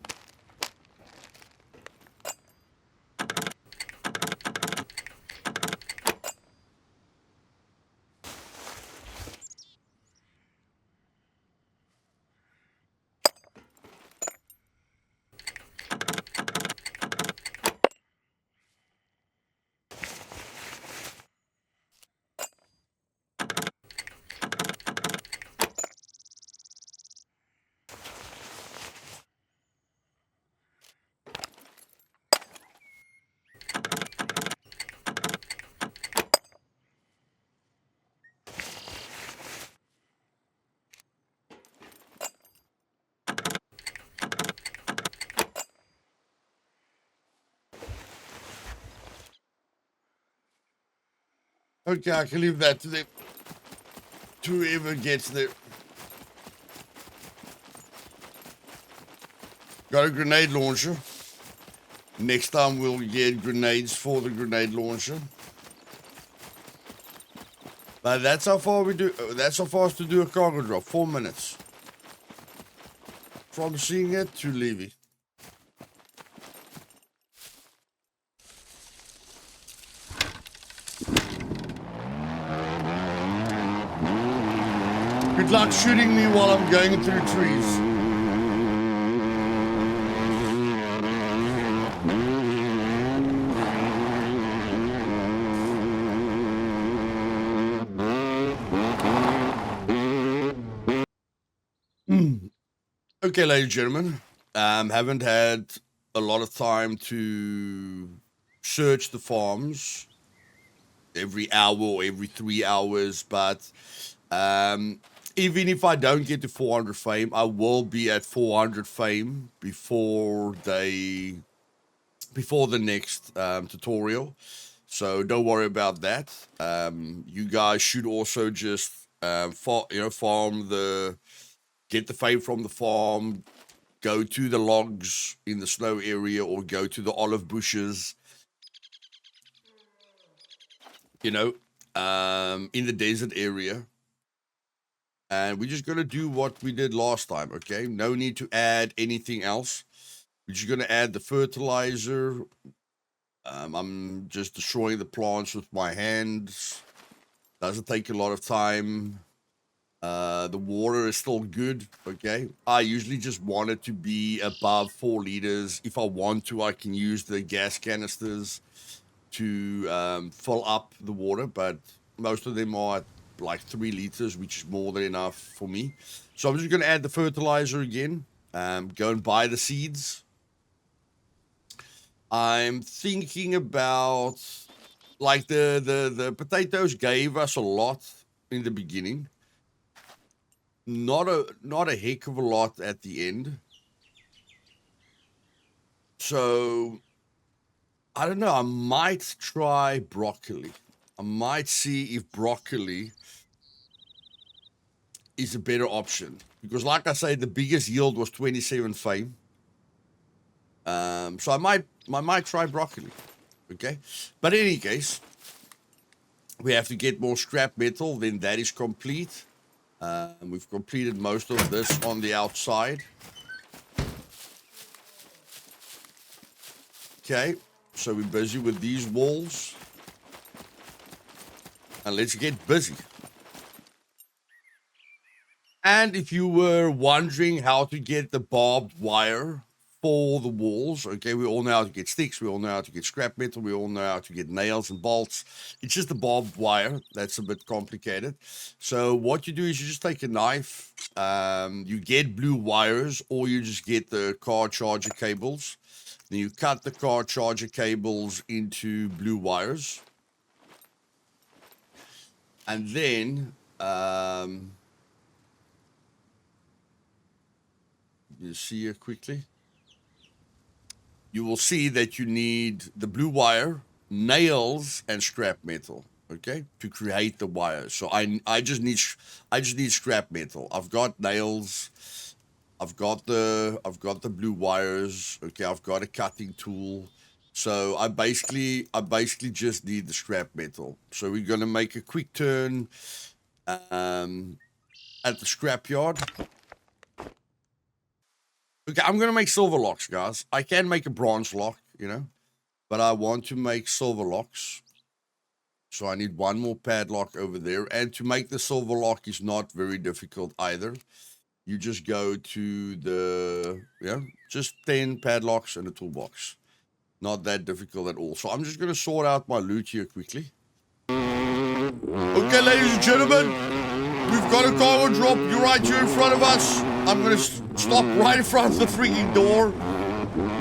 Okay, I can leave that to them. To whoever gets there. Got a grenade launcher. Next time we'll get grenades for the grenade launcher. But that's how far we do. That's how fast to do a cargo drop. 4 minutes. From seeing it to leaving. Good luck shooting me while I'm going through trees. Okay, ladies and gentlemen, haven't had a lot of time to search the farms every hour or every 3 hours, but even if I don't get to 400 fame, I will be at 400 fame before the next tutorial. So don't worry about that. You guys should also just farm get the fame from the farm, go to the logs in the snow area, or go to the olive bushes, in the desert area. And we're just going to do what we did last time, okay? No need to add anything else. We're just going to add the fertilizer. I'm just destroying the plants with my hands. Doesn't take a lot of time. The water is still good, okay? I usually just want it to be above 4 liters. If I want to, I can use the gas canisters to fill up the water, but most of them are at like 3 liters, which is more than enough for me. So I'm just going to add the fertilizer again. Go and buy the seeds. I'm thinking about, like, the potatoes gave us a lot in the beginning. Not a heck of a lot at the end. So I don't know, I might try broccoli. I might see if broccoli is a better option. Because like I say, the biggest yield was 27 fame. So I might try broccoli. Okay. But in any case, we have to get more scrap metal, then that is complete. We've completed most of this on the outside. Okay, so we're busy with these walls. And let's get busy. And if you were wondering how to get the barbed wire for the walls, okay, we all know how to get sticks, we all know how to get scrap metal, we all know how to get nails and bolts. It's just the barbed wire that's a bit complicated. So what you do is you just take a knife, you get blue wires, or you just get the car charger cables. Then you cut the car charger cables into blue wires. And then you see here quickly. You will see that you need the blue wire, nails, and scrap metal, okay, to create the wire. So I just need scrap metal. I've got nails, I've got the blue wires, okay, I've got a cutting tool. So I basically just need the scrap metal. So we're gonna make a quick turn at the scrapyard. Okay, I'm going to make silver locks, guys. I can make a bronze lock, but I want to make silver locks. So I need one more padlock over there. And to make the silver lock is not very difficult either. You just go to just 10 padlocks and a toolbox. Not that difficult at all. So I'm just going to sort out my loot here quickly. Okay, ladies and gentlemen, we've got a cargo drop. You're right here in front of us. I'm going to stop right in front of the freaking door.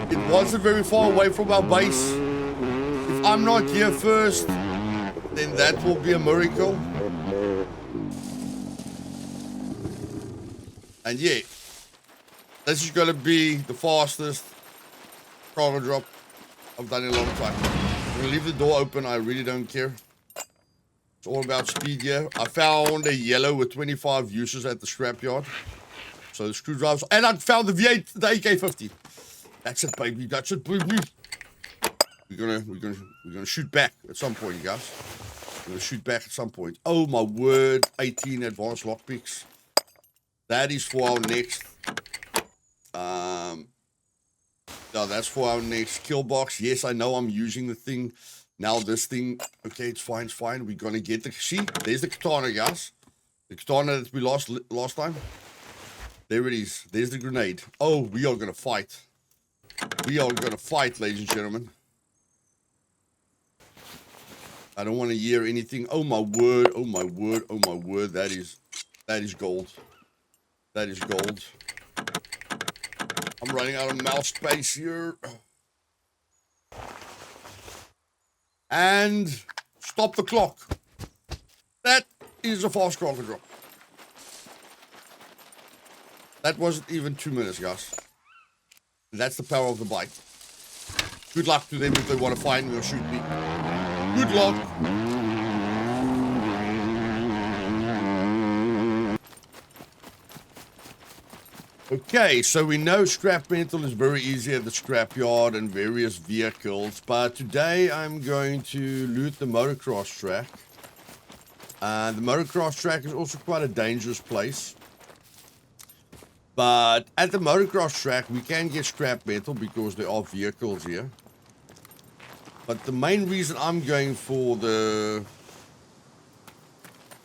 It wasn't very far away from our base. If I'm not here first, then that will be a miracle. And yeah, this is going to be the fastest cargo drop I've done in a long time. I'm going to leave the door open. I really don't care. It's all about speed here. I found a yellow with 25 uses at the scrapyard. So the screwdrivers, and I found the V8, the AK-50. That's it, baby. That's it, baby. We're gonna shoot back at some point, you guys. We're gonna shoot back at some point. Oh my word! 18 advanced lockpicks. That is for our next. No, that's for our next kill box. Yes, I know I'm using the thing. Now this thing, okay, it's fine, it's fine. We're gonna get the, see, there's the katana, guys. The katana that we lost last time. There it is. There's the grenade. Oh, we are gonna fight. We are gonna fight, ladies and gentlemen. I don't want to hear anything. Oh my word, oh my word, oh my word. That is gold. That is gold. I'm running out of mouse space here. And stop the clock. That is a fast cranker drop. That wasn't even 2 minutes, guys. That's the power of the bike. Good luck to them if they want to find me or shoot me. Good luck. Okay, so we know scrap metal is very easy at the scrapyard and various vehicles, but today I'm going to loot the motocross track. The motocross track is also quite a dangerous place. But at the motocross track, we can get scrap metal because there are vehicles here. But the main reason I'm going for the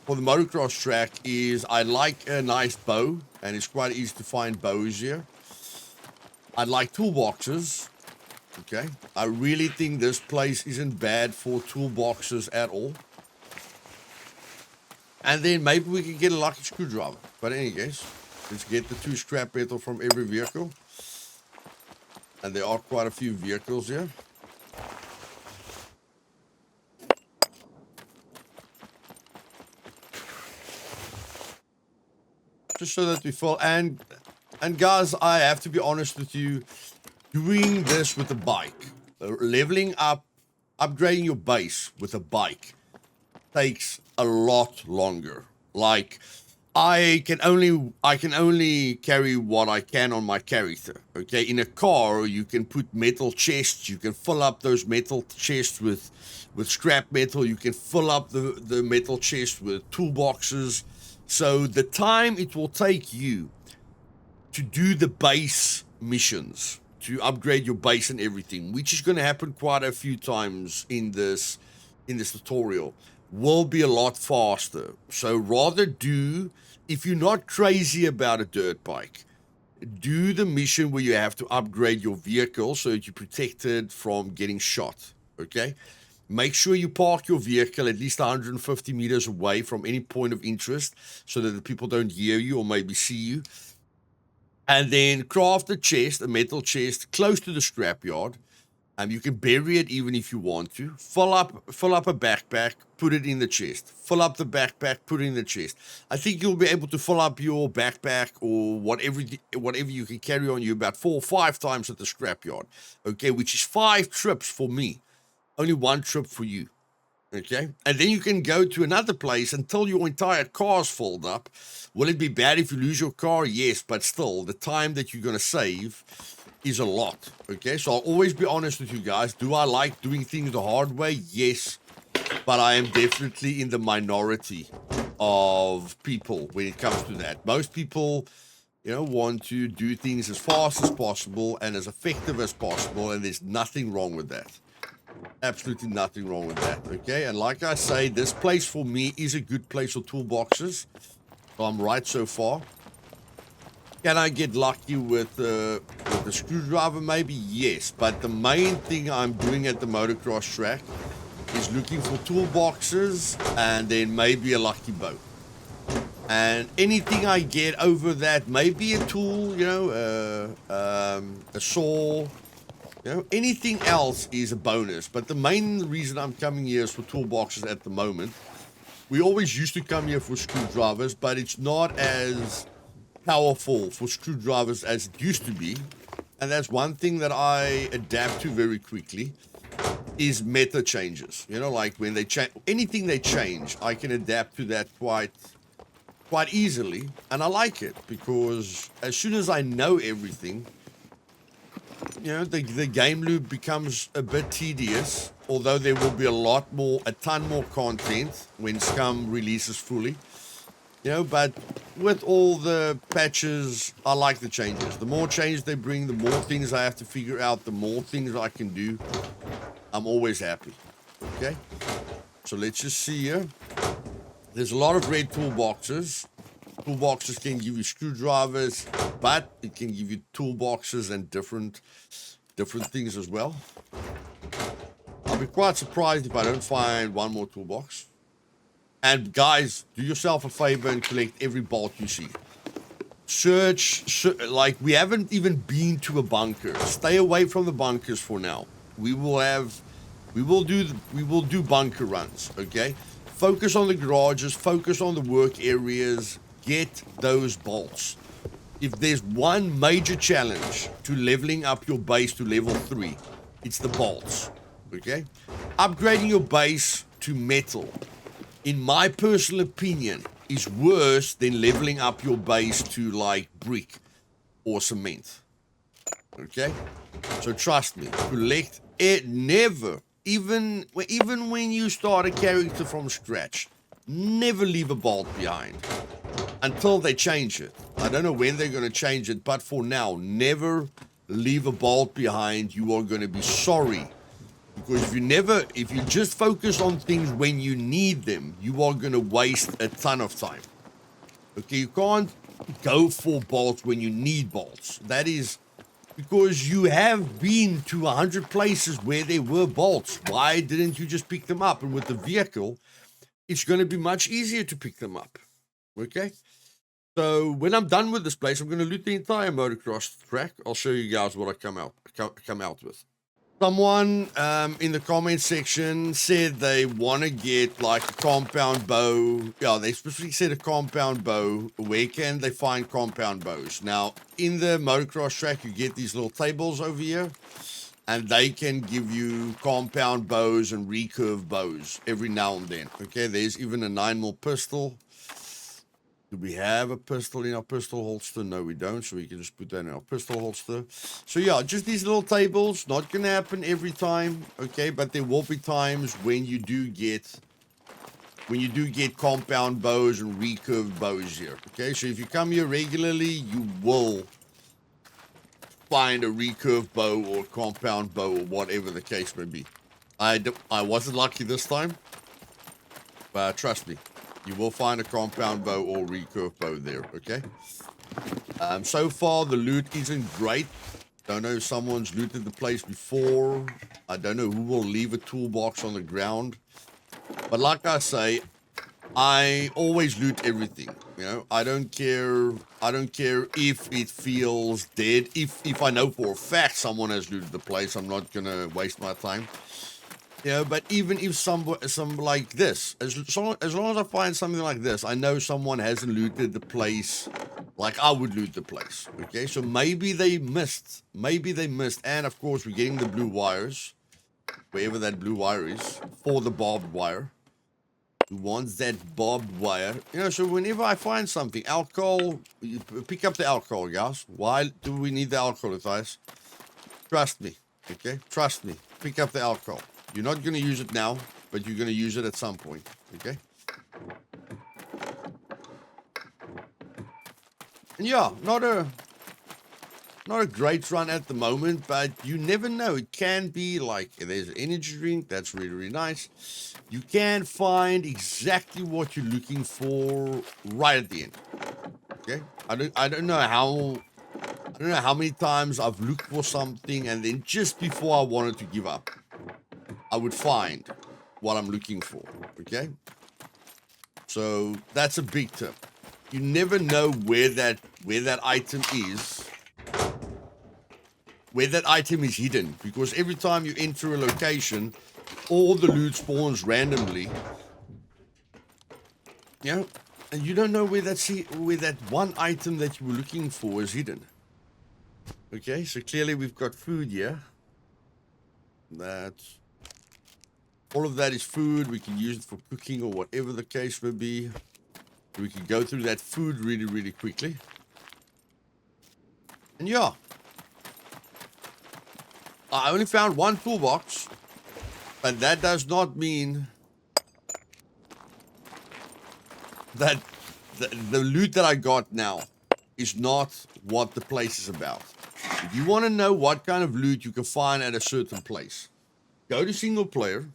motocross track is I like a nice bow, and it's quite easy to find bows here. I like toolboxes. Okay, I really think this place isn't bad for toolboxes at all. And then maybe we can get a lucky screwdriver. But in any case, let's get the 2 scrap metal from every vehicle. And there are quite a few vehicles here. Just so that we fall. And guys, I have to be honest with you. Doing this with a bike, leveling up, upgrading your base with a bike takes a lot longer. Like, I can only carry what I can on my character. Okay, in a car you can put metal chests. You can fill up those metal chests with scrap metal. You can fill up the metal chest with toolboxes. So the time it will take you to do the base missions, to upgrade your base and everything, which is going to happen quite a few times in this tutorial, will be a lot faster. So rather do, if you're not crazy about a dirt bike, do the mission where you have to upgrade your vehicle so that you're protected from getting shot. Okay? Make sure you park your vehicle at least 150 meters away from any point of interest so that the people don't hear you or maybe see you. And then craft a chest, a metal chest, close to the scrapyard. You can bury it even if you want to. Fill up a backpack, put it in the chest. Fill up the backpack, put it in the chest. I think you'll be able to fill up your backpack or whatever you can carry on you about 4 or 5 times at the scrapyard. Okay, which is 5 trips for me. Only 1 trip for you. Okay, and then you can go to another place until your entire car's filled up. Will it be bad if you lose your car? Yes, but still, the time that you're going to save is a lot. Okay, so I'll always be honest with you guys. Do I like doing things the hard way? Yes, but I am definitely in the minority of people when it comes to that. Most people, want to do things as fast as possible and as effective as possible, and there's nothing wrong with that. Absolutely nothing wrong with that. Okay, and like I say, this place for me is a good place for toolboxes. So I'm right so far. Can I get lucky with the screwdriver? Maybe yes, but the main thing I'm doing at the motocross track is looking for toolboxes and then maybe a lucky bow. And anything I get over that, maybe a tool, a saw, anything else is a bonus. But the main reason I'm coming here is for toolboxes at the moment. We always used to come here for screwdrivers, but it's not as powerful for screwdrivers as it used to be. And that's one thing that I adapt to very quickly. is meta changes. You know, like when they change anything they change, I can adapt to that quite easily, and I like it because as soon as I know everything, you know, the game loop becomes a bit tedious, although there will be a ton more content when Scum releases fully. You know, but with all the patches, I like the changes. The more change they bring, the more things I have to figure out, the more things I can do. I'm always happy. Okay? So let's just see here. There's a lot of red toolboxes. Toolboxes can give you screwdrivers, but it can give you toolboxes and different things as well. I'll be quite surprised if I don't find one more toolbox. And guys, do yourself a favor and collect every bolt you see. Search, like we haven't even been to a bunker. Stay away from the bunkers for now. We will do bunker runs, okay? Focus on the garages, focus on the work areas, get those bolts. If there's one major challenge to leveling up your base to level 3, it's the bolts, okay? Upgrading your base to metal, in my personal opinion, is worse than leveling up your base to like brick or cement. Okay? So trust me, collect it. Never, even when you start a character from scratch, never leave a bolt behind until they change it. I don't know when they're going to change it, but for now, never leave a bolt behind. You are going to be sorry. Because if you just focus on things when you need them, you are going to waste a ton of time. Okay, you can't go for bolts when you need bolts. That is because you have been to 100 places where there were bolts. Why didn't you just pick them up? And with the vehicle, it's going to be much easier to pick them up. Okay? So when I'm done with this place, I'm going to loot the entire motocross track. I'll show you guys what I come out with. Someone in the comment section said they want to get like a compound bow. Yeah, they specifically said a compound bow. Where can they find compound bows? Now, in the motocross track, you get these little tables over here, and they can give you compound bows and recurve bows every now and then. Okay, there's even a 9mm pistol. Do we have a pistol in our pistol holster? No, we don't. So we can just put that in our pistol holster. So yeah, just these little tables. Not going to happen every time. Okay, but there will be times when you do get compound bows and recurved bows here. Okay, so if you come here regularly, you will find a recurved bow or compound bow or whatever the case may be. I wasn't lucky this time, but trust me. You will find a compound bow or recurve bow there, okay? So far, the loot isn't great. Don't know if someone's looted the place before. I don't know who will leave a toolbox on the ground. But like I say, I always loot everything. You know, I don't care if it feels dead. If I know for a fact someone has looted the place, I'm not gonna waste my time. You know, but even if some like this, as long as I find something like this, I know someone hasn't looted the place like I would loot the place. Okay, so maybe they missed. And of course, we're getting the blue wires, wherever that blue wire is, for the barbed wire. Who wants that barbed wire? You know, so whenever I find something, alcohol, you pick up the alcohol, guys. Why do we need the alcohol, Luthais? Trust me, okay? Trust me. Pick up the alcohol. You're not going to use it now, but you're going to use it at some point, okay? And yeah, not a great run at the moment, but you never know. It can be like, there's an energy drink, that's really, really nice. You can find exactly what you're looking for right at the end, okay? I don't know how many times I've looked for something and then just before I wanted to give up, I would find what I'm looking for, okay? So that's a big tip. You never know where that item is, hidden, because every time you enter a location, all the loot spawns randomly. You know, and you don't know where that one item that you were looking for is hidden. Okay, so clearly we've got food here. That's All of that is food. We can use it for cooking or whatever the case may be. We can go through that food really, really quickly. And yeah. I only found one toolbox. But that does not mean that the loot that I got now is not what the place is about. If you want to know what kind of loot you can find at a certain place, go to single player,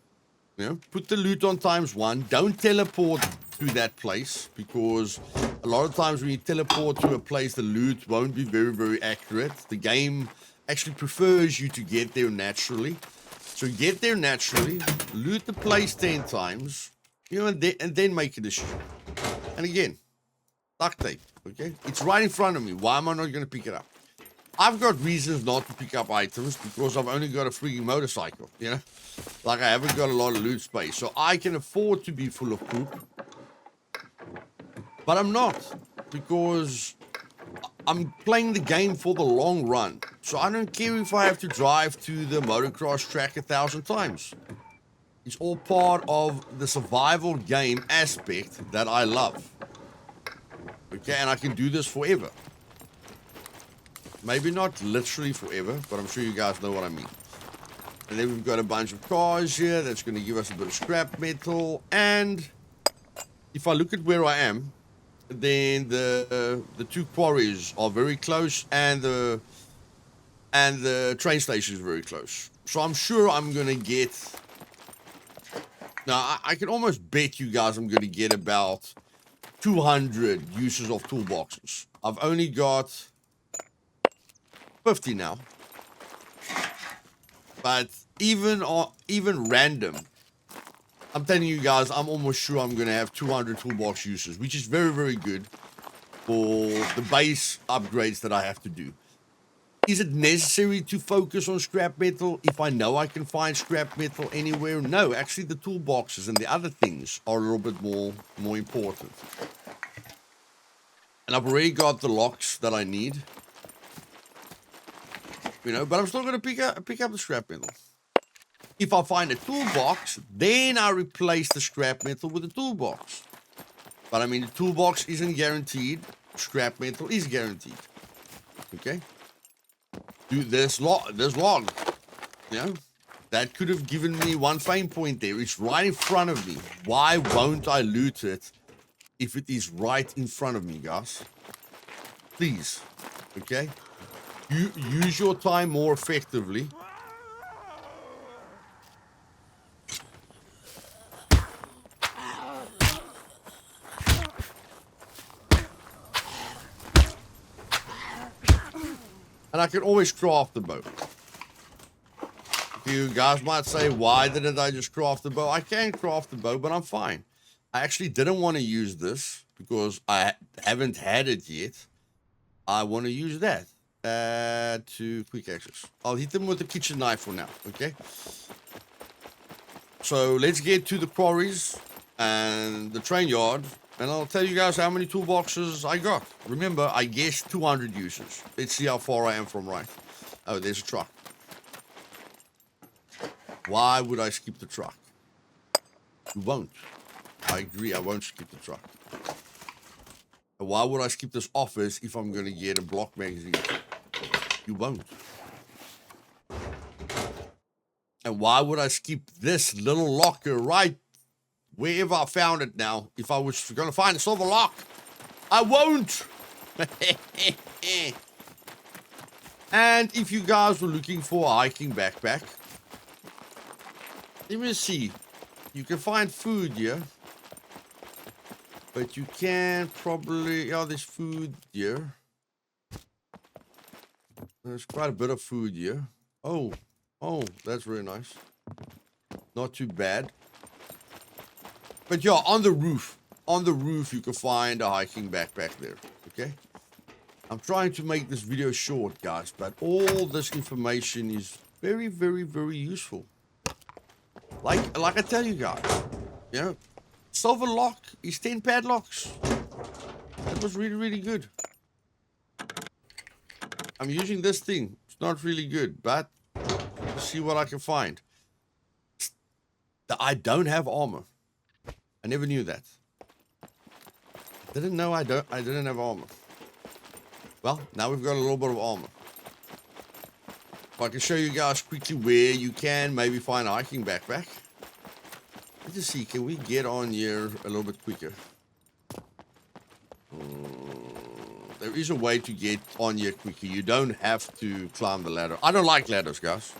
put the loot on ×1. Don't teleport to that place, because a lot of times when you teleport to a place, the loot won't be very, very accurate. The game actually prefers you to get there naturally. So get there naturally, loot the place 10 times, and then make a decision. And again, duct tape, okay? It's right in front of me. Why am I not going to pick it up? I've got reasons not to pick up items because I've only got a freaking motorcycle, Like, I haven't got a lot of loot space. So I can afford to be full of poop. But I'm not, because I'm playing the game for the long run. So I don't care if I have to drive to the motocross track 1,000 times. It's all part of the survival game aspect that I love. Okay, and I can do this forever. Maybe not literally forever, but I'm sure you guys know what I mean. And then we've got a bunch of cars here. That's going to give us a bit of scrap metal. And if I look at where I am, then the two quarries are very close, and the train station is very close. So I'm sure I'm going to get... Now, I can almost bet you guys I'm going to get about 200 uses of toolboxes. I've only got 50 now. But even random, I'm telling you guys, I'm almost sure I'm going to have 200 toolbox uses, which is very, very good for the base upgrades that I have to do. Is it necessary to focus on scrap metal if I know I can find scrap metal anywhere? No, actually the toolboxes and the other things are a little bit more important. And I've already got the locks that I need. But I'm still going to pick up the scrap metal. If I find a toolbox, then I replace the scrap metal with a toolbox. But I mean, the toolbox isn't guaranteed. Scrap metal is guaranteed. Okay? Dude, there's log. That could have given me one fame point there. It's right in front of me. Why won't I loot it if it is right in front of me, guys? Please. Okay? You use your time more effectively. And I can always craft the bow. You guys might say, why didn't I just craft the bow? I can craft the bow, but I'm fine. I actually didn't want to use this because I haven't had it yet. I want to use that to quick access. I'll hit them with the kitchen knife for now, okay? So let's get to the quarries and the train yard, and I'll tell you guys how many toolboxes I got. Remember, I guessed 200 uses. Let's see how far I am from right. Oh, there's a truck. Why would I skip the truck? You won't. I agree, I won't skip the truck. And why would I skip this office if I'm going to get a block magazine? You won't. And why would I skip this little locker right wherever I found it now if I was going to find a silver lock? I won't. And if you guys were looking for a hiking backpack, let me see. You can find food here. But you can probably... Yeah, there's food here. There's quite a bit of food here. Oh, that's very nice. Not too bad. But yeah, on the roof you can find a hiking backpack there, okay? I'm trying to make this video short, guys, but all this information is very, very, very useful. Like I tell you guys, silver lock is 10 padlocks. That was really, really good. I'm using this thing. It's not really good, but let's see what I can find. I don't have armor. I never knew that. Didn't know I didn't have armor. Well, now we've got a little bit of armor. If I can show you guys quickly where you can maybe find a hiking backpack. Let's just see, can we get on here a little bit quicker? There is a way to get on here quicker. You don't have to climb the ladder. I don't like ladders, guys.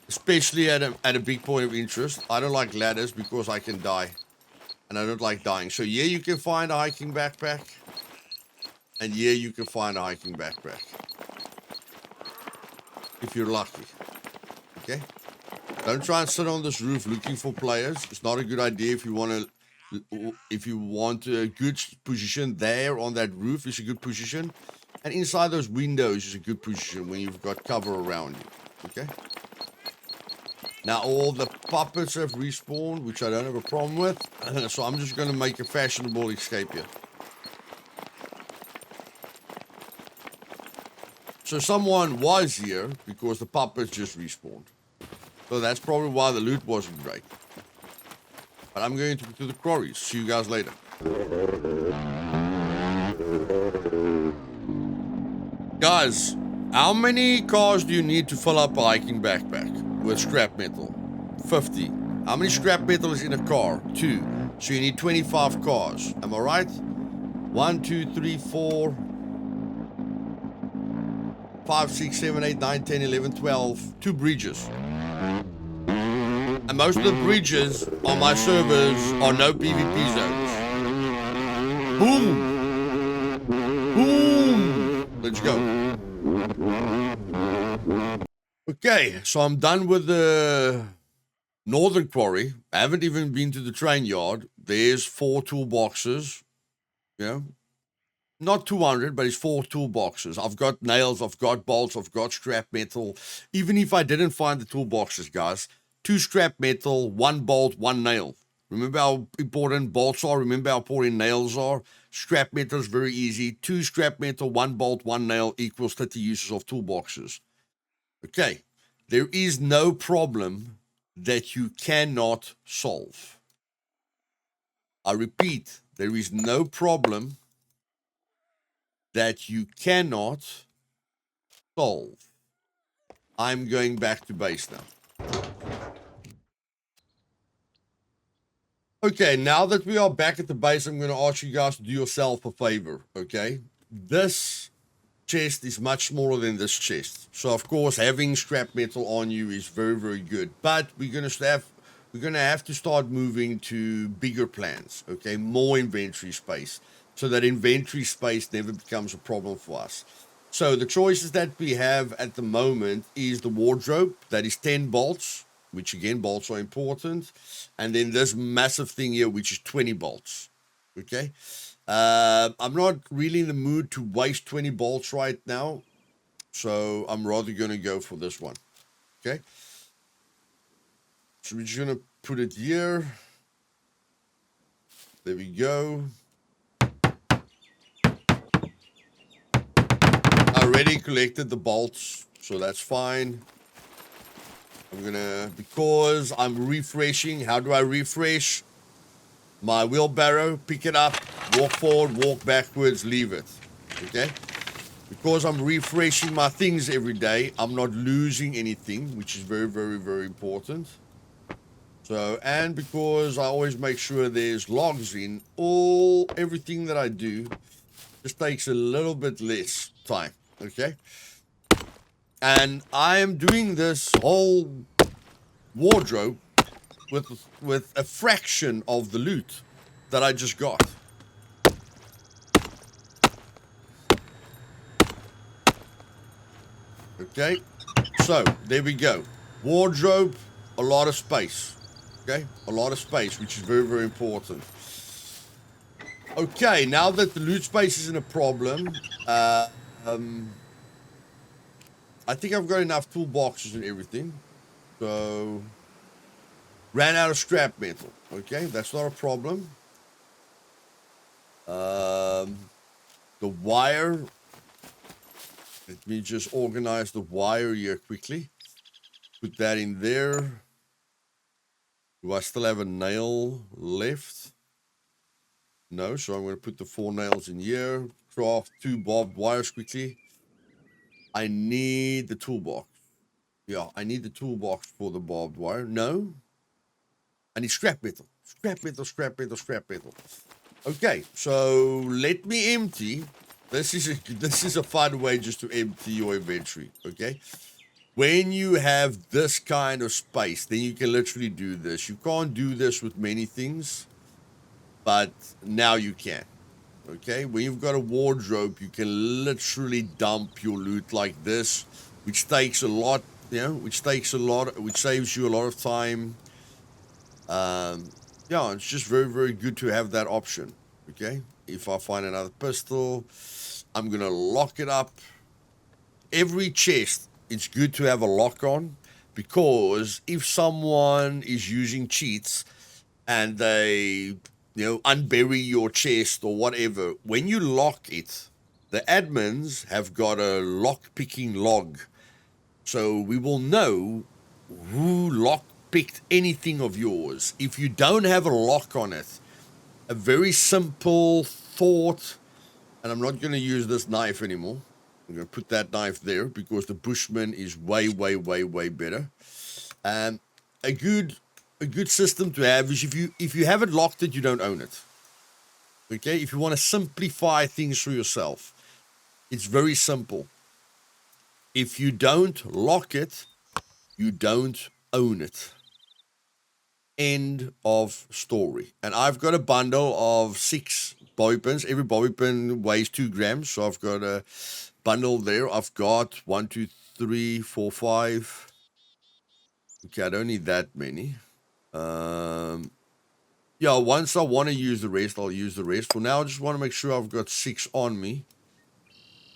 Especially at a big point of interest. I don't like ladders because I can die. And I don't like dying. So yeah, you can find a hiking backpack. And yeah, you can find a hiking backpack. If you're lucky. Okay? Don't try and sit on this roof looking for players. It's not a good idea if you want a good position. There on that roof is a good position. And inside those windows is a good position when you've got cover around you. Okay? Now all the puppets have respawned, which I don't have a problem with. So I'm just going to make a fashionable escape here. So someone was here because the puppets just respawned. So that's probably why the loot wasn't great. But I'm going to the quarries. See you guys later. Guys, how many cars do you need to fill up a hiking backpack with scrap metal? 50. How many scrap metal is in a car? 2. So you need 25 cars. Am I right? 1, 2, 3, 4, 5, 6, 7, 8, 9, 10, 11, 12. 2 bridges. And most of the bridges on my servers are no PvP zones. Boom! Boom! Let's go. Okay, so I'm done with the northern quarry. I haven't even been to the train yard. There's 4 toolboxes. Yeah. Not 200, but it's 4 toolboxes. I've got nails, I've got bolts, I've got scrap metal. Even if I didn't find the toolboxes, guys, 2 scrap metal, 1 bolt, 1 nail. Remember how important bolts are? Remember how important nails are? Scrap metal is very easy. 2 scrap metal, 1 bolt, 1 nail equals 30 uses of toolboxes. Okay, there is no problem that you cannot solve. I repeat, there is no problem that you cannot solve. I'm going back to base now. Okay, now that we are back at the base, I'm going to ask you guys to do yourself a favor, okay? This chest is much smaller than this chest. So, of course, having scrap metal on you is very, very good. But we're going to have to start moving to bigger plans, okay? More inventory space. So that inventory space never becomes a problem for us. So the choices that we have at the moment is the wardrobe. That is 10 bolts, which again, bolts are important. And then this massive thing here, which is 20 bolts. Okay. I'm not really in the mood to waste 20 bolts right now. So I'm rather going to go for this one. Okay. So we're just going to put it here. There we go. Already collected the bolts, so that's fine. Because I'm refreshing, how do I refresh? My wheelbarrow, pick it up, walk forward, walk backwards, leave it. Okay? Because I'm refreshing my things every day, I'm not losing anything, which is very, very, very important. So, and because I always make sure there's logs in everything that I do, just takes a little bit less time. Okay, and I am doing this whole wardrobe with a fraction of the loot that I just got. Okay, so there we go. Wardrobe, a lot of space. Okay, a lot of space, which is very, very important. Okay, now that the loot space isn't a problem, I think I've got enough toolboxes and everything. So, ran out of scrap metal. Okay, that's not a problem. The wire. Let me just organize the wire here quickly. Put that in there. Do I still have a nail left? No, so I'm going to put the 4 nails in here. Craft 2 barbed wires quickly. I need the toolbox. Yeah, I need the toolbox for the barbed wire. No. I need scrap metal. Scrap metal, scrap metal, scrap metal. Okay, so let me empty. This is a fun way just to empty your inventory, okay? When you have this kind of space, then you can literally do this. You can't do this with many things, but now you can. Okay, when you've got a wardrobe, you can literally dump your loot like this, which takes a lot, which saves you a lot of time. Yeah, it's just very, very good to have that option. Okay, if I find another pistol, I'm gonna lock it up. Every chest, it's good to have a lock on, because if someone is using cheats and they unbury your chest or whatever, when you lock it, the admins have got a lock picking log, so we will know who lock picked anything of yours. If you don't have a lock on it, a very simple thought, and I'm not going to use this knife anymore. I'm going to put that knife there because the Bushman is way, way, way, way better. A good system to have is if you haven't locked it, you don't own it. Okay, if you want to simplify things for yourself, it's very simple. If you don't lock it, you don't own it. End of story. And I've got a bundle of 6 bobby pins. Every bobby pin weighs 2 grams, so I've got a bundle there. I've got 1, 2, 3, 4, 5. Okay, I don't need that many. Yeah, once I want to use the rest, I'll use the rest. For now, I just want to make sure I've got 6 on me.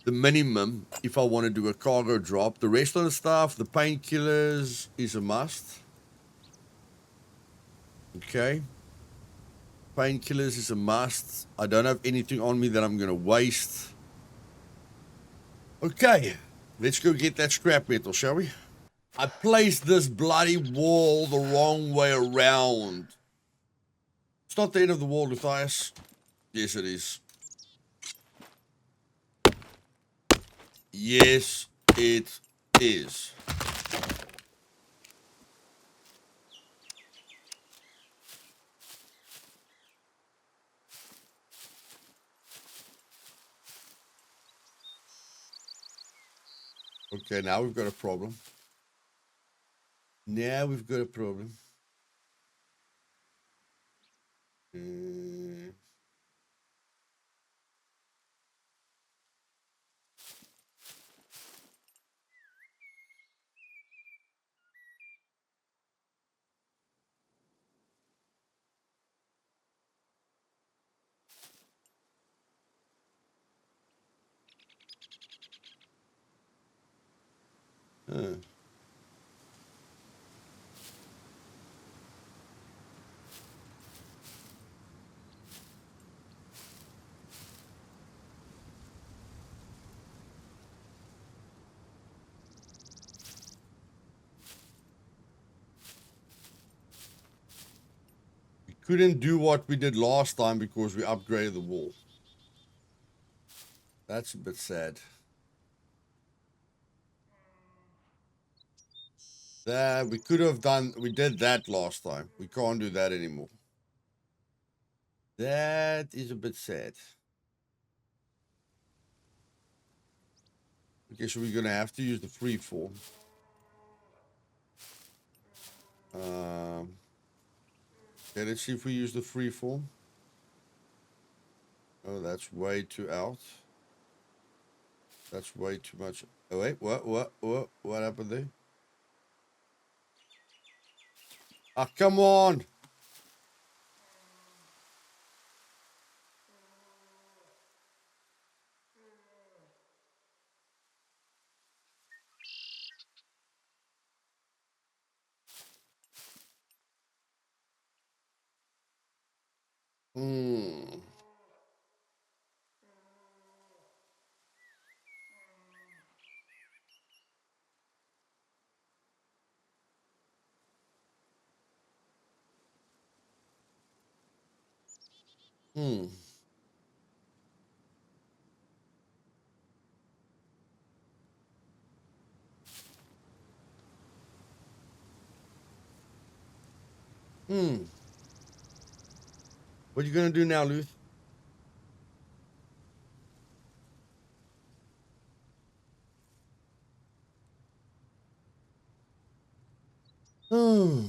The minimum, if I want to do a cargo drop. The rest of the stuff, the painkillers, is a must. Okay. Painkillers is a must. I don't have anything on me that I'm going to waste. Okay. Let's go get that scrap metal, shall we? I placed this bloody wall the wrong way around. It's not the end of the wall, Luthais. Yes, it is. Yes, it is. Okay, now we've got a problem. Now we've got a problem. We couldn't do what we did last time because we upgraded the wall. That's a bit sad. We could have done, we did that last time. We can't do that anymore. That is a bit sad. Okay, so we're gonna have to use the freeform. Okay, let's see if we use the freeform. Oh, that's way too out. That's way too much. Oh wait, what happened there? Ah, come on! Hmm. Hmm. What are you gonna do now, Luth? Hmm.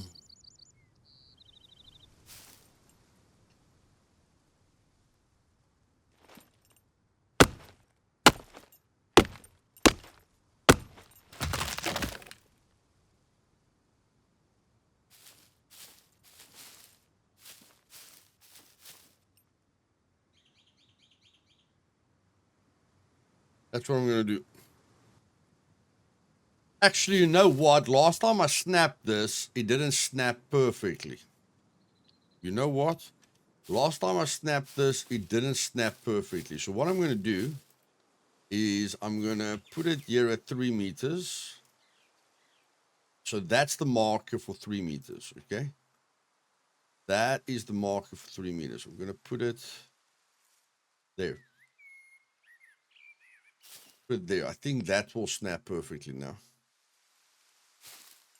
That's what I'm gonna do. Actually, you know what? Last time I snapped this, it didn't snap perfectly. You know what? Last time I snapped this, it didn't snap perfectly. So what I'm going to do is I'm going to put it here at 3 meters. So that's the marker for 3 meters, okay? That is the marker for 3 meters. I'm going to put it there. Put it there. I think that will snap perfectly now.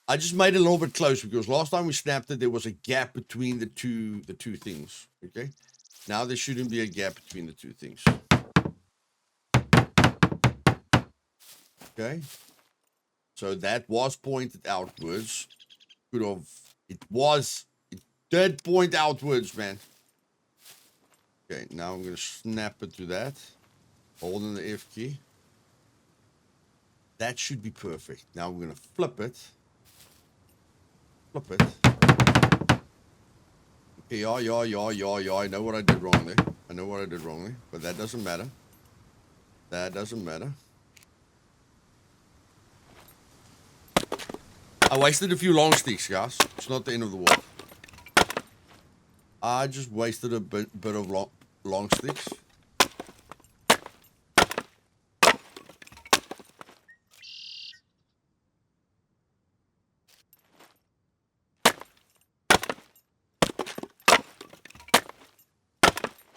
I just made it a little bit close because last time we snapped it, there was a gap between the two things, okay? Now there shouldn't be a gap between the two things. Okay? So that was pointed outwards. Could have, it did point outwards, man. Okay, now I'm going to snap it to that. Holding the F key. That should be perfect. Now we're going to flip it. Flip it. Okay, yeah. I know what I did wrong there. I know what I did wrong there. But that doesn't matter. That doesn't matter. I wasted a few long sticks, guys. It's not the end of the world. I just wasted a bit of long sticks.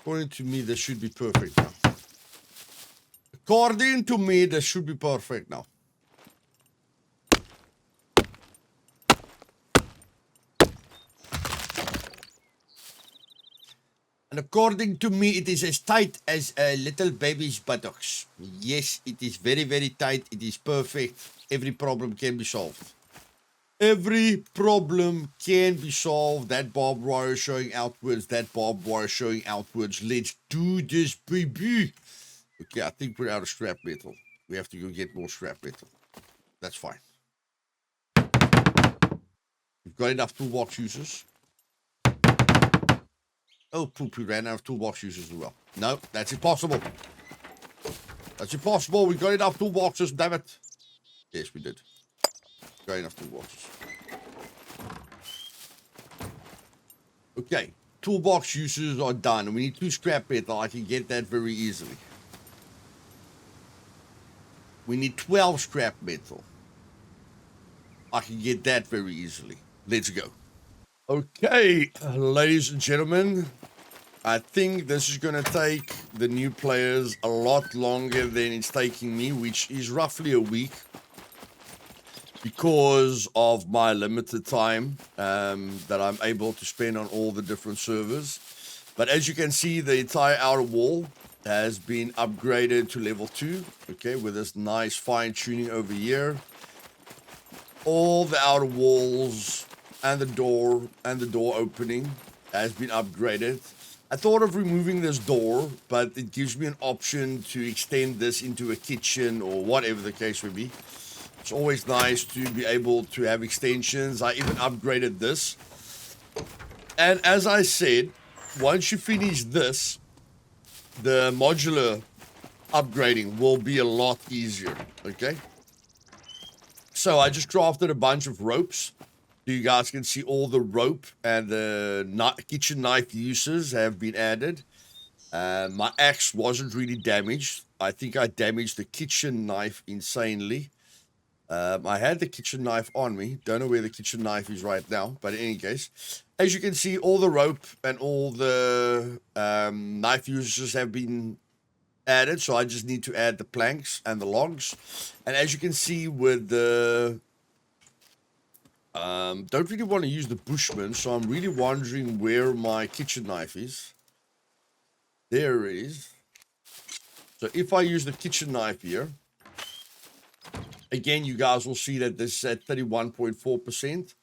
According to me, this should be perfect now. According to me, this should be perfect now. And according to me, it is as tight as a little baby's buttocks. Yes, it is very, very tight. It is perfect. Every problem can be solved. Every problem can be solved. That barbed wire showing outwards. That barbed wire showing outwards. Let's do this, baby. Okay, I think we're out of scrap metal. We have to go get more scrap metal. That's fine. We've got enough toolbox users. Oh, poop, we ran out of toolbox users as well. No, that's impossible. That's impossible. We got enough toolboxes, damn it. Yes, we did. Got enough toolboxes. Okay, toolbox uses are done. We need 2 scrap metal. I can get that very easily. We need 12 scrap metal. I can get that very easily. Let's go. Okay, ladies and gentlemen, I think this is going to take the new players a lot longer than it's taking me, which is roughly a week, because of my limited time that I'm able to spend on all the different servers. But as you can see, the entire outer wall has been upgraded to level 2, okay, with this nice fine tuning over here. All the outer walls and the door opening has been upgraded. I thought of removing this door, but it gives me an option to extend this into a kitchen or whatever the case may be. It's always nice to be able to have extensions. I even upgraded this. And as I said, once you finish this, the modular upgrading will be a lot easier, okay? So I just crafted a bunch of ropes. You guys can see all the rope and the kitchen knife uses have been added. My axe wasn't really damaged. I think I damaged the kitchen knife insanely. I had the kitchen knife on me. Don't know where the kitchen knife is right now. But in any case, as you can see, all the rope and all the knife users have been added. So I just need to add the planks and the logs. And as you can see with the... don't really want to use the Bushman. So I'm really wondering where my kitchen knife is. There it is. So if I use the kitchen knife here... Again, you guys will see that this is at 31.4%.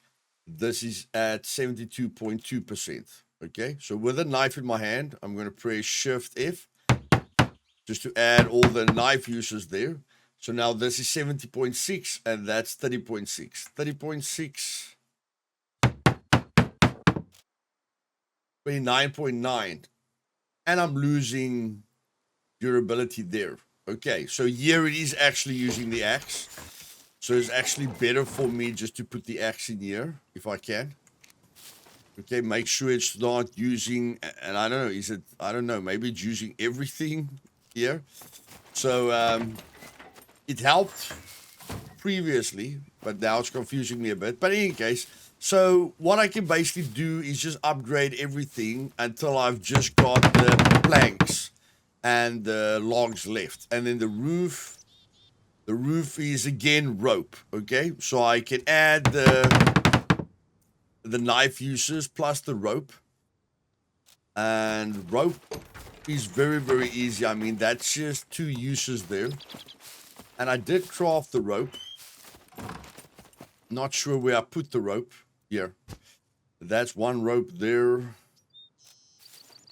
This is at 72.2%. Okay, so with a knife in my hand, I'm going to press Shift F just to add all the knife uses there. So now this is 70.6 and that's 30.6. 30.6, 29.9. And I'm losing durability there. Okay, so here it is actually using the axe. So it's actually better for me just to put the axe in here, if I can. Okay, make sure it's not using, and I don't know, is it, I don't know, maybe it's using everything here. So it helped previously, but now it's confusing me a bit. But in any case, so what I can basically do is just upgrade everything until I've just got the planks and the logs left. And then the roof is again rope. Okay, so I can add the knife uses plus the rope. And rope is very, very easy. I mean, that's just 2 uses there. And I did craft the rope. Not sure where I put the rope. Here. That's 1 rope there.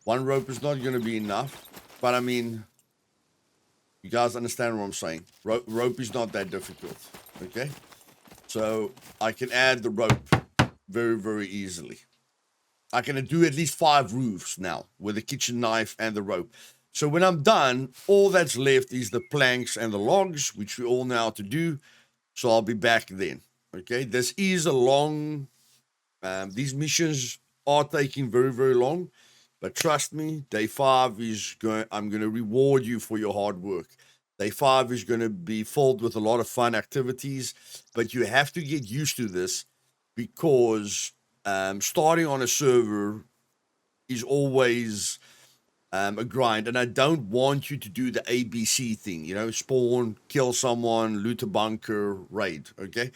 1 rope is not going to be enough. But I mean, you guys understand what I'm saying. Rope is not that difficult. Okay? So I can add the rope very, very easily. I can do at least 5 roofs now with the kitchen knife and the rope. So when I'm done, all that's left is the planks and the logs, which we all know how to do. So I'll be back then. Okay? This is a long... these missions are taking very, very long. But trust me, day 5 is going... I'm going to reward you for your hard work. Day 5 is going to be filled with a lot of fun activities. But you have to get used to this because starting on a server is always a grind. And I don't want you to do the ABC thing. You know, spawn, kill someone, loot a bunker, raid. Okay?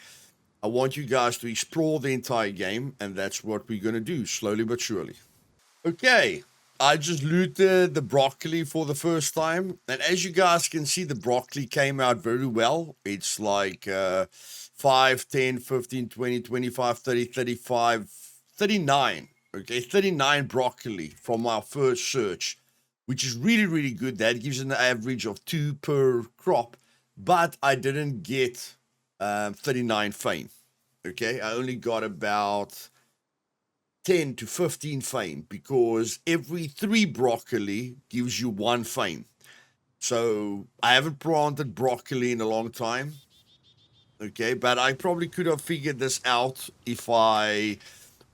I want you guys to explore the entire game. And that's what we're going to do, slowly but surely. Okay, I just looted the broccoli for the first time. And as you guys can see, the broccoli came out very well. It's like 5, 10, 15, 20, 25, 30, 35, 39. Okay, 39 broccoli from our first search, which is really, really good. That gives an average of 2 per crop. But I didn't get 39 fame. Okay, I only got about 10 to 15 fame because every 3 broccoli gives you 1 fame. So I haven't planted broccoli in a long time. Okay, but I probably could have figured this out if I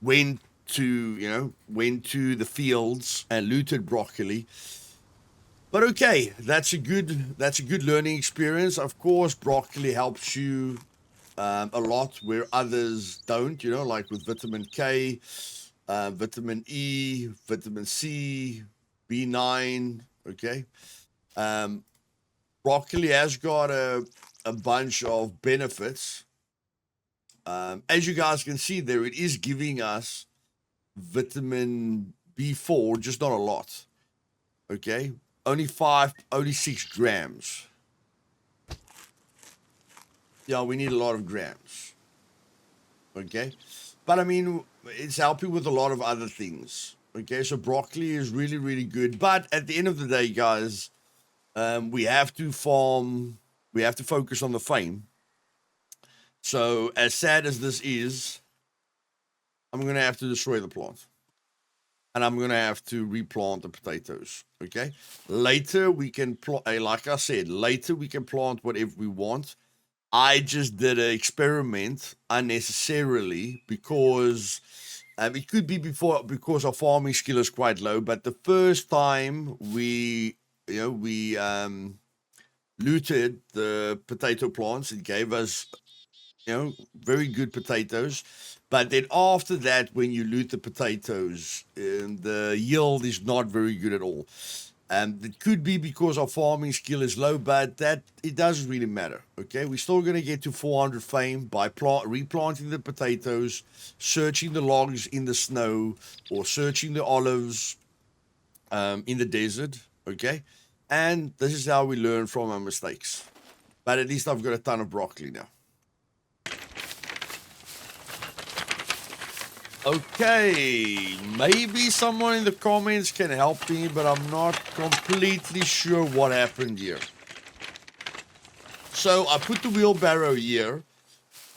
went to the fields and looted broccoli. But okay, that's a good learning experience. Of course, broccoli helps you a lot where others don't, like with vitamin K, vitamin E, vitamin C, B9, okay? Broccoli has got a bunch of benefits. As you guys can see there, it is giving us vitamin B4, just not a lot, okay? Only 6 grams. Yeah, we need a lot of grams, okay? But I mean, it's helping with a lot of other things. Okay, so broccoli is really, really good. But at the end of the day, guys, we have to farm. We have to focus on the fame. So as sad as this is, I'm going to have to destroy the plant. And I'm going to have to replant the potatoes. Okay, later we can plant, like I said, later we can plant whatever we want. I just did an experiment unnecessarily because it could be because our farming skill is quite low. But the first time we looted the potato plants. It gave us, very good potatoes. But then after that, when you loot the potatoes, the yield is not very good at all. It could be because our farming skill is low, but that it doesn't really matter. Okay, we're still going to get to 400 fame by replanting the potatoes, searching the logs in the snow, or searching the olives in the desert. Okay, and this is how we learn from our mistakes. But at least I've got a ton of broccoli now. Okay, maybe someone in the comments can help me, but I'm not completely sure what happened here. So I put the wheelbarrow here.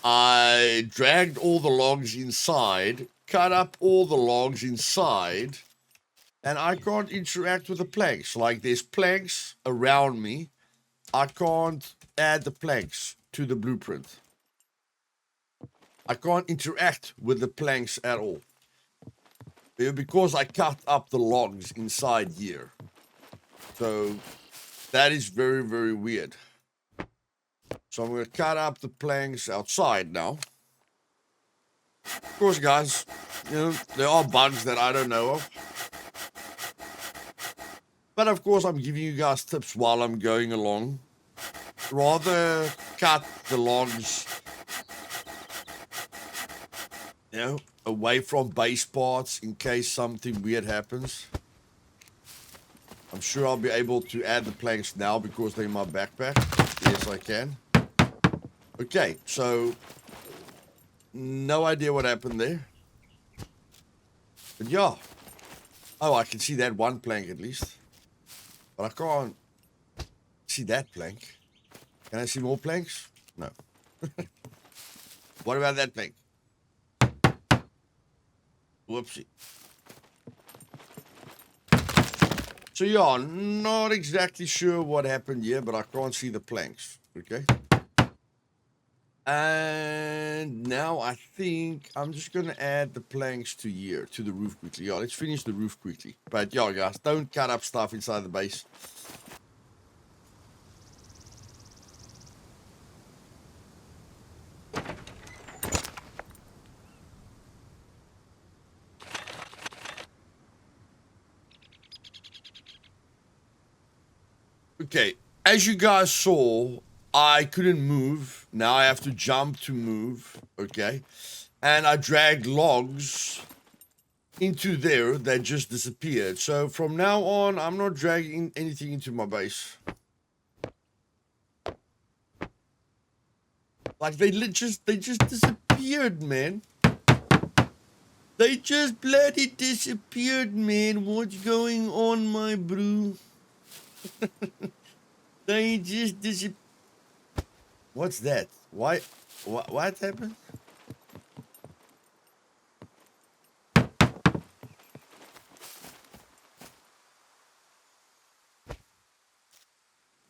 I dragged all the logs inside, cut up all the logs inside, and I can't interact with the planks. Like, there's planks around me. I can't add the planks to the blueprint. I can't interact with the planks at all. Because I cut up the logs inside here. So that is very, very weird. So I'm going to cut up the planks outside now. Of course, guys, there are bugs that I don't know of. But of course, I'm giving you guys tips while I'm going along. Rather cut the logs, away from base parts in case something weird happens. I'm sure I'll be able to add the planks now because they're in my backpack. Yes, I can. Okay, so no idea what happened there. But yeah. Oh, I can see that one plank at least. But I can't see that plank. Can I see more planks? No. What about that plank? Whoopsie. So yeah, not exactly sure what happened here, but I can't see the planks. Okay. And now I think I'm just going to add the planks to here, to the roof quickly. Yeah, let's finish the roof quickly. But yeah, guys, don't cut up stuff inside the base. Okay, as you guys saw, I couldn't move. Now I have to jump to move, okay? And I dragged logs into there that just disappeared. So from now on, I'm not dragging anything into my base. Like, they just disappeared, man. They just bloody disappeared, man. What's going on, my bro? They just disappeared. What's that? Why? What happened?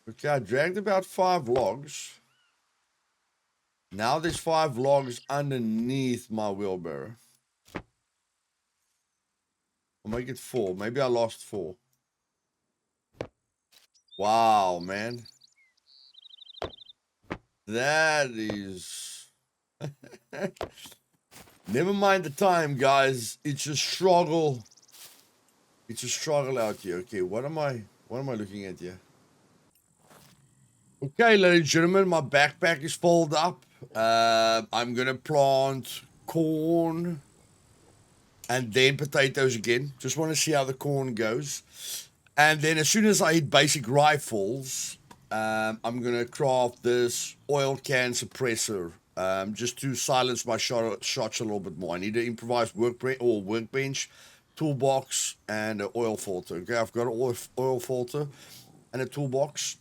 Okay, I dragged about 5 logs. Now there's 5 logs underneath my wheelbarrow. I'll make it 4. Maybe I lost 4. Wow, man. That is... Never mind the time, guys. It's a struggle. It's a struggle out here. Okay, what am I looking at here? Okay, ladies and gentlemen, my backpack is filled up. I'm gonna plant corn and then potatoes again. Just want to see how the corn goes. And then as soon as I hit basic rifles, I'm gonna craft this oil can suppressor, just to silence my shots a little bit more. I need an improvised workbench, toolbox, and an oil filter. Okay, I've got an oil filter and a toolbox.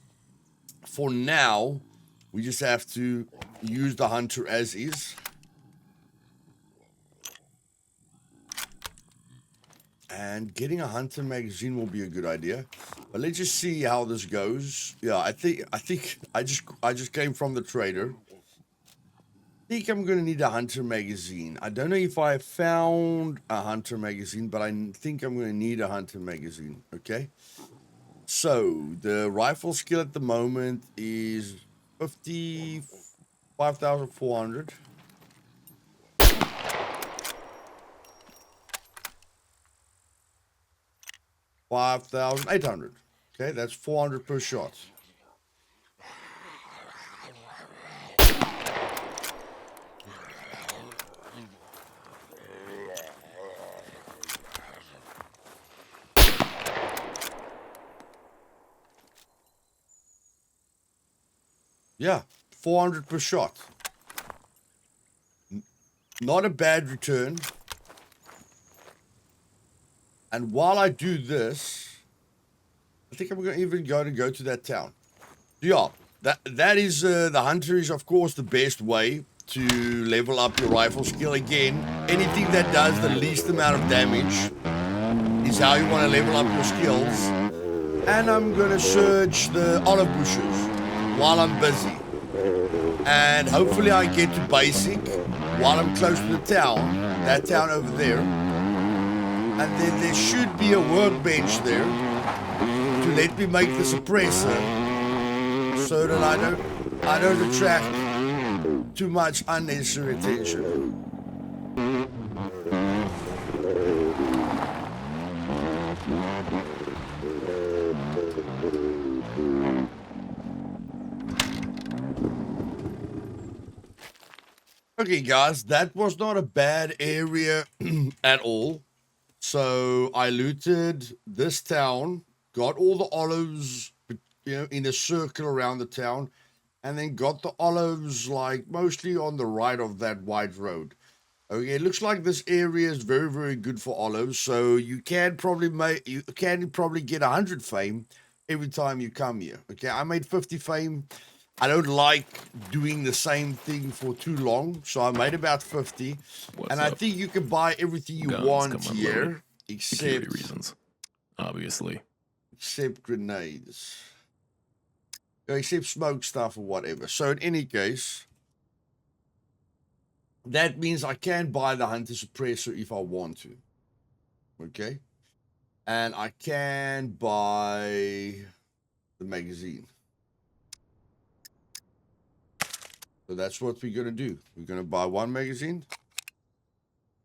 For now, we just have to use the hunter as is. And getting a hunter magazine will be a good idea. But let's just see how this goes. Yeah, I think I just came from the trader. I think I'm gonna need a hunter magazine. I don't know if I found a hunter magazine, but I think I'm gonna need a hunter magazine. Okay. So the rifle skill at the moment is 55,400. 5,800. Okay, that's 400 per shot. Yeah, 400 per shot. Not a bad return. And while I do this, I think I'm going to even go to that town. Yeah, that is the hunter is of course the best way to level up your rifle skill. Again, anything that does the least amount of damage is how you want to level up your skills. And I'm going to search the olive bushes while I'm busy. And hopefully I get to basic while I'm close to the town, that town over there. And then there should be a workbench there to let me make the suppressor so that I don't attract too much unnecessary attention. Okay, guys, that was not a bad area at all. So I looted this town, got all the olives, in a circle around the town, and then got the olives like mostly on the right of that wide road. Okay, it looks like this area is very, very good for olives. So you can probably get 100 fame every time you come here. Okay, I made 50 fame. I don't like doing the same thing for too long, so I made about 50. What's I up? think you can buy everything you Guns want come here, unloaded. Security reasons, obviously. except grenades. Except smoke stuff or whatever. So in any case, that means I can buy the hunter suppressor if I want to. Okay? And I can buy the magazine. So that's what we're going to do. We're going to buy one magazine.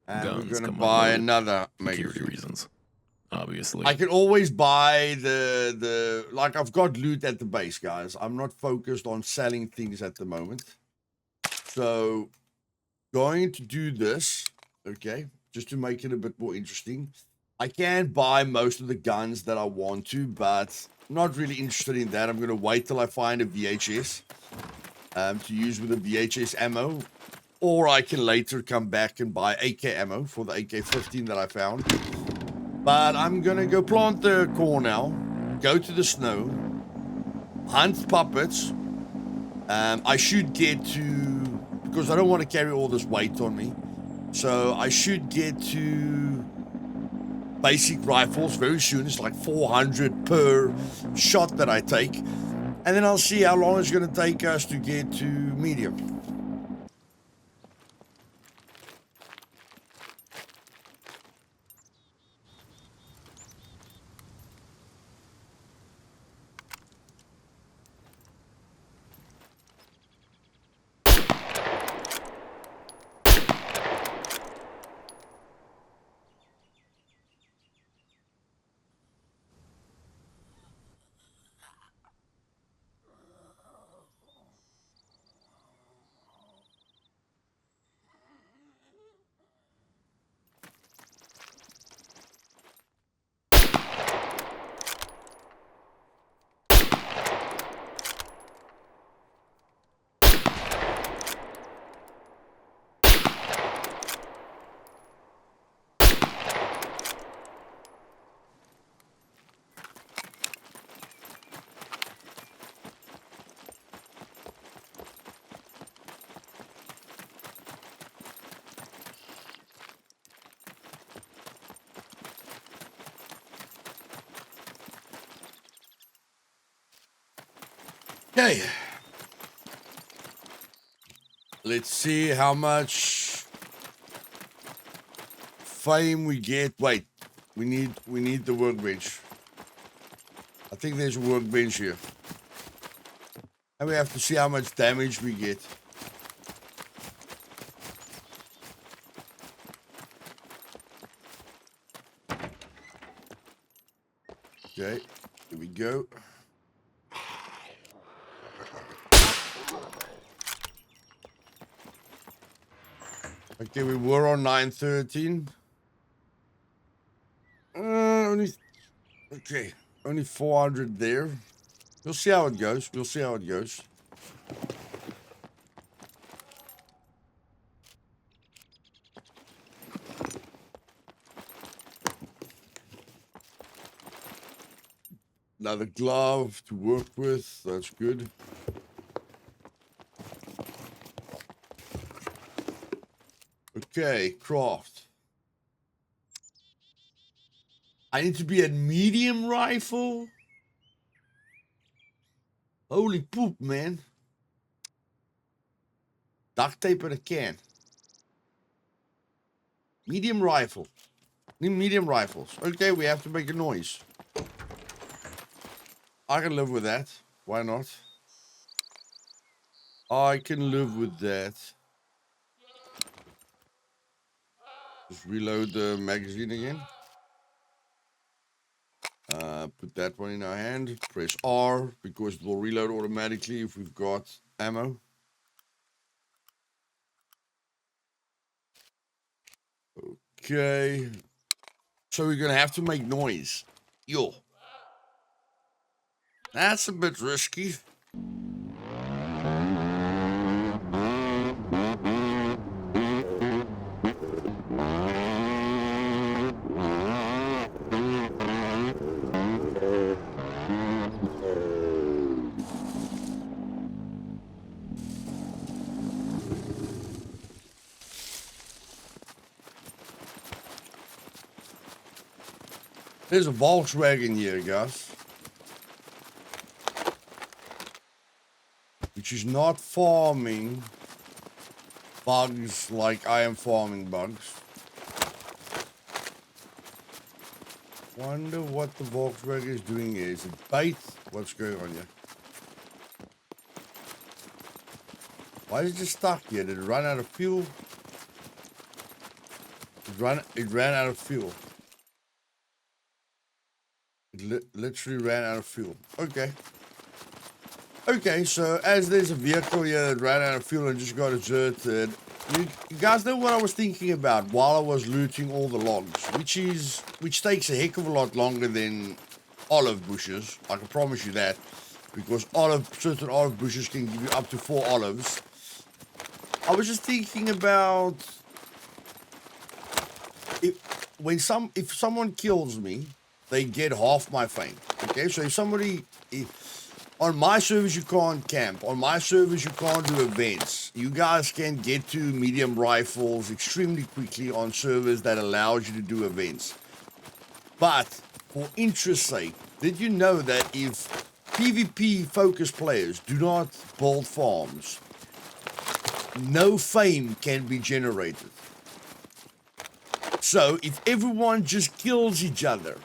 And Guns we're going to come buy unloaded. another Security magazine. reasons, obviously. I can always buy the like I've got loot at the base, guys. I'm not focused on selling things at the moment. So going to do this, okay, just to make it a bit more interesting. I can buy most of the guns that I want to, but not really interested in that. I'm going to wait till I find a VHS to use with the VHS ammo, or I can later come back and buy AK ammo for the AK-15 that I found. But I'm going to go plant the corn now, go to the snow, hunt puppets. I should get to, because I don't want to carry all this weight on me, so I should get to basic rifles very soon. It's like 400 per shot that I take. And then I'll see how long it's going to take us to get to medium. Okay. Let's see how much fame we get. Wait, we need the workbench. I think there's a workbench here. And we have to see how much damage we get. Okay, here we go. Okay, we were on 913. Only 400 there. We'll see how it goes. We'll see how it goes. Another glove to work with. That's good. Okay, craft. I need to be at medium rifle. Holy poop, man. Duct tape in a can. Medium rifle. Need medium rifles. Okay, we have to make a noise. I can live with that. Why not? I can live with that. Just reload the magazine again. Put that one in our hand. Press R because it will reload automatically if we've got ammo. Okay. So we're going to have to make noise. Yo. That's a bit risky. There's a Volkswagen here, guys. Which is not farming bugs like I am farming bugs. Wonder what the Volkswagen is doing here. Is it bait? What's going on here? Why is it just stuck here? Did it run out of fuel? It ran out of fuel. It literally ran out of fuel. Okay. Okay, so as there's a vehicle here that ran out of fuel and just got deserted, you guys know what I was thinking about while I was looting all the logs, which takes a heck of a lot longer than olive bushes. I can promise you that, because certain olive bushes can give you up to 4 olives. I was just thinking about if someone kills me, they get half my fame. Okay, so on my servers you can't camp. On my servers you can't do events. You guys can get to medium rifles extremely quickly on servers that allows you to do events. But for interest's sake, did you know that if PvP focused players do not build farms, no fame can be generated? So if everyone just kills each other,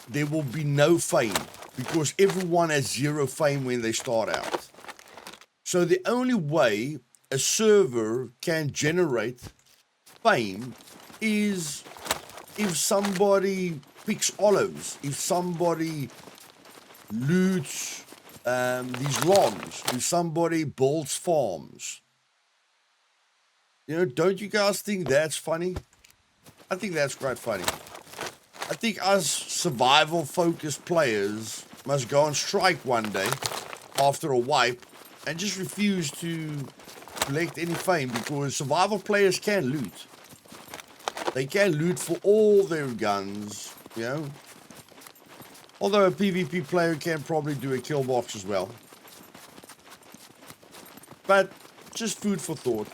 there will be no fame, because everyone has 0 fame when they start out. So the only way a server can generate fame is if somebody picks olives, if somebody loots these logs, if somebody builds farms. You know, don't you guys think that's funny? I think that's quite funny. I think us survival-focused players must go on strike one day after a wipe and just refuse to collect any fame, because survival players can loot. They can loot for all their guns, you know. Although a PvP player can probably do a kill box as well. But just food for thought.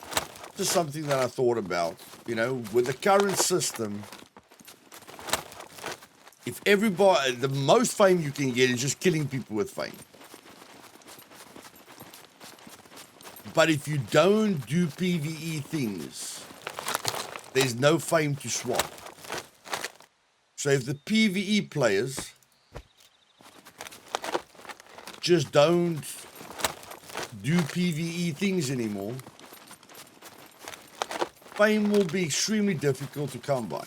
Just something that I thought about. You know, with the current system, if everybody, the most fame you can get is just killing people with fame. But if you don't do PvE things, there's no fame to swap. So if the PvE players just don't do PvE things anymore, fame will be extremely difficult to come by.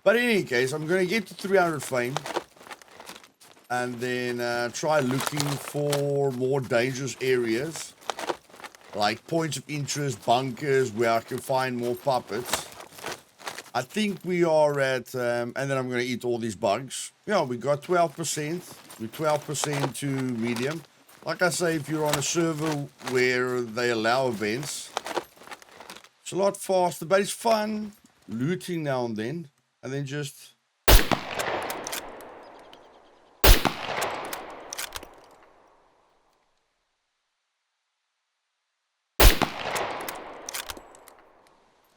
But in any case, I'm going to get to 300 fame and then try looking for more dangerous areas, like points of interest, bunkers, where I can find more puppets. I think we are at, and then I'm going to eat all these bugs. Yeah, we got 12%. We're 12% to medium. Like I say, if you're on a server where they allow events, it's a lot faster, but it's fun looting now and then just...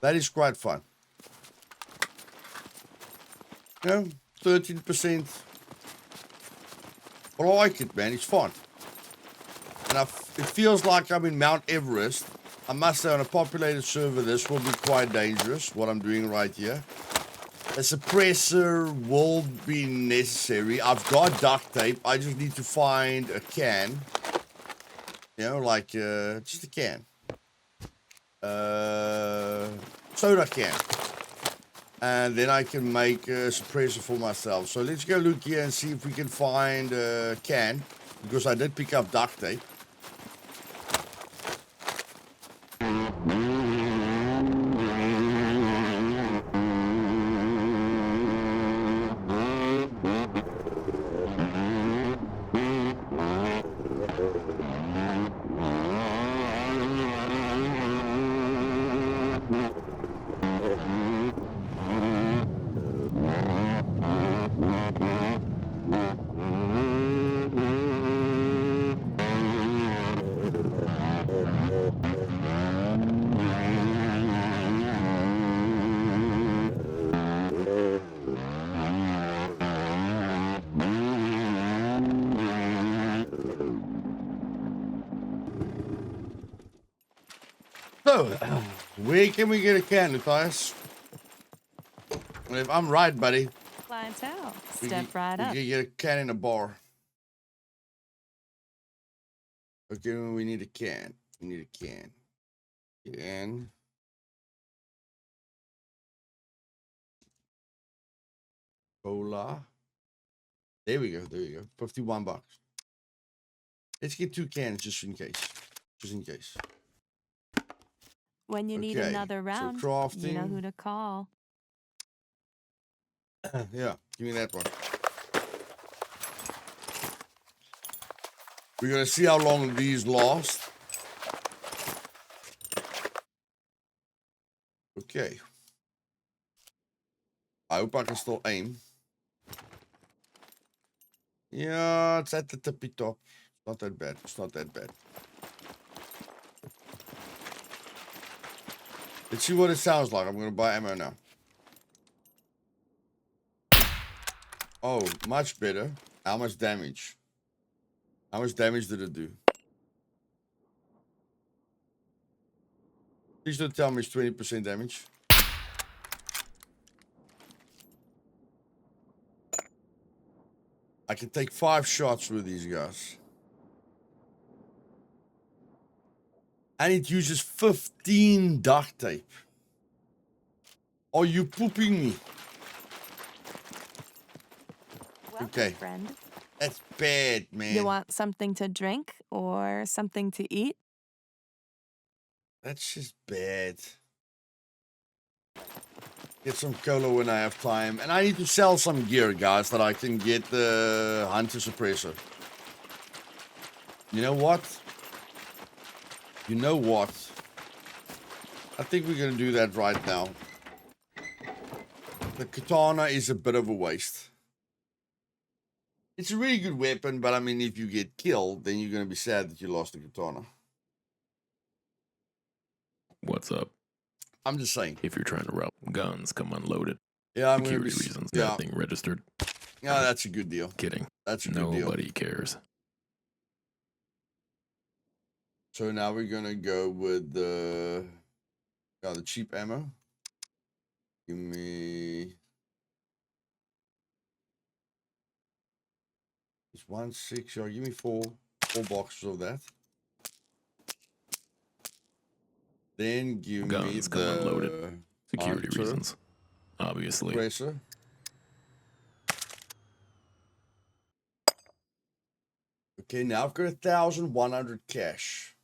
That is quite fun. You know, 13%. I like it, man. It's fun. And it feels like I'm in Mount Everest. I must say, on a populated server, this will be quite dangerous, what I'm doing right here. A suppressor will be necessary. I've got duct tape. I just need to find a can. You know, like, just a can. Soda can. And then I can make a suppressor for myself. So let's go look here and see if we can find a can. Because I did pick up duct tape. So, where can we get a can, Luthais? If I'm right, buddy, Clientele. we Step right up. can get a can in a bar. Okay, we need a can. We need a can. Can. Cola. There we go. There you go. $51. Let's get 2 cans just in case. Just in case. When you need Okay, another so round, crafting. you know who to call. Yeah, give me that one. We're gonna see how long these last. Okay. I hope I can still aim. Yeah, it's at the tippy top. It's not that bad. It's not that bad. Let's see what it sounds like. I'm gonna buy ammo now. Oh, much better. How much damage? How much damage did it do? Please don't tell me it's 20% damage. I can take 5 shots with these guys. And it uses 15 duct tape. Are you pooping me? Welcome, Okay. friend. That's bad, man. You want something to drink or something to eat? That's just bad. Get some cola when I have time. And I need to sell some gear, guys, that I can get the hunter suppressor. You know what? You know what? I think we're going to do that right now. The katana is a bit of a waste. It's a really good weapon, but I mean, if you get killed, then you're going to be sad that you lost the katana. What's up? I'm just saying. If you're trying to route guns, come unloaded. Yeah, I'm going to be... Security reasons, Yeah. that thing registered. Yeah, that's a good deal. Kidding. That's a good deal. Nobody cares. So now we're going to go with the cheap ammo. Give me... 1, 6. Yeah, give me four boxes of that. Then give me Guns come unloaded. the Security hunter reasons, obviously. suppressor. Okay, now I've got 1,100 cash.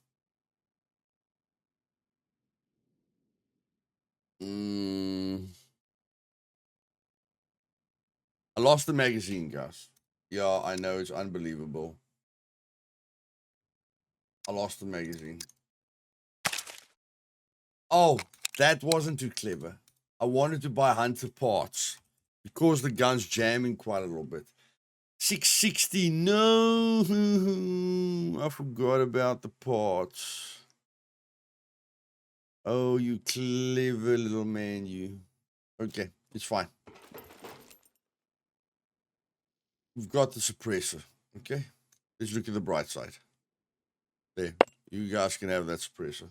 I lost the magazine, guys. Yeah, I know, it's unbelievable. I lost the magazine. Oh, that wasn't too clever. I wanted to buy hunter parts because the gun's jamming quite a little bit. 660, no. I forgot about the parts. Oh, you clever little man, you. Okay, it's fine. We've got the suppressor, okay? Let's look at the bright side. There, you guys can have that suppressor.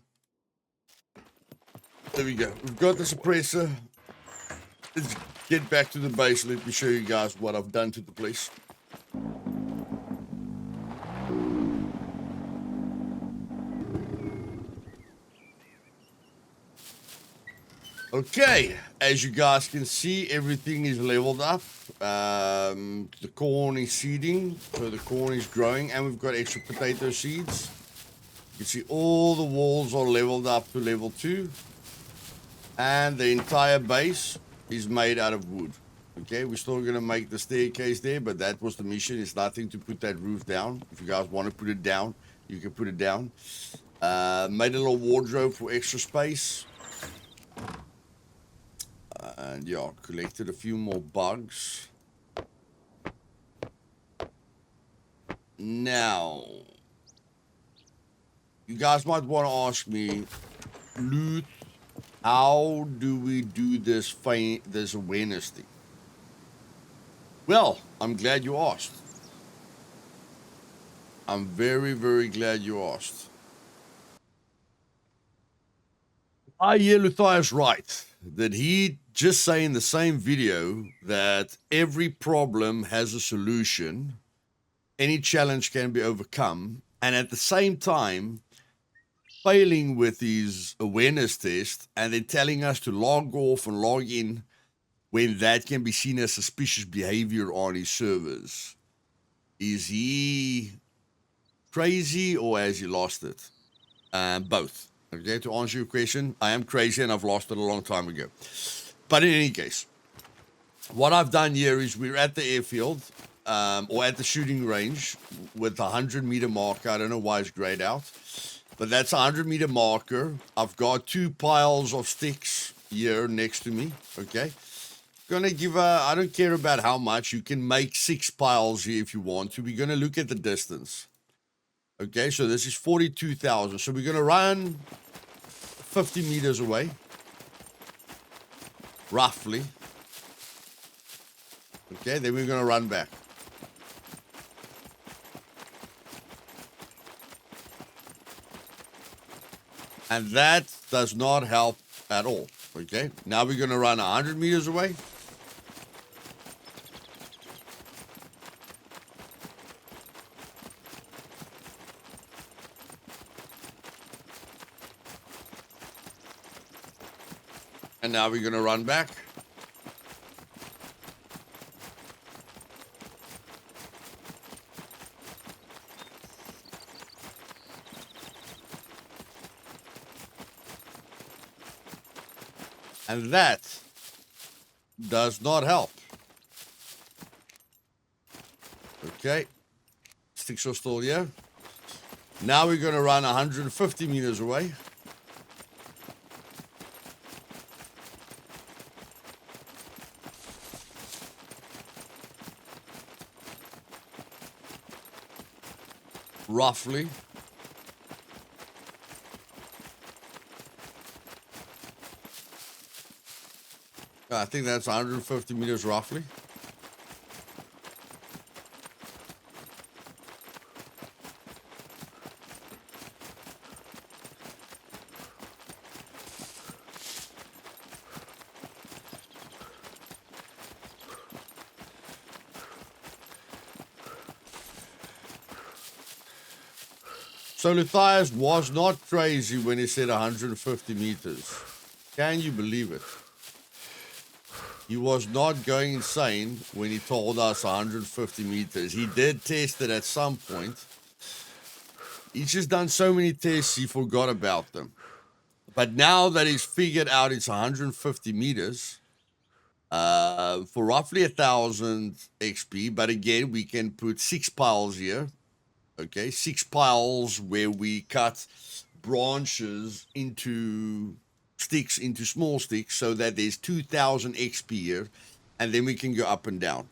There we go. We've got the suppressor. Let's get back to the base. Let me show you guys what I've done to the place. Okay, as you guys can see, everything is leveled up. The corn is seeding, so the corn is growing, and we've got extra potato seeds. You can see all the walls are leveled up to level 2, and the entire base is made out of wood. Okay, we're still gonna make the staircase there, but that was the mission. It's nothing to put that roof down. If you guys want to put it down, you can put it down. Made a little wardrobe for extra space. And yeah, collected a few more bugs. Now, you guys might want to ask me, Luth, how do we do this awareness thing? Well, I'm glad you asked. I'm very, very glad you asked. I hear Luthais right, that he just say in the same video that every problem has a solution, any challenge can be overcome, and at the same time, failing with his awareness test and then telling us to log off and log in when that can be seen as suspicious behavior on his servers. Is he crazy or has he lost it? Both. Okay, to answer your question, I am crazy and I've lost it a long time ago. But in any case, what I've done here is we're at the airfield, or at the shooting range with a 100-meter marker. I don't know why it's grayed out, but that's a 100-meter marker. I've got 2 piles of sticks here next to me, okay? Gonna give I don't care about how much. You can make 6 piles here if you want to. We're gonna look at the distance. Okay, so this is 42,000. So we're gonna run 50 meters away, roughly. Okay, then we're gonna run back. And that does not help at all. Okay, now we're gonna run 100 meters away. And now we're gonna run back. And that does not help. Okay. Sticks are still here. Now we're going to run 150 meters away. Roughly. I think that's 150 meters roughly. So Luthais was not crazy when he said 150 meters. Can you believe it? He was not going insane when he told us 150 meters. He did test it at some point. He's just done so many tests, he forgot about them. But now that he's figured out it's 150 meters, for roughly 1,000 XP, but again, we can put 6 piles here. Okay, 6 piles where we cut branches into sticks, into small sticks, so that there's 2,000 XP here, and then we can go up and down.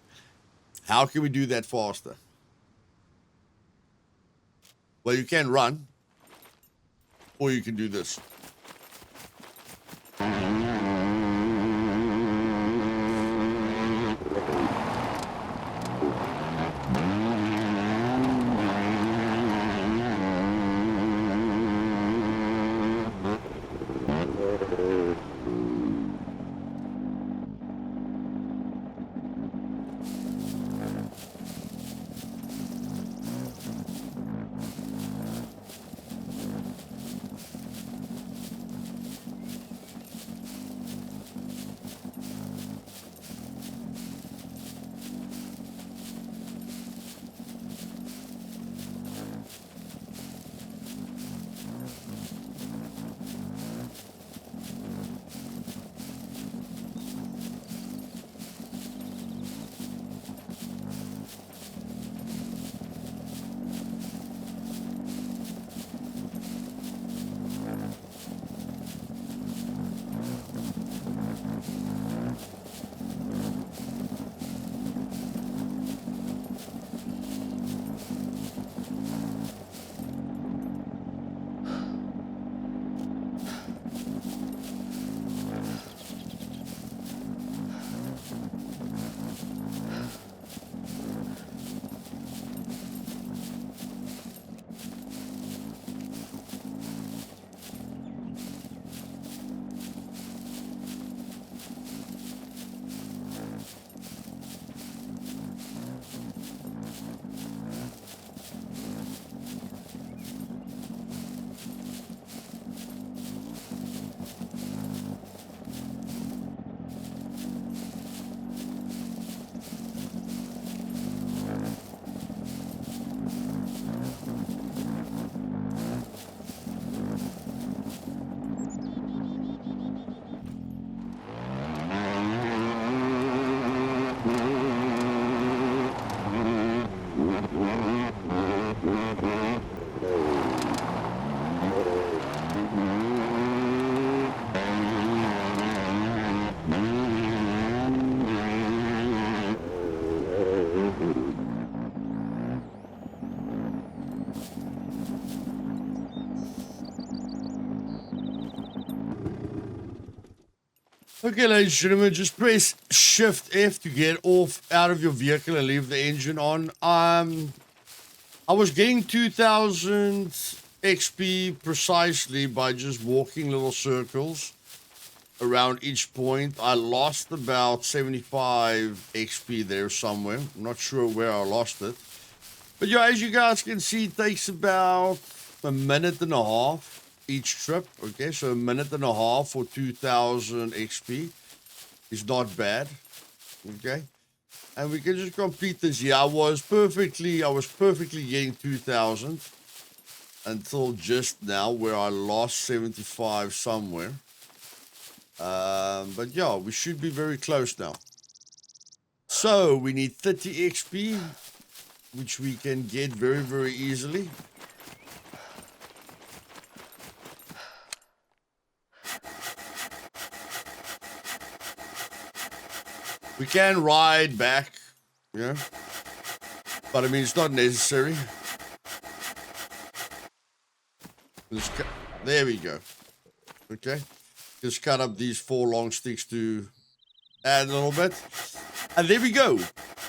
How can we do that faster? Well, you can run, or you can do this. Okay, ladies and gentlemen, just press Shift F to get out of your vehicle and leave the engine on. I was getting 2,000 XP precisely by just walking little circles around each point. I lost about 75 XP there somewhere. I'm not sure where I lost it. But yeah, as you guys can see, it takes about a minute and a half each trip. Okay, so a minute and a half for 2,000 XP is not bad. Okay, and we can just complete this here. I was perfectly getting 2,000 until just now, where I lost 75 somewhere. But yeah, we should be very close now. So we need 30 XP, which we can get very, very easily. We can ride back, yeah, but I mean, it's not necessary. There we go. Okay, just cut up these 4 long sticks to add a little bit. And there we go.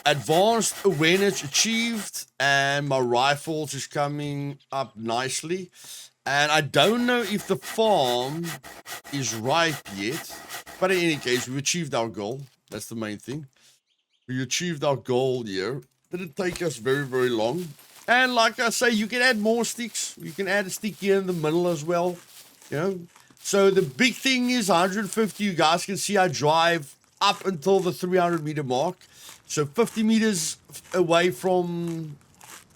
Advanced awareness achieved, and my rifles is coming up nicely. And I don't know if the farm is ripe yet, but in any case, we've achieved our goal. That's the main thing. We achieved our goal here. Didn't take us very, very long. And like I say, you can add more sticks. You can add a stick here in the middle as well. You know. So the big thing is 150. You guys can see I drive up until the 300 meter mark. So 50 meters away from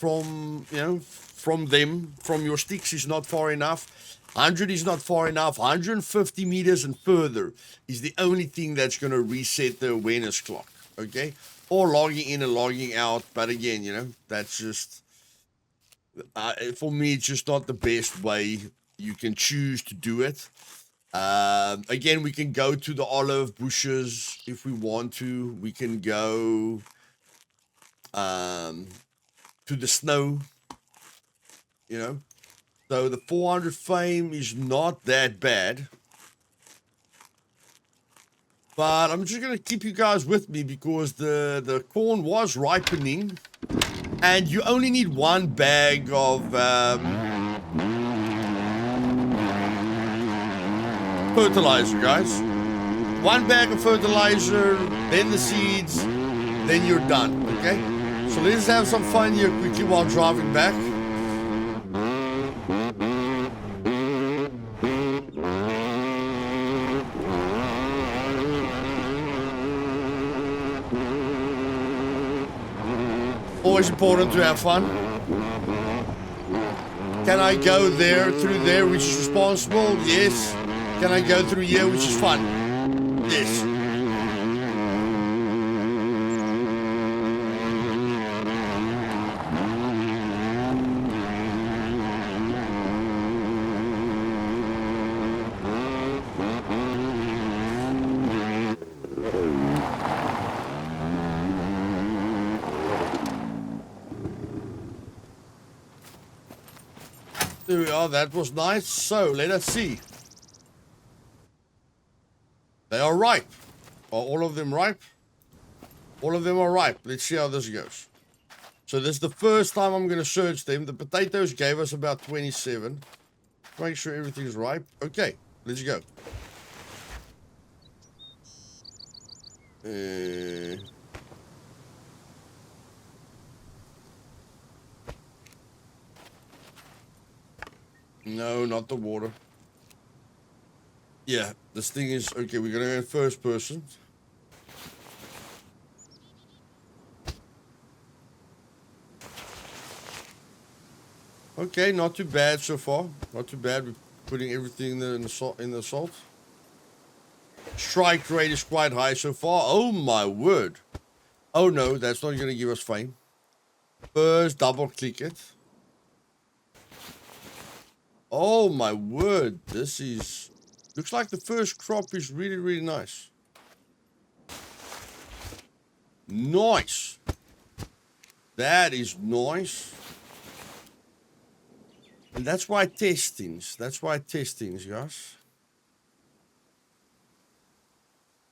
your sticks is not far enough. 100 is not far enough. 150 meters and further is the only thing that's going to reset the awareness clock. Okay. Or logging in and logging out. But again, you know, that's just, for me, it's just not the best way you can choose to do it. Again, we can go to the olive bushes if we want to. We can go to the snow, you know. So the 400 fame is not that bad. But I'm just going to keep you guys with me because the corn was ripening. And you only need one bag of fertilizer, guys. One bag of fertilizer, then the seeds, then you're done, okay? So let's have some fun here quickly while driving back. Always important to have fun. Can I go there, through there, which is responsible? Yes. Can I go through here, which is fun? Yes. There we are, that was nice. So, let us see. They are ripe. Are all of them ripe? All of them are ripe. Let's see how this goes. So, this is the first time I'm going to search them. The potatoes gave us about 27. Make sure everything's ripe. Okay, let's go. No, not the water. Yeah, this thing is... Okay, we're going to go in first person. Okay, not too bad so far. Not too bad. We're putting everything in the salt. Strike rate is quite high so far. Oh, my word. Oh, no, that's not going to give us fame. First, double click it. Oh my word, this is... Looks like the first crop is really, really nice. Nice. That is nice. And that's why I test things. That's why I test things, guys.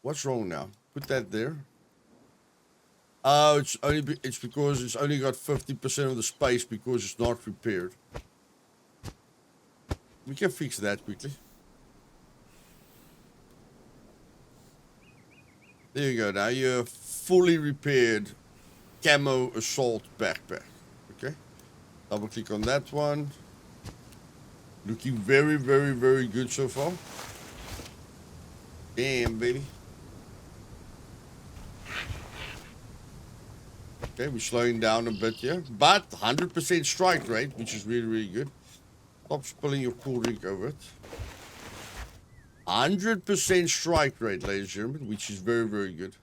What's wrong now? Put that there. Oh, it's because it's only got 50% of the space because it's not prepared. We can fix that quickly. There you go. Now you're fully repaired camo assault backpack. Okay. Double click on that one. Looking very, very, very good so far. Damn, baby. Okay, we're slowing down a bit here. But 100% strike rate, which is really, really good. Stop spilling your cool drink over it. 100% strike rate, ladies and gentlemen, which is very, very good.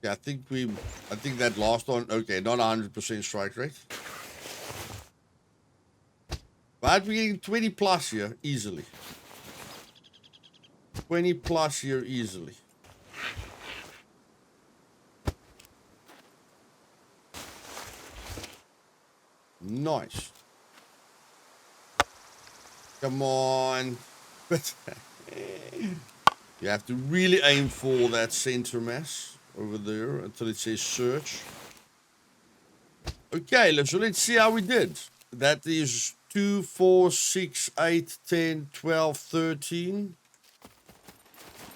Yeah, I think that last one, okay, not 100% strike rate. But we're getting 20 plus here, easily. 20 plus here, easily. Nice. Come on. But you have to really aim for that center mass over there until it says search. Okay, so let's see how we did. That is 2, 4, 6, 8, 10, 12, 13.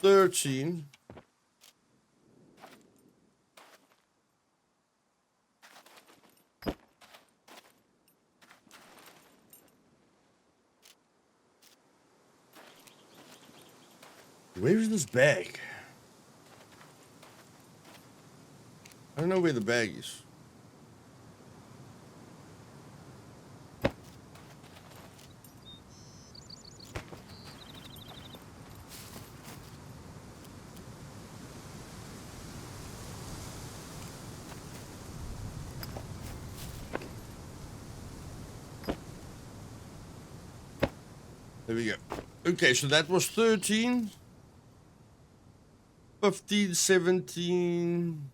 13. Where is this bag? I don't know where the bag is. There we go. Okay, so that was 13, 15, 17,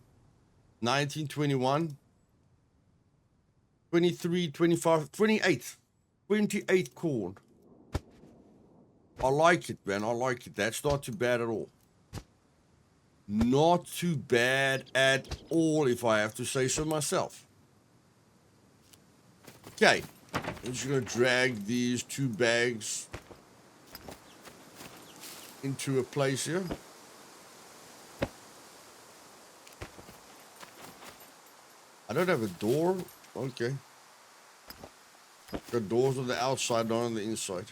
19, 21, 23, 25, 28. 28 corn. I like it, man. I like it. That's not too bad at all. Not too bad at all, if I have to say so myself. Okay. I'm just going to drag these 2 bags into a place here. I don't have a door. Okay. Got doors on the outside, not on the inside.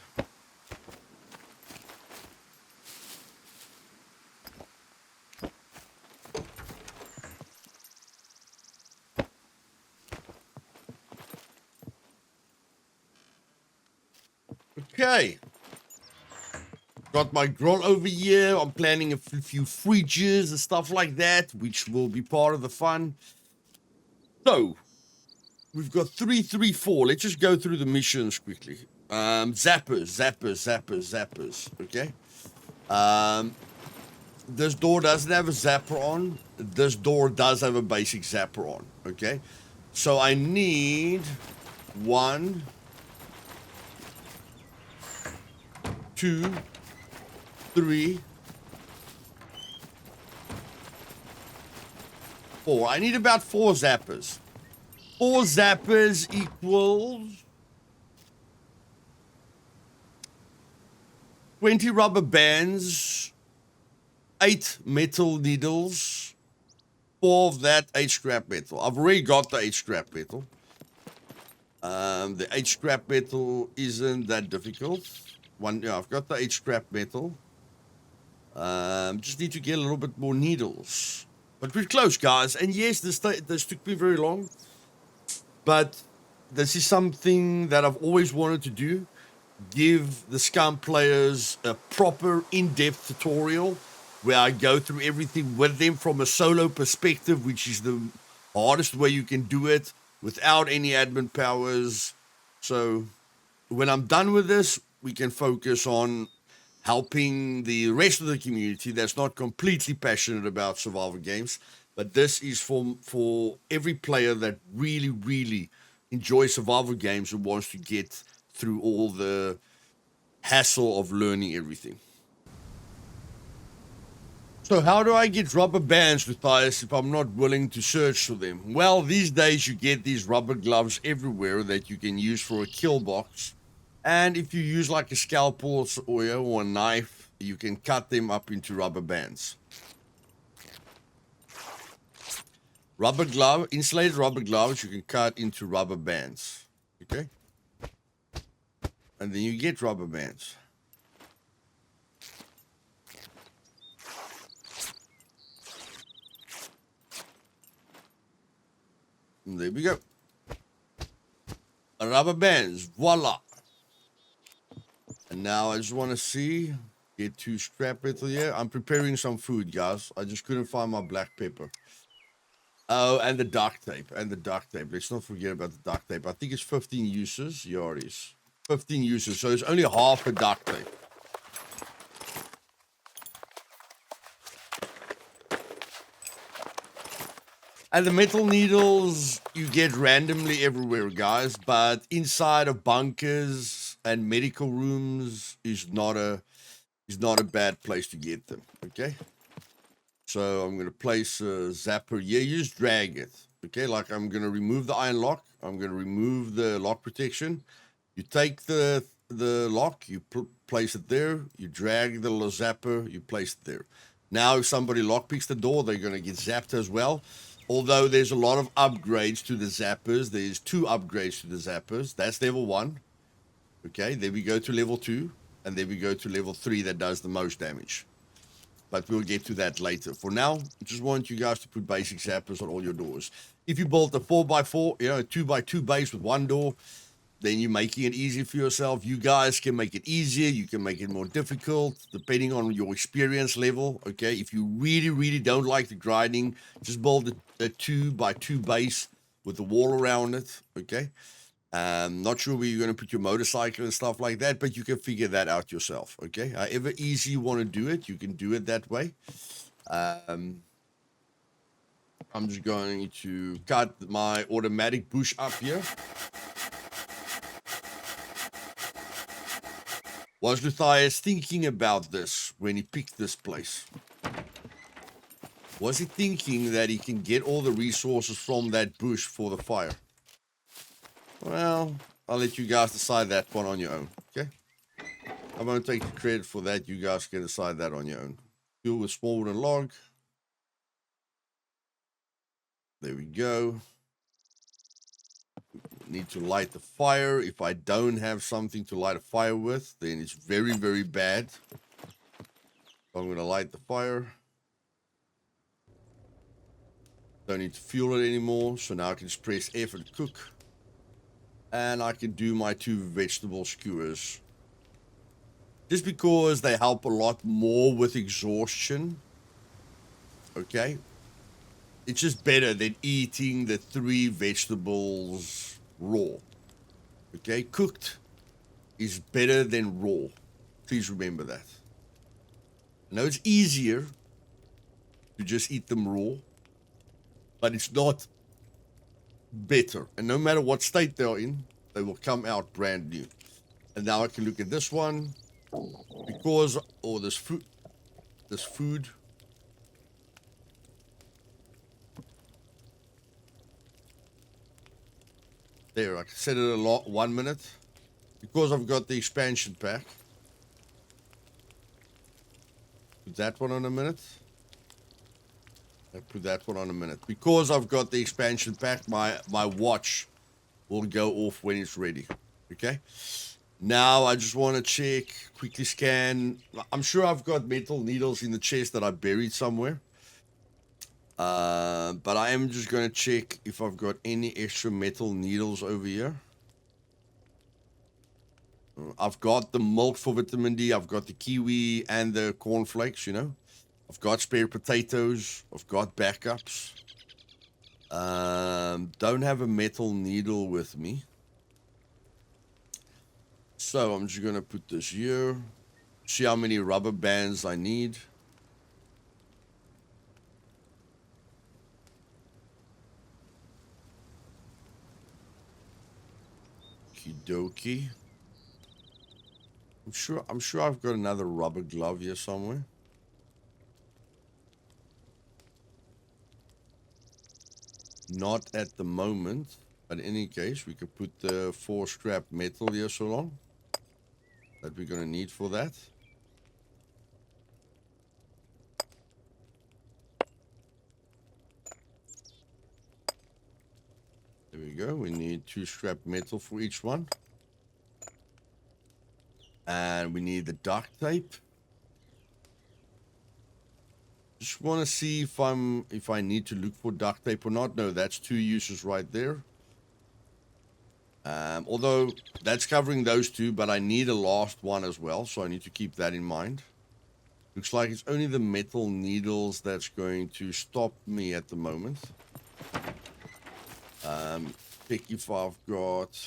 Okay. Got my grill over here. I'm planning a few fridges and stuff like that, which will be part of the fun. So, we've got 3, 3, 4. Let's just go through the missions quickly. Zappers. Okay. This door doesn't have a zapper on. This door does have a basic zapper on. Okay. So I need 1, 2, 3, 4. I need about 4 zappers. 4 zappers equals 20 rubber bands, 8 metal needles, 4 of that, 8 scrap metal. I've already got the 8 scrap metal. The 8 scrap metal isn't that difficult. Yeah, I've got the 8 scrap metal. Just need to get a little bit more needles. But we're close, guys. And yes, this took me very long. But this is something that I've always wanted to do. Give the Scum players a proper in-depth tutorial where I go through everything with them from a solo perspective, which is the hardest way you can do it without any admin powers. So when I'm done with this, we can focus on helping the rest of the community that's not completely passionate about survival games. But this is for every player that really, really enjoys survival games and wants to get through all the hassle of learning everything. So how do I get rubber bands, Luthais, if I'm not willing to search for them? Well, these days you get these rubber gloves everywhere that you can use for a kill box. And if you use like a scalpel or a knife, you can cut them up into rubber bands. Insulated rubber gloves, you can cut into rubber bands. Okay? And then you get rubber bands. And there we go. Rubber bands, voila. And now I just want to get 2 scrap metal here. I'm preparing some food, guys. I just couldn't find my black pepper. Oh, and the duct tape. Let's not forget about the duct tape. I think it's 15 uses. Yeah, it is. 15 uses. So it's only half a duct tape. And the metal needles you get randomly everywhere, guys. But inside of bunkers and medical rooms is not a bad place to get them. Okay. So I'm going to place a zapper. Yeah, you just drag it. Okay, like I'm going to remove the iron lock. I'm going to remove the lock protection. You take the lock, you place it there. You drag the zapper, you place it there. Now, if somebody lockpicks the door, they're going to get zapped as well. Although there's a lot of upgrades to the zappers. There's 2 upgrades to the zappers. That's level 1. Okay, then we go to level 2. And then we go to level 3 that does the most damage. but we'll get to that later. For now, I just want you guys to put basic zappers on all your doors. If you build a 4x4, a 2x2 base with one door, then you're making it easy for yourself. You guys can make it easier. You can make it more difficult, depending on your experience level, okay? If you really, really don't like the grinding, just build a 2x2 base with a wall around it, okay? Not sure where you're going to put your motorcycle and stuff like that, but you can figure that out yourself, okay? However easy you want to do it, you can do it that way. I'm just going to cut my automatic bush up here. Was Luthais thinking about this when he picked this place? Was he thinking that he can get all the resources from that bush for the fire? Well, I'll let you guys decide that one on your own, okay? I won't take the credit for that. You guys can decide that on your own. Fuel with small wooden log. There we go. Need to light the fire. If I don't have something to light a fire with, then it's very, very bad. I'm going to light the fire. Don't need to fuel it anymore. So now I can just press F and cook. And I can do my 2 vegetable skewers. Just because they help a lot more with exhaustion. Okay. It's just better than eating the 3 vegetables raw. Okay, cooked is better than raw. Please remember that. I know it's easier to just eat them raw, but it's not better. And no matter what state they're in, they will come out brand new. And now I can look at this one because, or this food. There, I can set it a 1 minute because I've got the expansion pack. Put that one on a minute. I put that one on a minute because I've got the expansion pack. My watch will go off when it's ready. Okay. Now I just want to check, quickly scan. I'm sure I've got metal needles in the chest that I buried somewhere. But I am just going to check if I've got any extra metal needles over here. I've got the milk for vitamin D. I've got the kiwi and the cornflakes, I've got spare potatoes. I've got backups. Don't have a metal needle with me. So I'm just going to put this here. See how many rubber bands I need. Okie dokie. I'm sure I've got another rubber glove here somewhere. Not at the moment, but in any case, we could put the 4 scrap metal here so long that we're going to need for that. There we go. We need 2 scrap metal for each one. And we need the duct tape. Just want to see if I need to look for duct tape or not. No, that's 2 uses right there. Although that's covering those 2, but I need a last one as well, so I need to keep that in mind. Looks like it's only the metal needles that's going to stop me at the moment. Check if I've got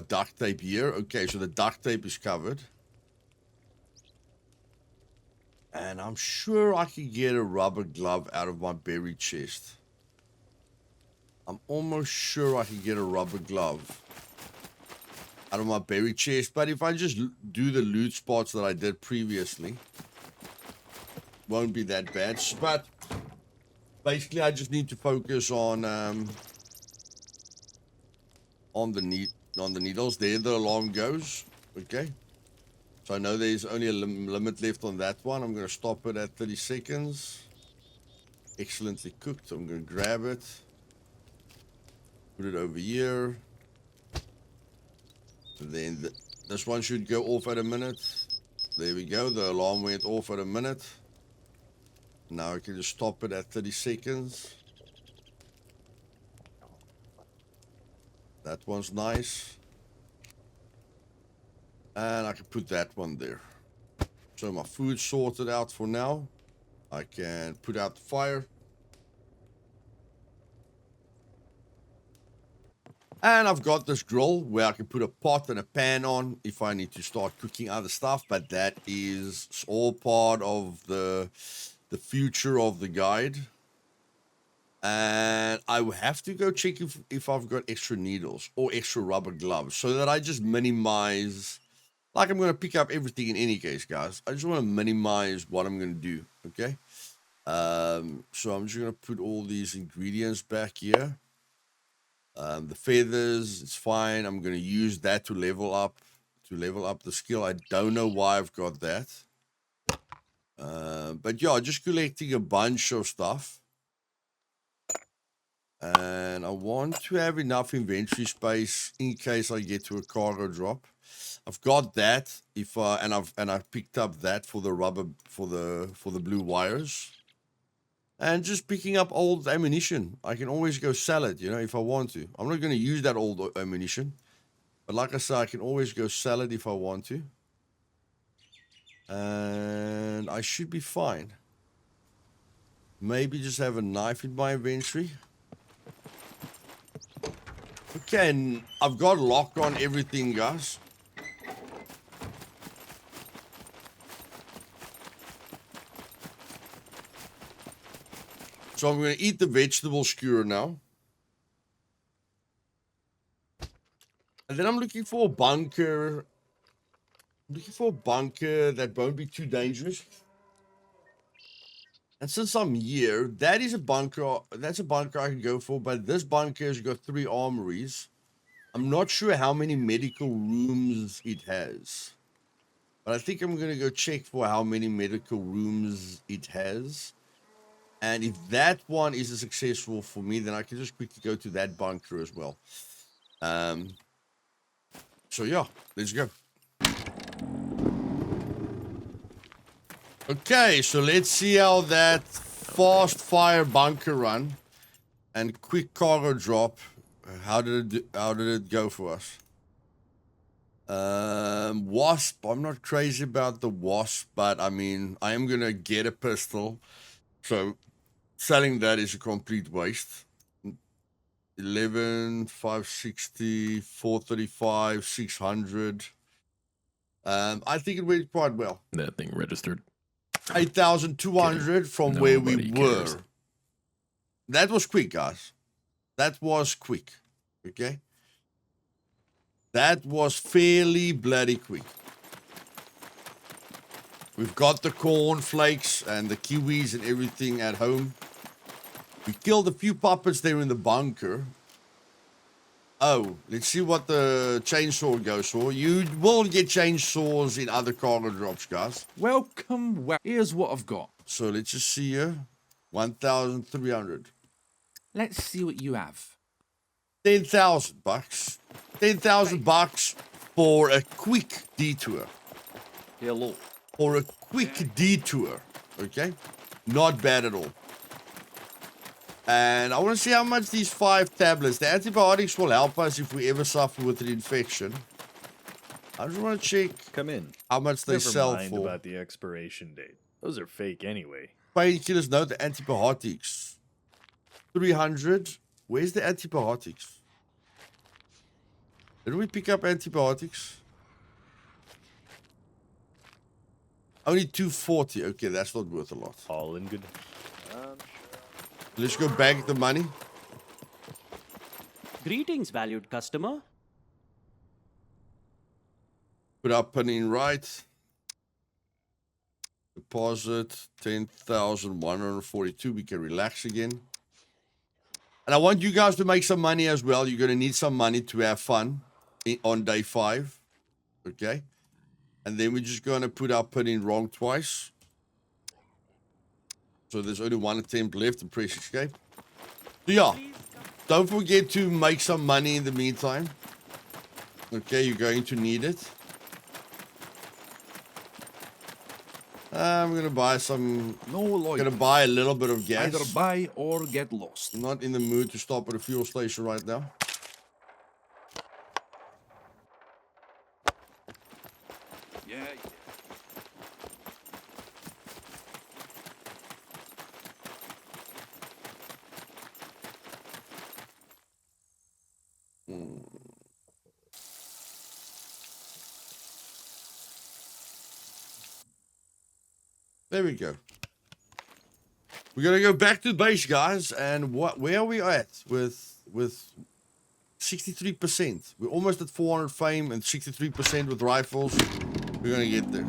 duct tape here. Okay, so the duct tape is covered. And I'm sure I could get a rubber glove out of my buried chest. I'm almost sure I could get a rubber glove out of my buried chest. But if I just do the loot spots that I did previously, won't be that bad. But basically, I just need to focus on the needles. There the alarm goes. Okay. So I know there's only a limit left on that one. I'm going to stop it at 30 seconds. Excellently cooked. I'm going to grab it. Put it over here. And then this one should go off at a minute. There we go. The alarm went off at a minute. Now I can just stop it at 30 seconds. That one's nice. And I can put that one there. So my food's sorted out for now. I can put out the fire. And I've got this grill where I can put a pot and a pan on if I need to start cooking other stuff. But that is all part of the future of the guide. And I will have to go check if I've got extra needles or extra rubber gloves so that I just minimize. Like I'm going to pick up everything in any case, guys. I just want to minimize what I'm going to do, okay? So I'm just going to put all these ingredients back here. The feathers, it's fine. I'm going to use that to level up the skill. I don't know why I've got that. But yeah, just collecting a bunch of stuff. And I want to have enough inventory space in case I get to a cargo drop. I've got that and I've picked up that for the rubber for the blue wires. And just picking up old ammunition. I can always go sell it, you know, if I want to. I'm not going to use that old ammunition. But like I said, I can always go sell it if I want to. And I should be fine. Maybe just have a knife in my inventory. Okay, and I've got lock on everything, guys. So I'm going to eat the vegetable skewer now. And then I'm looking for a bunker. I'm looking for a bunker that won't be too dangerous. And since I'm here, that is a bunker. That's a bunker I can go for. But this bunker has got 3 armories. I'm not sure how many medical rooms it has. But I think I'm going to go check for how many medical rooms it has. And if that one is successful for me, then I can just quickly go to that bunker as well. So yeah, let's go. Okay, so let's see how that fast fire bunker run and quick cargo drop. How did it go for us? Wasp. I'm not crazy about the wasp, but I mean, I am gonna get a pistol. So selling that is a complete waste. 11, 560, 435, 600. I think it went quite well. That thing registered. 8,200 from where we Nobody were. cares. That was quick, guys. That was quick. Okay? That was fairly bloody quick. We've got the cornflakes and the kiwis and everything at home. We killed a few puppets there in the bunker. Oh, let's see what the chainsaw goes for. You will get chainsaws in other cargo drops, guys. Welcome. Here's what I've got. So let's just see here. 1,300. Let's see what you have. 10,000 bucks. 10,000 bucks for a quick detour. Hello. For a quick detour. Okay? Not bad at all. And I want to see how much these 5 tablets. The antibiotics will help us if we ever suffer with an infection. I just want to check Come in. how much they Never sell mind for. about the expiration date. Those are fake anyway. Painkillers, no, the antibiotics. 300. Where's the antibiotics? Didn't we pick up antibiotics? Only 240. Okay, that's not worth a lot. All in good. Let's go back the money. Greetings, valued customer. Put our pin in right. Deposit 10,142. We can relax again. And I want you guys to make some money as well. You're going to need some money to have fun on day 5. Okay. And then we're just going to put our pin in wrong twice. So there's only 1 attempt left and press escape. So yeah, don't forget to make some money in the meantime. Okay, you're going to need it. I'm gonna buy some. No Gonna loitering. buy a little bit of gas. Either buy or get lost. I'm not in the mood to stop at a fuel station right now. Yeah. There we go. We're gonna go back to the base, guys, and where are we at with 63%? We're almost at 400 fame and 63% with rifles. We're gonna get there.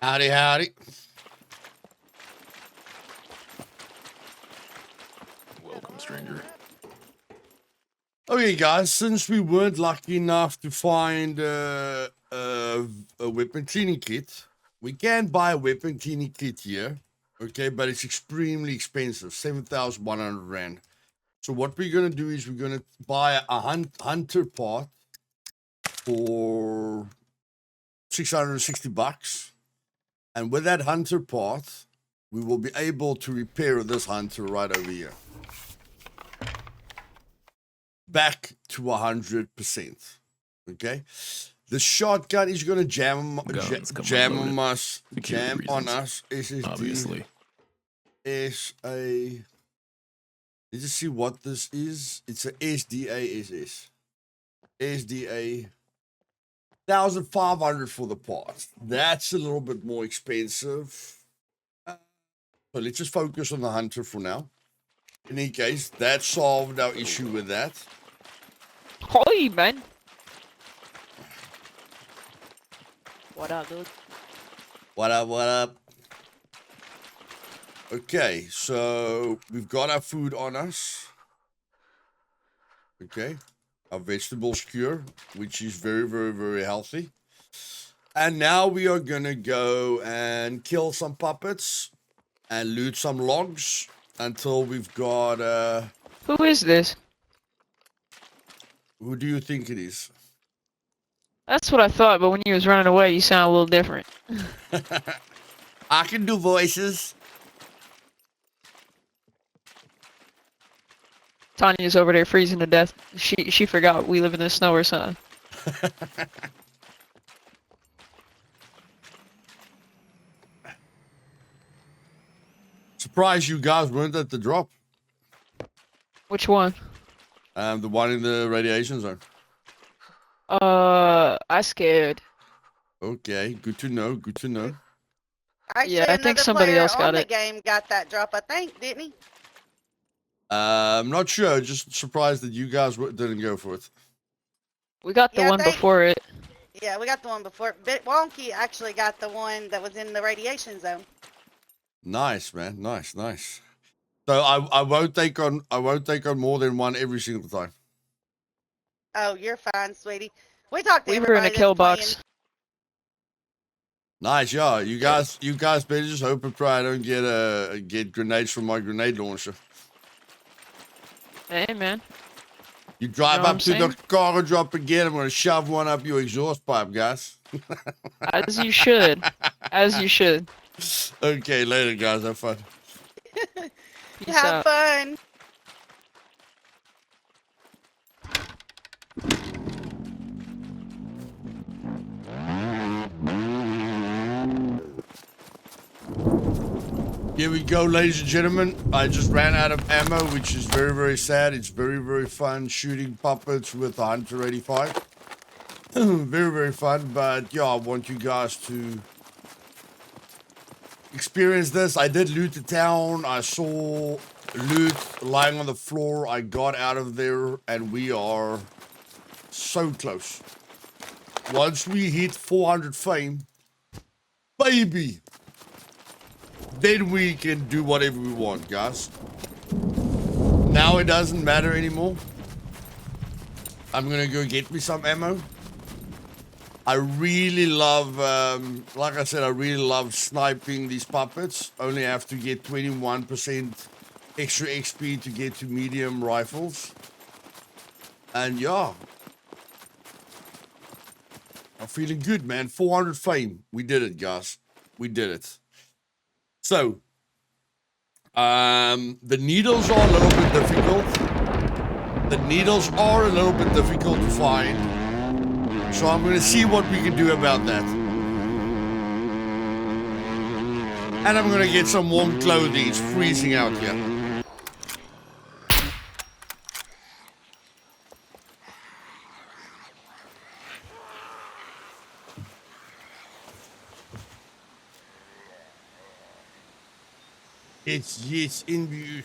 Howdy, howdy. Welcome, stranger. Okay, guys, since we weren't lucky enough to find a weapon cleaning kit, we can buy a weapon cleaning kit here, okay, but it's extremely expensive, 7,100 Rand. So what we're going to do is we're going to buy a hunter part for 660 bucks. And with that hunter part, we will be able to repair this hunter right over here. Back to 100%. Okay? The shotgun is going to jam on us. SSD. Obviously. Let's just see what this is. It's a SDA SS. SDA 1,500 for the parts. That's a little bit more expensive. So let's just focus on the hunter for now. In any case, that solved our issue with that. Hi, man. What up, dude? What up, what up? Okay, so we've got our food on us. Okay. Our vegetables cure, which is very, very, very healthy. And now we are gonna go and kill some puppets and loot some logs until we've got Who is this? who do you think it is? That's what I thought, but when you was running away, you sound a little different. I can do voices. Tanya's over there freezing to death. She forgot we live in the snow or something. Surprised you guys weren't at the drop. Which one? The one in the radiation zone. I scared. Okay, good to know, good to know. Actually, Yeah, I think another somebody player else got on the it. game got that drop, I think, didn't he? I'm not sure, just surprised that you guys didn't go for it. We got the Yeah, I one think- before it. Yeah, we got the one before. Bit Wonky actually got the one that was in the radiation zone. Nice, man, nice, nice. So I won't take on more than one every single time. Oh, you're fine, sweetie. We talked to We were in a everybody kill that's box. Nice, yeah. You guys better just hope and pray I don't get grenades from my grenade launcher. Hey, man. You drive Know what up I'm to the saying? cargo drop again, I'm gonna shove one up your exhaust pipe, guys. As you should. As you should. Okay, later, guys. Have fun. Peace Have out. fun. Here we go, ladies and gentlemen. I just ran out of ammo, which is very, very sad. It's very, very fun shooting puppets with the Hunter 85. Very, very fun, but yeah, I want you guys to experience this. I did loot the town. I saw loot lying on the floor. I got out of there, and we are so close. Once we hit 400 fame, baby, then we can do whatever we want, guys. Now it doesn't matter anymore. I'm gonna go get me some ammo. I really love, like I said, I really love sniping these puppets. Only have to get 21% extra XP to get to medium rifles. And yeah, I'm feeling good, man. 400 fame. We did it, guys. We did it. So, the needles are a little bit difficult. The needles are a little bit difficult to find. So I'm going to see what we can do about that. And I'm going to get some warm clothing. It's freezing out here. It's in view.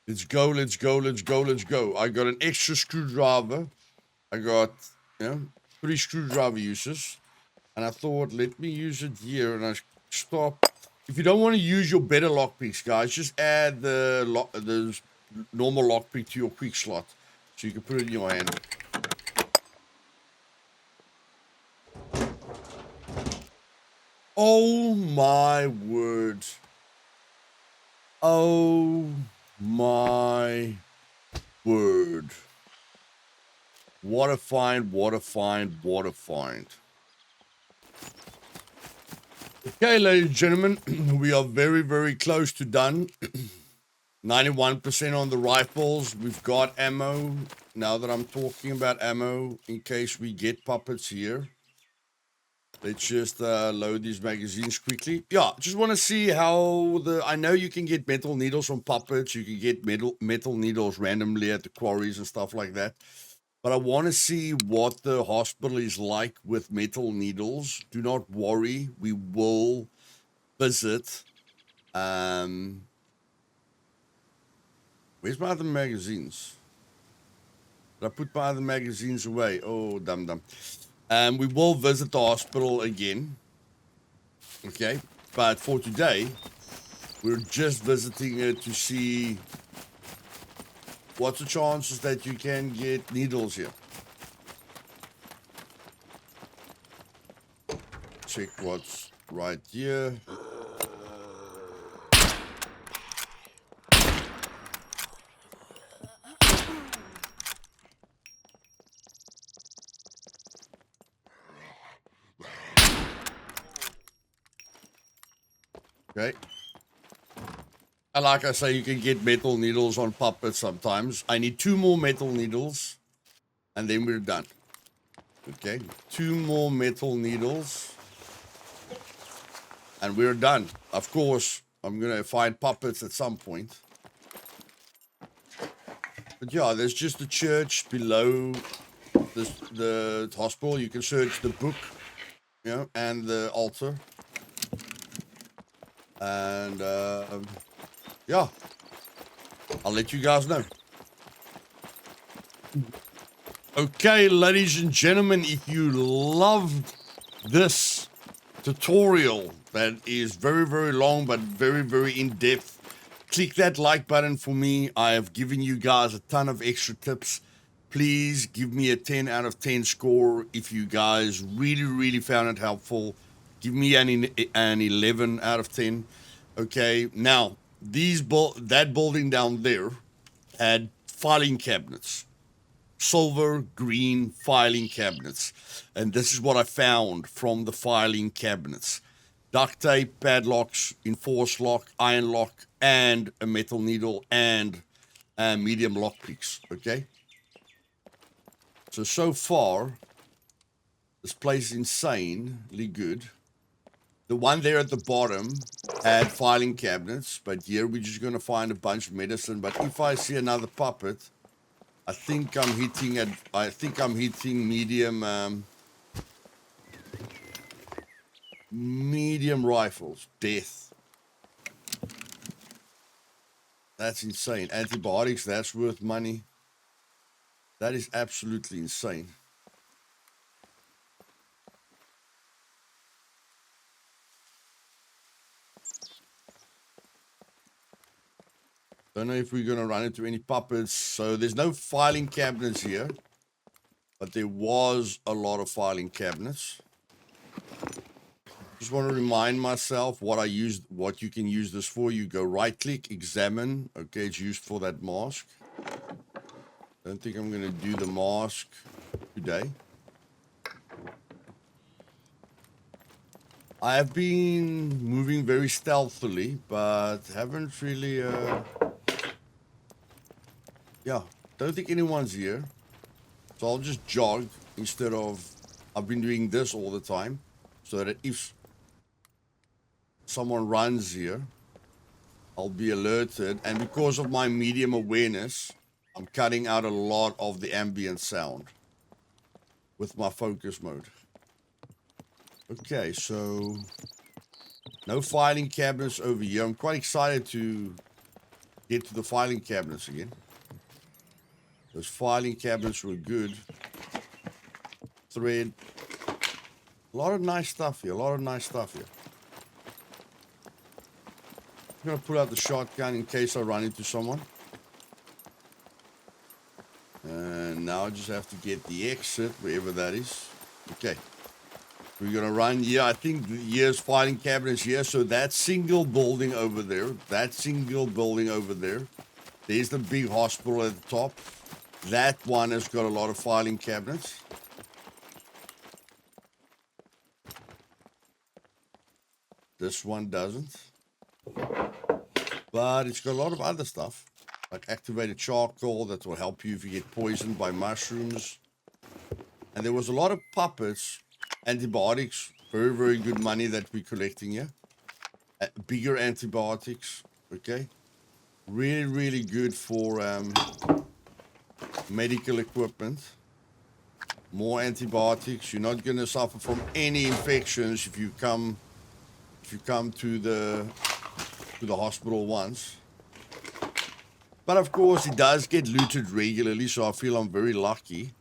Let's go, let's go, let's go, let's go. I got an extra screwdriver. I got, 3 screwdriver uses. And I thought, let me use it here. And I stop. If you don't want to use your better lockpicks, guys, just add the normal lockpick to your quick slot. So you can put it in your hand. Oh my word. Oh my word. What a find, what a find, what a find. Okay, ladies and gentlemen, we are very, very close to done. 91% on the rifles. We've got ammo. Now that I'm talking about ammo, in case we get puppets here, let's just load these magazines quickly. Yeah, just want to see how I know you can get metal needles from puppets. You can get metal needles randomly at the quarries and stuff like that. But I want to see what the hospital is like with metal needles. Do not worry. We will visit. Where's my other magazines? Did I put my other magazines away? Oh, dum. We will visit the hospital again. Okay. But for today, we're just visiting it to see what's the chances that you can get needles here. Check what's right here. Okay. And like I say, you can get metal needles on puppets sometimes. I need 2 more metal needles, and then we're done. Okay, 2 more metal needles, and we're done. Of course, I'm gonna find puppets at some point. But yeah, there's just a church below the hospital. You can search the book, you know, and the altar. And yeah, I'll let you guys know. Okay, ladies and gentlemen, if you loved this tutorial that is very, very long but very, very in-depth, click that like button for me. I have given you guys a ton of extra tips. Please give me a 10 out of 10 score if you guys really, really found it helpful. Give me an 11 out of 10. Okay, now, that building down there had filing cabinets. Silver, green filing cabinets. And this is what I found from the filing cabinets. Duct tape, padlocks, enforced lock, iron lock, and a metal needle, and medium lock picks, okay? So far, this place is insanely good. The one there at the bottom had filing cabinets, but here we're just going to find a bunch of medicine. But if I see another puppet, I think I'm hitting medium rifles. Death. That's insane. Antibiotics, that's worth money. That is absolutely insane. Don't know if we're going to run into any puppets. So there's no filing cabinets here, but there was a lot of filing cabinets. Just want to remind myself what you can use this for. You go right click, examine. Okay, it's used for that mask. Don't think I'm going to do the mask today. I have been moving very stealthily, but haven't really, yeah, don't think anyone's here. So I'll just jog instead of, I've been doing this all the time, so that if someone runs here, I'll be alerted. And because of my medium awareness, I'm cutting out a lot of the ambient sound with my focus mode. Okay, so no filing cabinets over here. I'm quite excited to get to the filing cabinets again. Those filing cabinets were good. Thread. A lot of nice stuff here. I'm going to pull out the shotgun in case I run into someone. And now I just have to get the exit, wherever that is. Okay. We're going to run here. I think here's filing cabinets here. So that single building over there. There's the big hospital at the top. That one has got a lot of filing cabinets. This one doesn't. But it's got a lot of other stuff, like activated charcoal that will help you if you get poisoned by mushrooms. And there was a lot of puppets, antibiotics, very, very good money that we're collecting here. Bigger antibiotics, okay? Really, really good for medical equipment. More antibiotics. You're not going to suffer from any infections if you come to the hospital once. But of course, it does get looted regularly, so I feel I'm very lucky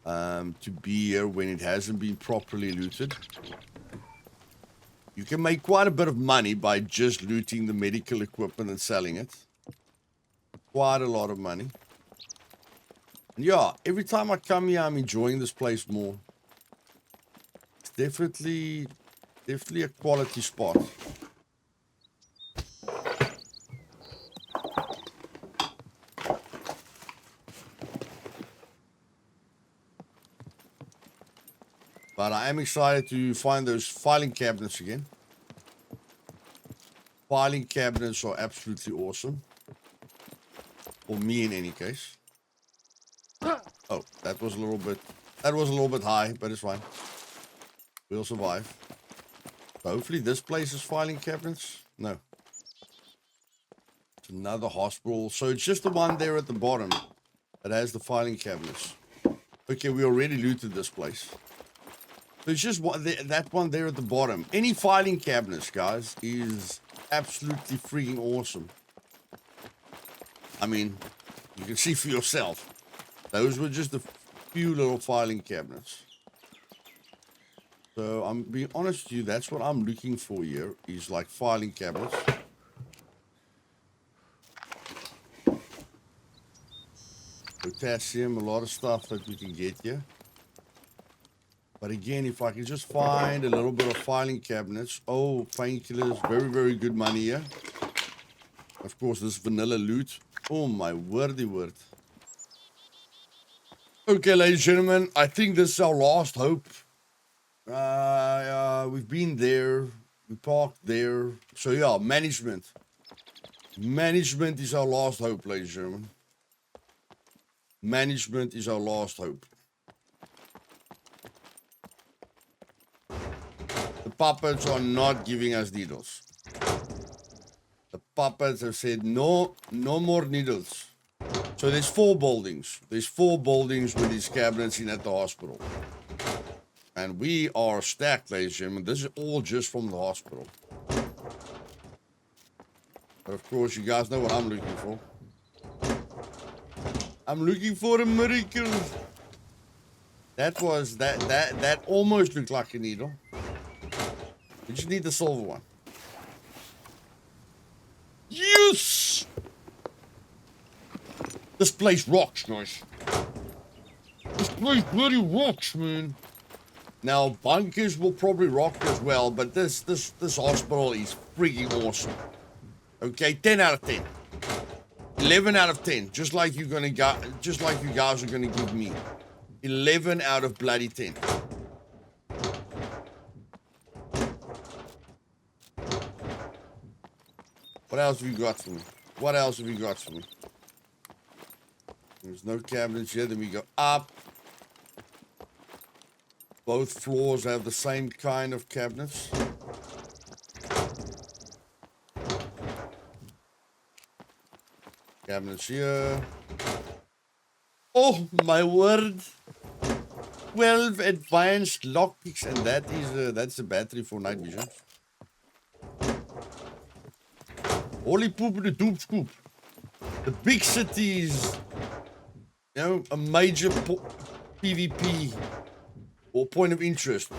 to be here when it hasn't been properly looted. You can make quite a bit of money by just looting the medical equipment and selling it. Quite a lot of money. And yeah, every time I come here, I'm enjoying this place more. It's definitely a quality spot. But I am excited to find those filing cabinets again. Filing cabinets are absolutely awesome. For me in any case. Oh, that was a little bit high, but it's fine. We'll survive. So hopefully this place is filing cabinets. No. It's another hospital. So it's just the one there at the bottom that has the filing cabinets. Okay, we already looted this place. So it's just that one there at the bottom. Any filing cabinets, guys, is absolutely freaking awesome. I mean, you can see for yourself. Those were just a few little filing cabinets. So I'm being honest with you, that's what I'm looking for here, is like filing cabinets. Potassium, a lot of stuff that we can get here. But again, if I can just find a little bit of filing cabinets. Oh, painkillers, very, very good money here. Of course, this vanilla loot. Oh my wordy word. Okay, ladies and gentlemen, I think this is our last hope. We've been there. We parked there. So yeah, management. Management is our last hope, ladies and gentlemen. Management is our last hope. The puppets are not giving us needles. The puppets have said, no more needles. So there's 4 buildings. There's 4 buildings with these cabinets in at the hospital. And we are stacked, ladies and gentlemen. This is all just from the hospital. But of course, you guys know what I'm looking for. I'm looking for a miracle. That almost looked like a needle. We just need the silver one. Yes! This place rocks, guys. This place bloody rocks, man. Now, bunkers will probably rock as well, but this hospital is freaking awesome. Okay, 10 out of 10. 11 out of 10. Just like you guys are gonna give me. 11 out of bloody 10. What else have you got for me? What else have you got for me? There's no cabinets here. Then we go up. Both floors have the same kind of cabinets. Cabinets here. Oh my word. 12 advanced lockpicks, and that's a battery for night vision. Holy poop in the doop scoop. The big cities, you know, a major PvP or point of interest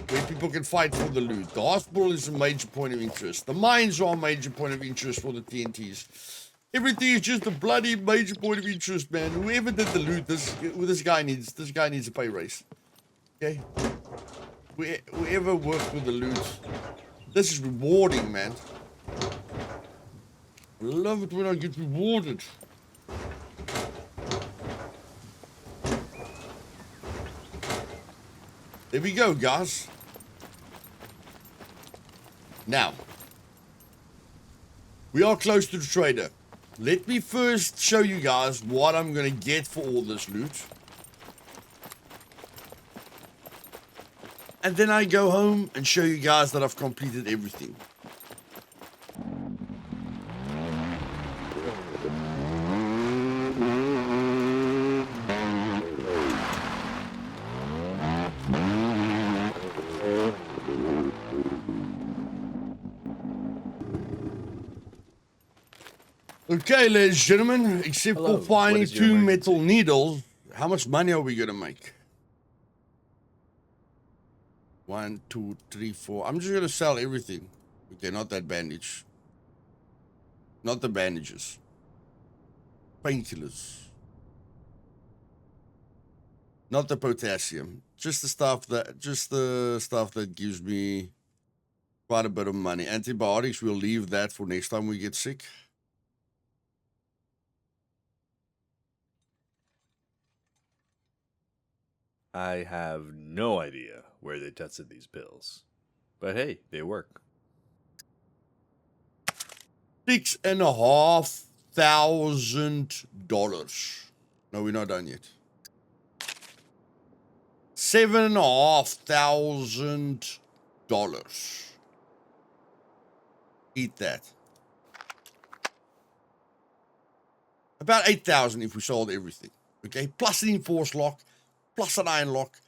where people can fight for the loot. The hospital is a major point of interest. The mines are a major point of interest for the TNTs. Everything is just a bloody major point of interest, man. Whoever did the loot, this guy needs a pay raise. Okay? Whoever worked with the loot, this is rewarding, man. I love it when I get rewarded. There we go, guys. Now, we are close to the trader. Let me first show you guys what I'm going to get for all this loot. And then I go home and show you guys that I've completed everything. Okay, ladies and gentlemen, except Hello, for finding what is your 2 emergency? metal needles, how much money are we going to make? 1, 2, 3, 4. I'm just going to sell everything. Okay, not that bandage. Not the bandages. Painkillers. Not the potassium. Just the stuff that gives me quite a bit of money. Antibiotics, we'll leave that for next time we get sick. I have no idea where they tested these pills. But hey, they work. $6,500. No, we're not done yet. $7,500. Eat that. About 8,000 if we sold everything. Okay, plus an enforced lock, plus an iron lock,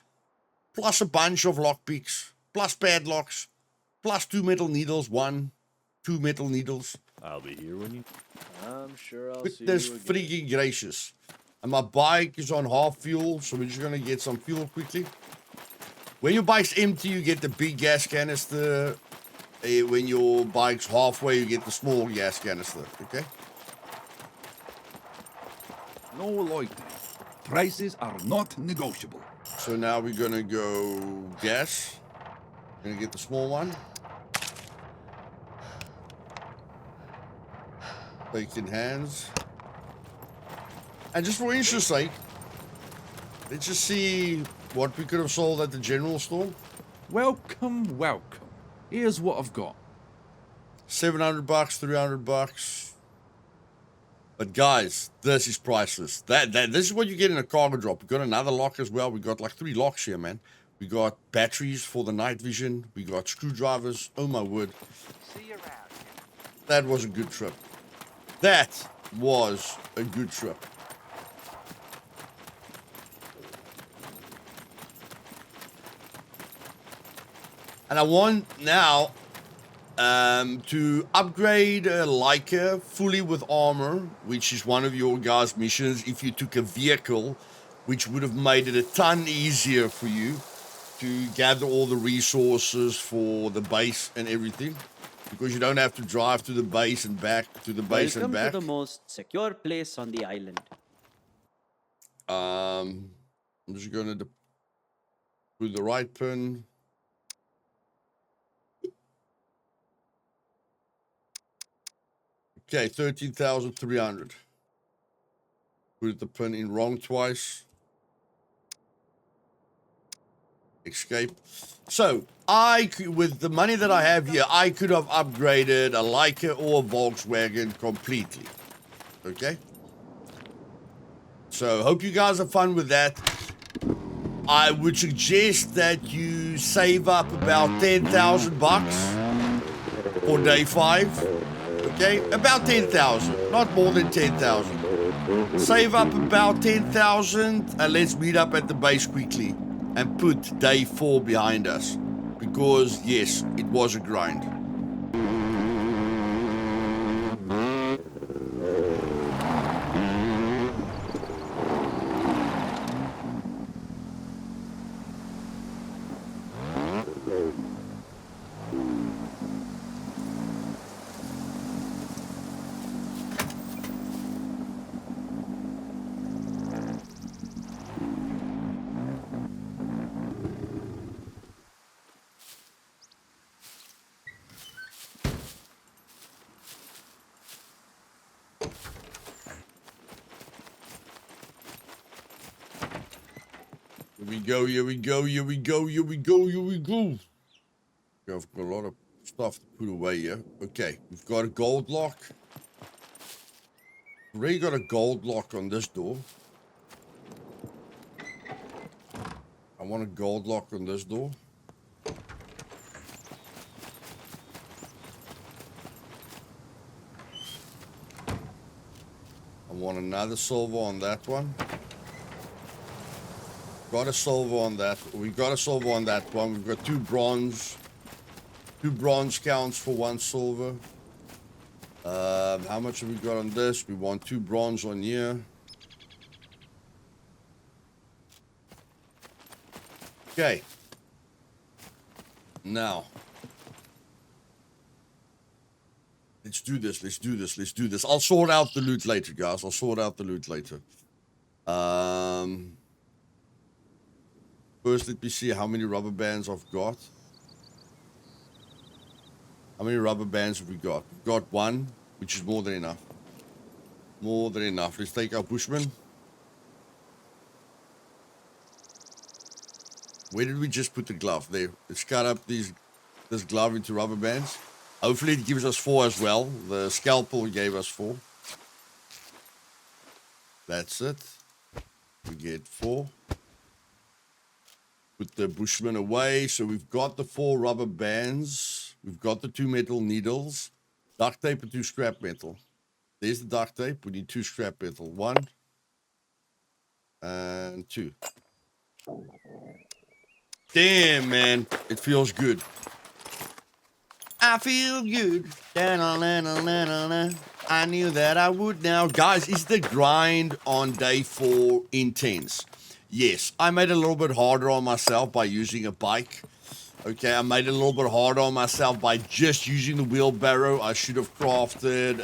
plus a bunch of lockpicks, plus padlocks, plus 2 metal needles, 1, 2 metal needles. I'll be here when you... I'm sure I'll see Goodness you again. freaking gracious. And my bike is on half fuel, so we're just going to get some fuel quickly. When your bike's empty, you get the big gas canister. When your bike's halfway, you get the small gas canister, okay? No loitering. Prices are not negotiable. So now we're going to go gas. Going to get the small one. Take in hands. And just for interest's sake, let's just see what we could have sold at the general store. Welcome, welcome. Here's what I've got. $700, $300. But guys, this is priceless. This is what you get in a cargo drop. We got another lock as well. We got like 3 locks here, man. We got batteries for the night vision. We got screwdrivers. Oh my word. See you around. That was a good trip. That was a good trip. And I want now to upgrade a Leica fully with armor, which is one of your guys' missions. If you took a vehicle, which would have made it a ton easier for you to gather all the resources for the base and everything, because you don't have to drive to the base and back to the base Welcome and back. to the most secure place on the island. I'm just going to put the right pin. Okay, 13,300. Put the pin in wrong twice. Escape. So, with the money that I have here, I could have upgraded a Leica or a Volkswagen completely. Okay? So, hope you guys have fun with that. I would suggest that you save up about 10,000 bucks for day 5. Okay, about 10,000, not more than 10,000. Save up about 10,000 and let's meet up at the base quickly and put day 4 behind us. Because, yes, it was a grind. Here we go, here we go, here we go, here we go, here we go. I've got a lot of stuff to put away here. Okay, we've got a gold lock. Already got a gold lock on this door. I want a gold lock on this door. I want another silver on that one. Got a silver on that. We got a silver on that one. We've got 2 bronze. 2 bronze counts for 1 silver. How much have we got on this? We want 2 bronze on here. Okay. Now. Let's do this. Let's do this. Let's do this. I'll sort out the loot later, guys. I'll sort out the loot later. First, let me see how many rubber bands I've got. How many rubber bands have we got? We've got 1, which is more than enough. More than enough. Let's take our bushman. Where did we just put the glove? There. Let's cut up this glove into rubber bands. Hopefully it gives us 4 as well. The scalpel gave us 4. That's it. We get 4. Put the bushman away. So we've got the 4 rubber bands. We've got the 2 metal needles. Duct tape and 2 scrap metal. There's the duct tape. We need 2 scrap metal. 1 and 2. Damn, man. It feels good. I feel good. I knew that I would now. Guys, is the grind on day 4 intense? Yes. I made it a little bit harder on myself by using a bike. Okay, I made it a little bit harder on myself by just using the wheelbarrow. I should have crafted,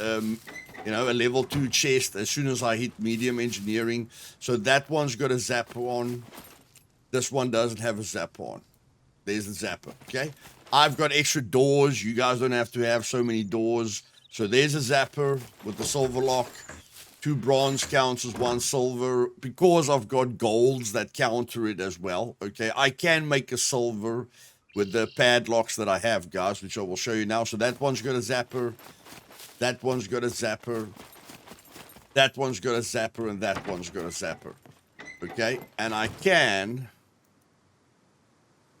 a level 2 chest as soon as I hit medium engineering. So that one's got a zapper on. This one doesn't have a zapper on. There's the zapper, okay? I've got extra doors. You guys don't have to have so many doors. So there's a zapper with the silver lock. 2 bronze counts as 1 silver. Because I've got golds that counter it as well, okay? I can make a silver with the padlocks that I have, guys, which I will show you now. So that one's got a zapper. That one's got a zapper. That one's got a zapper. And that one's got a zapper. Okay? And I can,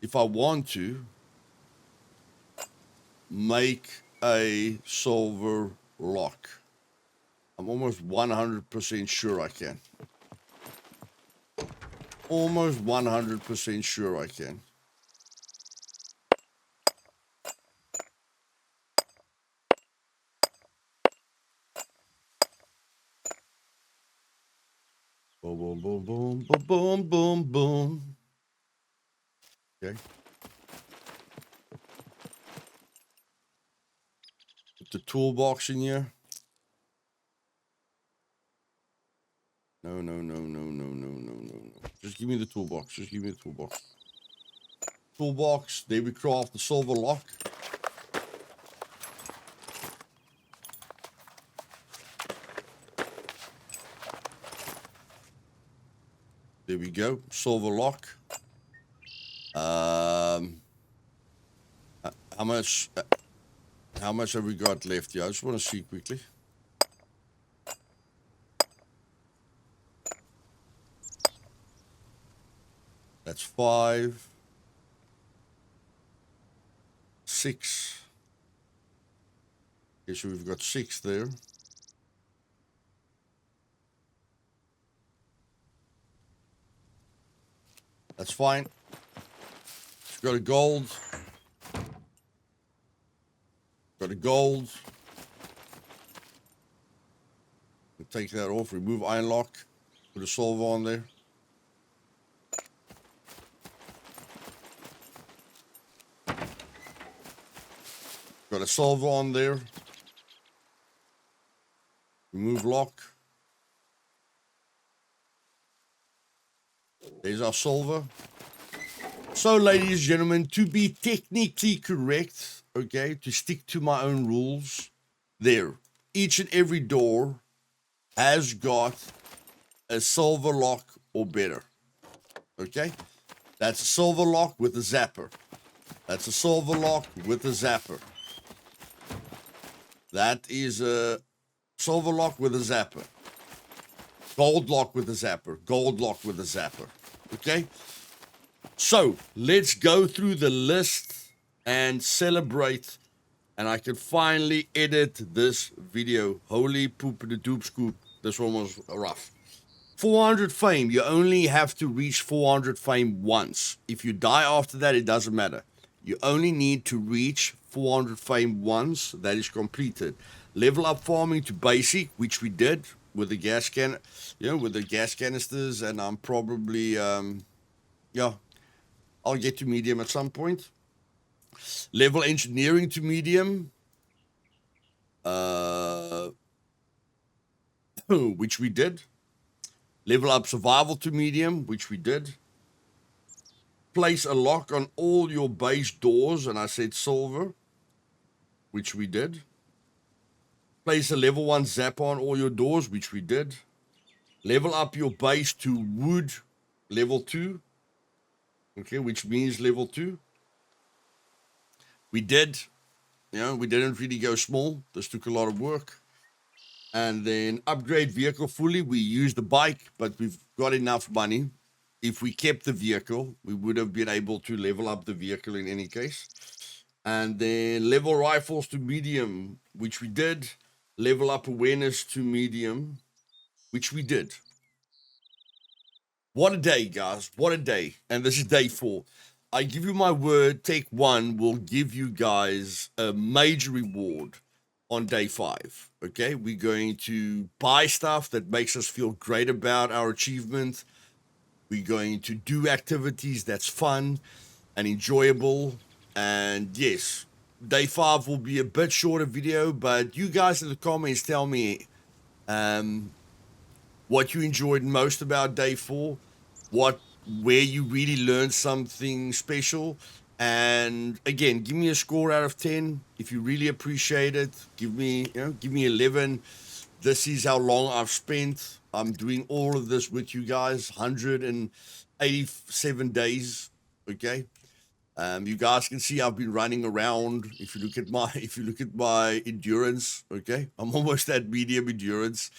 if I want to, make a silver lock. I'm almost 100% sure I can. Almost 100% sure I can. Boom, boom, boom, boom, boom, boom, boom. Okay. Put the toolbox in here. No. Just give me the toolbox. Just give me the toolbox. Toolbox. There we craft the silver lock. There we go. Silver lock. How much have we got left here? I just want to see quickly. That's 5, 6. Okay, so we've got 6 there. That's fine. It's got a gold. Got a gold. We'll take that off. Remove iron lock. Put a silver on there. Got a silver on there. Remove lock. There's our silver. So, ladies and gentlemen, to be technically correct, okay, to stick to my own rules, there, each and every door has got a silver lock or better, okay? That's a silver lock with a zapper. That's a silver lock with a zapper. That is a silver lock with a zapper. Gold lock with a zapper. Gold lock with a zapper. Okay? So, let's go through the list and celebrate. And I can finally edit this video. Holy poop the doop scoop. This one was rough. 400 fame. You only have to reach 400 fame once. If you die after that, it doesn't matter. You only need to reach 400 fame once. That is completed. Level up farming to basic, which we did with the gas can, with the gas canisters, and I'm probably, yeah, I'll get to medium at some point. Level engineering to medium, which we did. Level up survival to medium, which we did. Place a lock on all your base doors, and I said silver, which we did. Place a level 1 zapper on all your doors, which we did. Level up your base to wood level 2, okay, which means level 2. We did, we didn't really go small. This took a lot of work. And then upgrade vehicle fully. We used the bike, but we've got enough money. If we kept the vehicle, we would have been able to level up the vehicle in any case. And then level rifles to medium, which we did. Level up awareness to medium, which we did. What a day, guys. What a day. And this is day 4. I give you my word, take 1 will give you guys a major reward on day 5. Okay, we're going to buy stuff that makes us feel great about our achievement. We're going to do activities that's fun and enjoyable. And yes, day 5 will be a bit shorter video, but you guys in the comments tell me what you enjoyed most about day 4, where you really learned something special. And again, give me a score out of 10 if you really appreciate it. Give me 11. This is how long I've spent. I'm doing all of this with you guys, 187 days. Okay, you guys can see I've been running around. If you look at my endurance, okay, I'm almost at medium endurance.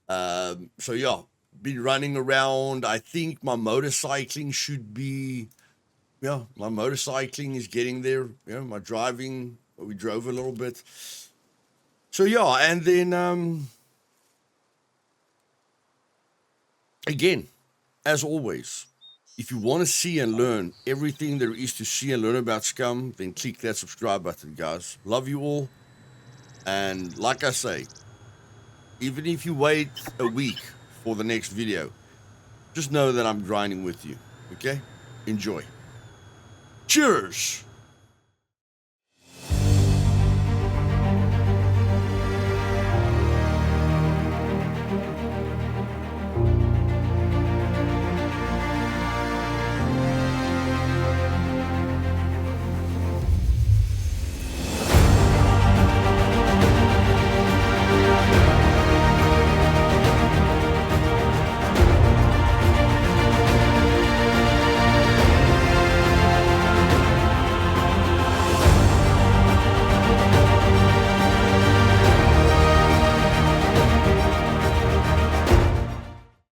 So yeah, been running around. I think my motorcycling should be. Yeah, my motorcycling is getting there. My driving, we drove a little bit. So yeah, and then again, as always, if you want to see and learn everything there is to see and learn about Scum, then click that subscribe button, guys. Love you all. And like I say, even if you wait a week for the next video, just know that I'm grinding with you, okay? Enjoy. Cheers!